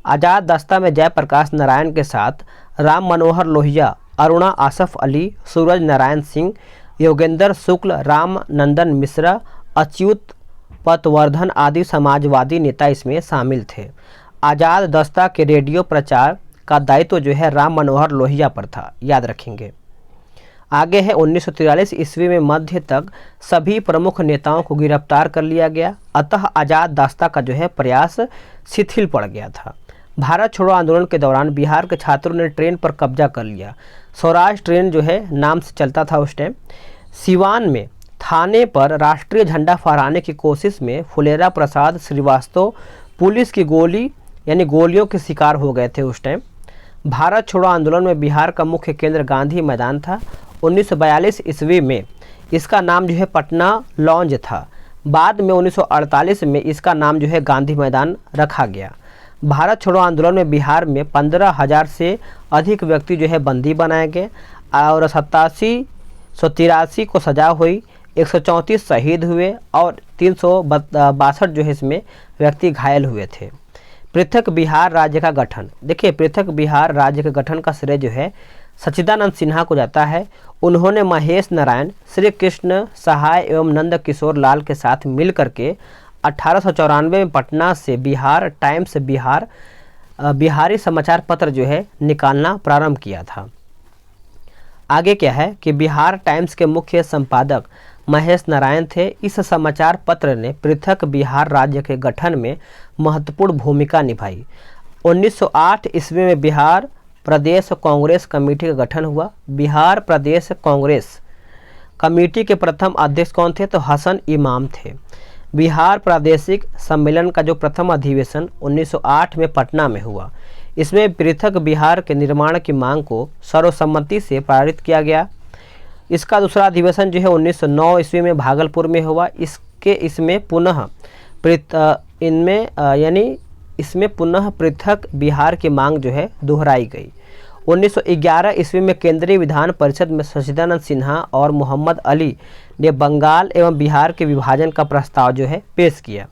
आज़ाद दस्ता में जयप्रकाश नारायण के साथ राम मनोहर लोहिया, अरुणा आसफ अली, सूरज नारायण सिंह, योगेंद्र शुक्ल, राम नंदन मिश्रा, अच्युत पतवर्धन आदि समाजवादी नेता इसमें शामिल थे। आज़ाद दस्ता के रेडियो प्रचार का दायित्व राम मनोहर लोहिया पर था, याद रखेंगे। आगे है 1943 ईस्वी में मध्य तक सभी प्रमुख नेताओं को गिरफ्तार कर लिया गया। अतः आज़ाद दास्ता का प्रयास शिथिल पड़ गया था। भारत छोड़ो आंदोलन के दौरान बिहार के छात्रों ने ट्रेन पर कब्जा कर लिया। स्वराज ट्रेन नाम से चलता था उस टाइम। सिवान में थाने पर राष्ट्रीय झंडा फहराने की कोशिश में फुलेरा प्रसाद श्रीवास्तव पुलिस की गोलियों के शिकार हो गए थे उस टाइम। भारत छोड़ो आंदोलन में बिहार का मुख्य केंद्र गांधी मैदान था। 1942 ईस्वी में इसका नाम पटना लॉन्ज था। बाद में 1948 में इसका नाम गांधी मैदान रखा गया। भारत छोड़ो आंदोलन में बिहार में 15,000 से अधिक व्यक्ति बंदी बनाए गए और 8783 को सजा हुई, 134 शहीद हुए और 362 इसमें व्यक्ति घायल हुए थे। पृथक बिहार राज्य का गठन, देखिए पृथक बिहार राज्य के गठन का श्रेय सच्चिदानंद सिन्हा को जाता है। उन्होंने महेश नारायण, श्री कृष्ण सहाय एवं नंद किशोर लाल के साथ मिलकर के 1894 में पटना से बिहार टाइम्स बिहारी समाचार पत्र निकालना प्रारंभ किया था। आगे क्या है कि बिहार टाइम्स के मुख्य संपादक महेश नारायण थे। इस समाचार पत्र ने पृथक बिहार राज्य के गठन में महत्वपूर्ण भूमिका निभाई। 1908 ईस्वी में बिहार प्रदेश कांग्रेस कमेटी का गठन हुआ। बिहार प्रदेश कांग्रेस कमेटी के प्रथम अध्यक्ष कौन थे? तो हसन इमाम थे। बिहार प्रादेशिक सम्मेलन का जो प्रथम अधिवेशन 1908 में पटना में हुआ, इसमें पृथक बिहार के निर्माण की मांग को सर्वसम्मति से पारित किया गया। इसका दूसरा अधिवेशन जो है 1909 ईस्वी में भागलपुर में हुआ। इसमें पुनः पृथक बिहार की मांग जो है दोहराई गई। 1911 ईस्वी में केंद्रीय विधान परिषद में सच्चिदानंद सिन्हा और मोहम्मद अली ने बंगाल एवं बिहार के विभाजन का प्रस्ताव जो है पेश किया।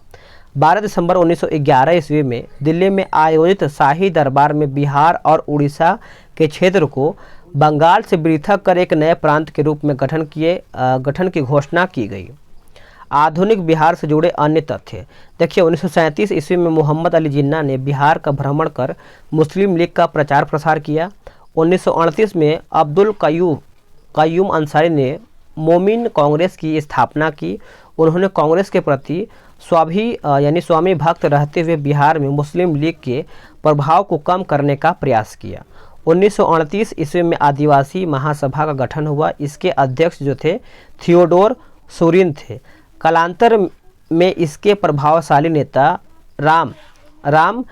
12 दिसंबर 1911 ईस्वी में दिल्ली में आयोजित शाही दरबार में बिहार और उड़ीसा के क्षेत्र को बंगाल से पृथक कर एक नए प्रांत के रूप में गठन की घोषणा की गई। आधुनिक बिहार से जुड़े अन्य तथ्य देखिए, 1937 ईस्वी में मोहम्मद अली जिन्ना ने बिहार का भ्रमण कर मुस्लिम लीग का प्रचार प्रसार किया। 1938 में अब्दुल कयूम अंसारी ने मोमिन कांग्रेस की स्थापना की। उन्होंने कांग्रेस के प्रति स्वामी भक्त रहते हुए बिहार में मुस्लिम लीग के प्रभाव को कम करने का प्रयास किया। 1938 ईस्वी में आदिवासी महासभा का गठन हुआ। इसके अध्यक्ष जो थे थियोडोर सोरिन थे। कालांतर में इसके प्रभावशाली नेता राम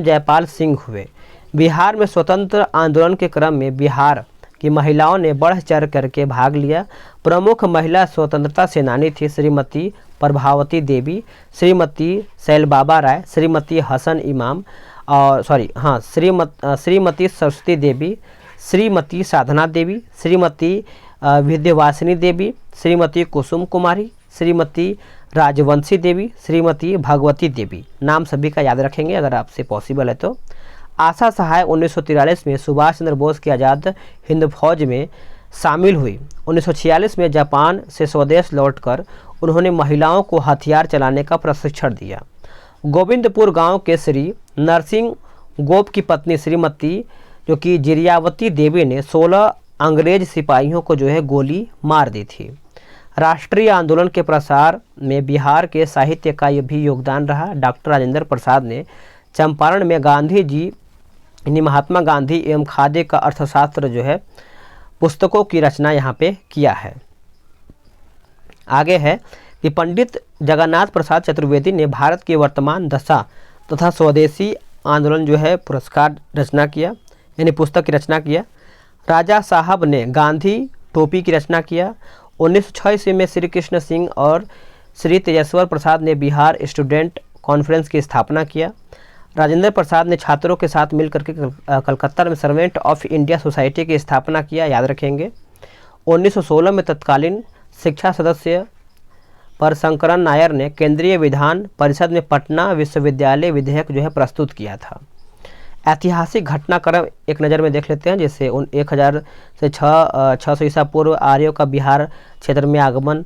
जयपाल सिंह हुए। बिहार में स्वतंत्र आंदोलन के क्रम में बिहार की महिलाओं ने बढ़ चढ़ करके भाग लिया। प्रमुख महिला स्वतंत्रता सेनानी थी श्रीमती प्रभावती देवी, श्रीमती सैलबाबा राय, श्रीमती हसन इमाम और श्रीमती सरस्वती देवी, श्रीमती साधना देवी, श्रीमती विद्यावासिनी देवी, श्रीमती कुसुम कुमारी, श्रीमती राजवंशी देवी, श्रीमती भगवती देवी। नाम सभी का याद रखेंगे अगर आपसे पॉसिबल है तो। आशा सहाय 1943 में सुभाष चंद्र बोस की आज़ाद हिंद फौज में शामिल हुई। 1946 में जापान से स्वदेश लौटकर उन्होंने महिलाओं को हथियार चलाने का प्रशिक्षण दिया। गोविंदपुर गांव के श्री नरसिंह गोप की पत्नी श्रीमती जो कि जिरियावती देवी ने 16 अंग्रेज सिपाहियों को जो है गोली मार दी थी। राष्ट्रीय आंदोलन के प्रसार में बिहार के साहित्य का भी योगदान रहा। डॉक्टर राजेंद्र प्रसाद ने चंपारण में गांधी जी महात्मा गांधी एवं खादी का अर्थशास्त्र जो है पुस्तकों की रचना यहाँ पे किया है। आगे है कि पंडित जगन्नाथ प्रसाद चतुर्वेदी ने भारत की वर्तमान दशा तथा स्वदेशी आंदोलन जो है पुस्तक की रचना किया। राजा साहब ने गांधी टोपी की रचना किया। 1906 ईस्वी में श्री कृष्ण सिंह और श्री तेजस्वर प्रसाद ने बिहार स्टूडेंट कॉन्फ्रेंस की स्थापना किया। राजेंद्र प्रसाद ने छात्रों के साथ मिलकर के कलकत्ता में सर्वेंट ऑफ इंडिया सोसाइटी की स्थापना किया, याद रखेंगे। 1916 में तत्कालीन शिक्षा सदस्य पर शंकरन नायर ने केंद्रीय विधान परिषद में पटना विश्वविद्यालय विधेयक जो है प्रस्तुत किया था। ऐतिहासिक घटनाक्रम एक नज़र में देख लेते हैं। जैसे 1000 से 600 ईसा पूर्व आर्यों का बिहार क्षेत्र में आगमन,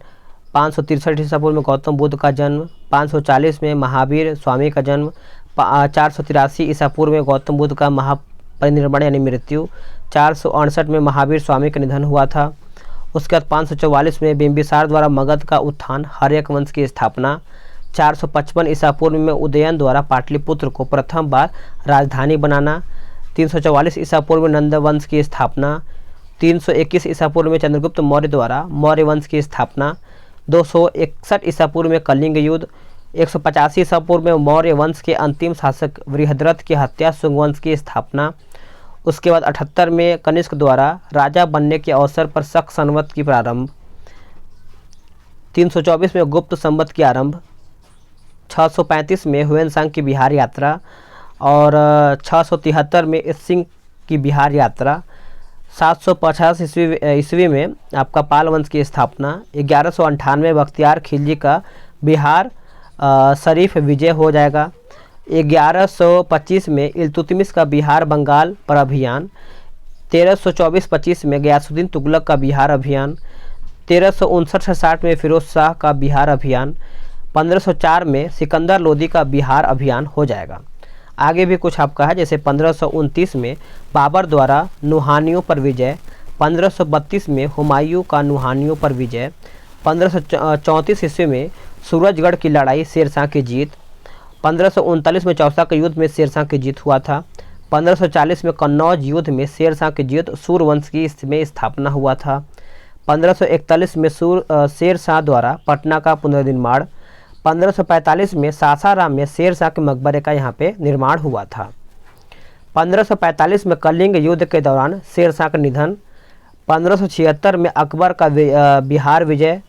563 ईसा पूर्व में गौतम बुद्ध का जन्म, 540 में महावीर स्वामी का जन्म, 483 ईसा पूर्व में गौतम बुद्ध का महापरिनिर्वाण यानी मृत्यु, 468 में महावीर स्वामी का निधन हुआ था। उसके बाद 544 में बिंबिसार द्वारा मगध का उत्थान, हर्यक वंश की स्थापना, 455 ईसा पूर्व में उदयन द्वारा पाटलिपुत्र को प्रथम बार राजधानी बनाना, 344 ईसा पूर्व में नंद वंश की स्थापना, 321 ईसा पूर्व में चंद्रगुप्त मौर्य द्वारा मौर्य वंश की स्थापना, 261 ईसा पूर्व में कलिंग युद्ध, 185 ईसा पूर्व में मौर्य वंश के अंतिम शासक बृहद्रथ की हत्या, शुंग वंश की स्थापना। उसके बाद 78 में कनिष्क द्वारा राजा बनने के अवसर पर शक संवत की प्रारंभ, 324 में गुप्त संवत की आरंभ, 635 में हुएनसांग की बिहार यात्रा और 673 में सिंह की बिहार यात्रा, 750 ईस्वी में आपका पाल वंश की स्थापना, 1198 बख्तियार खिलजी का बिहार शरीफ विजय हो जाएगा, 1125 में इल्तुतमिश का बिहार बंगाल पर अभियान, 1324-25 में गयासुद्दीन तुगलक का बिहार अभियान, 1359-60 में फिरोज शाह का बिहार अभियान, 1504 में सिकंदर लोदी का बिहार अभियान हो जाएगा। आगे भी कुछ आपका है, जैसे 1529 में बाबर द्वारा नुहानियों पर विजय, 1532 में हुमायूं का नुहानियों पर विजय, 1534 ईस्वी में सूरजगढ़ की लड़ाई शेरशाह की जीत, 1539 में चौसा के युद्ध में शेरशाह की जीत हुआ था, 1540 में कन्नौज युद्ध में शेरशाह की जीत सूर्यवंश की में स्थापना हुआ था, 1541 में शेर शाह द्वारा पटना का पुनर्निर्माण। 1545 में सासाराम में शेर शाह के मकबरे का यहाँ पे निर्माण हुआ था। 1545 में कलिंग युद्ध के दौरान शेर शाह का निधन। 1576 में अकबर का बिहार विजय।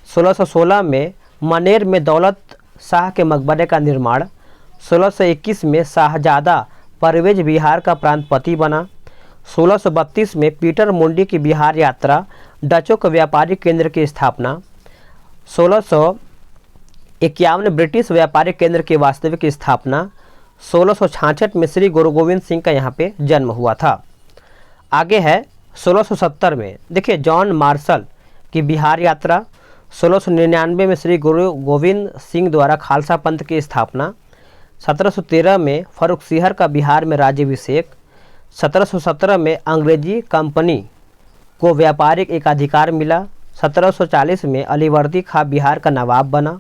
1616 में मनेर में दौलत शाह के मकबरे का निर्माण। 1621 में शाहजादा परवेज बिहार का प्रांतपति बना। 1632 में पीटर मुंडी की बिहार यात्रा, डचों के व्यापारिक केंद्र की स्थापना। 1651 में ब्रिटिश व्यापारिक केंद्र की वास्तविक स्थापना। 1666 में श्री गुरु गोविंद सिंह का यहाँ पे जन्म हुआ था। आगे है 1670 में देखिए जॉन मार्शल की बिहार यात्रा। 1699 में श्री गुरु गोविंद सिंह द्वारा खालसा पंथ की स्थापना। 1713 में फर्रुख सिहर का बिहार में राज्याभिषेक। 1717 में अंग्रेजी कंपनी को व्यापारिक एकाधिकार मिला। 1740 में अलीवर्दी खां बिहार का नवाब बना।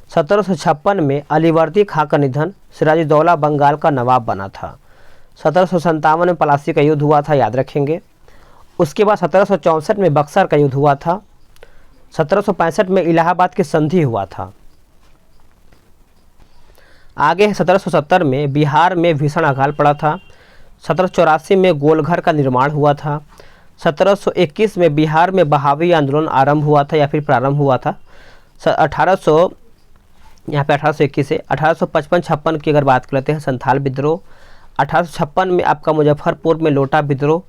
1756 में अलीवर्दी खां का निधन, सिराजुद्दौला बंगाल का नवाब बना था। 1757 में पलासी का युद्ध हुआ था, याद रखेंगे। उसके बाद 1764 में बक्सर का युद्ध हुआ था। 1765 में इलाहाबाद की संधि हुआ था। आगे 1770 में बिहार में भीषण अकाल पड़ा था। 1784 में गोलघर का निर्माण हुआ था। 1721 में बिहार में बहावी आंदोलन आरंभ हुआ था या फिर प्रारंभ हुआ था। 1821 से 1855-56 की अगर बात कर लेते हैं संथाल विद्रोह। 1856 में आपका मुजफ्फरपुर में लोटा विद्रोह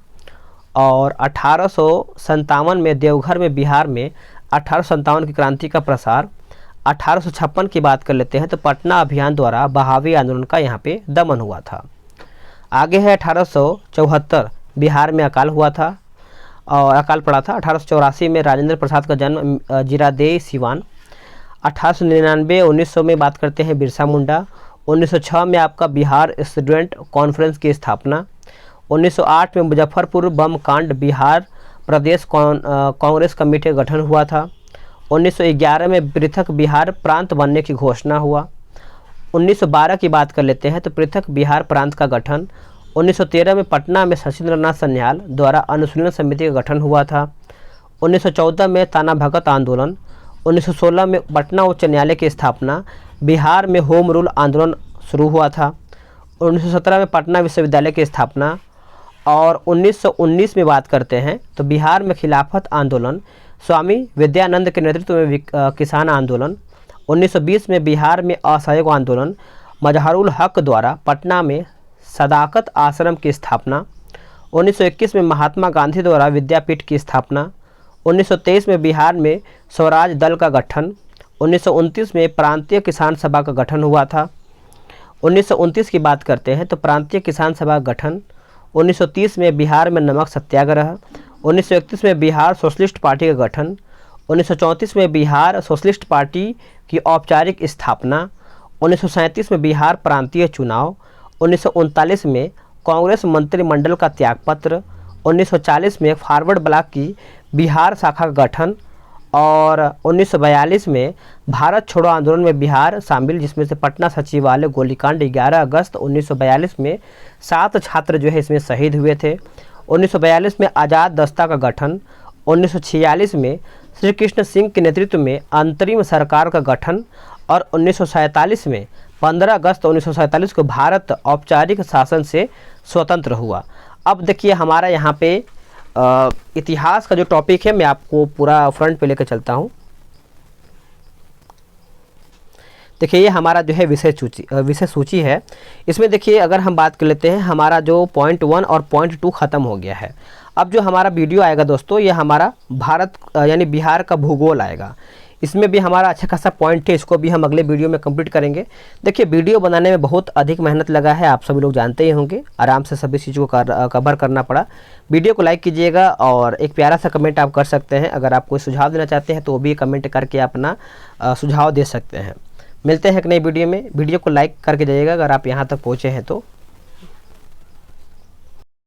और 1857 में देवघर में बिहार में 1857 की क्रांति का प्रसार। 1856 की बात कर लेते हैं तो पटना अभियान द्वारा बहावी आंदोलन का यहाँ पे दमन हुआ था। आगे है 1874 बिहार में अकाल हुआ था और अकाल पड़ा था। 1884 में राजेंद्र प्रसाद का जन्म जीरादेई सिवान। 1899 1900 में बात करते हैं बिरसा मुंडा। 1906 में आपका बिहार स्टूडेंट कॉन्फ्रेंस की स्थापना। 1908 में मुजफ्फरपुर बम कांड बिहार प्रदेश कांग्रेस कमेटी का गठन हुआ था। 1911 में पृथक बिहार प्रांत बनने की घोषणा हुआ। 1912 की बात कर लेते हैं तो पृथक बिहार प्रांत का गठन। 1913 में पटना में शशीन्द्रनाथ सन्याल द्वारा अनुशीलन समिति का गठन हुआ था। 1914 में ताना भगत आंदोलन। 1916 में पटना उच्च न्यायालय की स्थापना। बिहार में होम रूल आंदोलन शुरू हुआ था। 1917 में पटना विश्वविद्यालय की स्थापना और 1919 में बात करते हैं तो बिहार में खिलाफत आंदोलन, स्वामी विद्यानंद के नेतृत्व में किसान आंदोलन। 1920 में बिहार में असहयोग आंदोलन, मजहरुल हक द्वारा पटना में सदाकत आश्रम की स्थापना। 1921 में महात्मा गांधी द्वारा विद्यापीठ की स्थापना। 1923 में बिहार में स्वराज दल का गठन। 1929 में प्रांतीय किसान सभा का गठन हुआ था। 1929 की बात करते हैं तो प्रांतीय किसान सभा का गठन। 1930 में बिहार में नमक सत्याग्रह। 1931 में बिहार सोशलिस्ट पार्टी का गठन। 1934 में बिहार सोशलिस्ट पार्टी की औपचारिक स्थापना। 1937 में बिहार प्रांतीय चुनाव। 1939 में कांग्रेस मंत्रिमंडल का त्यागपत्र। 1940 में फॉरवर्ड ब्लॉक की बिहार शाखा का गठन और 1942 में भारत छोड़ो आंदोलन में बिहार शामिल, जिसमें से पटना सचिवालय गोलीकांड 11 अगस्त 1942 में 7 छात्र जो है इसमें शहीद हुए थे। 1942 में आज़ाद दस्ता का गठन। 1946 में श्री कृष्ण सिंह के नेतृत्व में अंतरिम सरकार का गठन और 1947 में 15 अगस्त 1947 को भारत औपचारिक शासन से स्वतंत्र हुआ। अब देखिए हमारा यहाँ पे इतिहास का जो टॉपिक है मैं आपको पूरा फ्रंट पे लेकर चलता हूँ। देखिए ये हमारा जो है विषय सूची है। इसमें देखिए अगर हम बात कर लेते हैं हमारा जो पॉइंट 1 और पॉइंट 2 ख़त्म हो गया है। अब जो हमारा वीडियो आएगा दोस्तों ये हमारा भारत यानी बिहार का भूगोल आएगा। इसमें भी हमारा अच्छा खासा पॉइंट है, इसको भी हम अगले वीडियो में कंप्लीट करेंगे। देखिए वीडियो बनाने में बहुत अधिक मेहनत लगा है, आप सभी लोग जानते ही होंगे। आराम से सभी चीज़ों को कवर करना पड़ा। वीडियो को लाइक कीजिएगा और एक प्यारा सा कमेंट आप कर सकते हैं। अगर आप कोई सुझाव देना चाहते हैं तो वो भी कमेंट करके अपना सुझाव दे सकते हैं। मिलते हैं एक नई वीडियो में। वीडियो को लाइक करके जाइएगा अगर आप यहाँ तक पहुँचे हैं तो।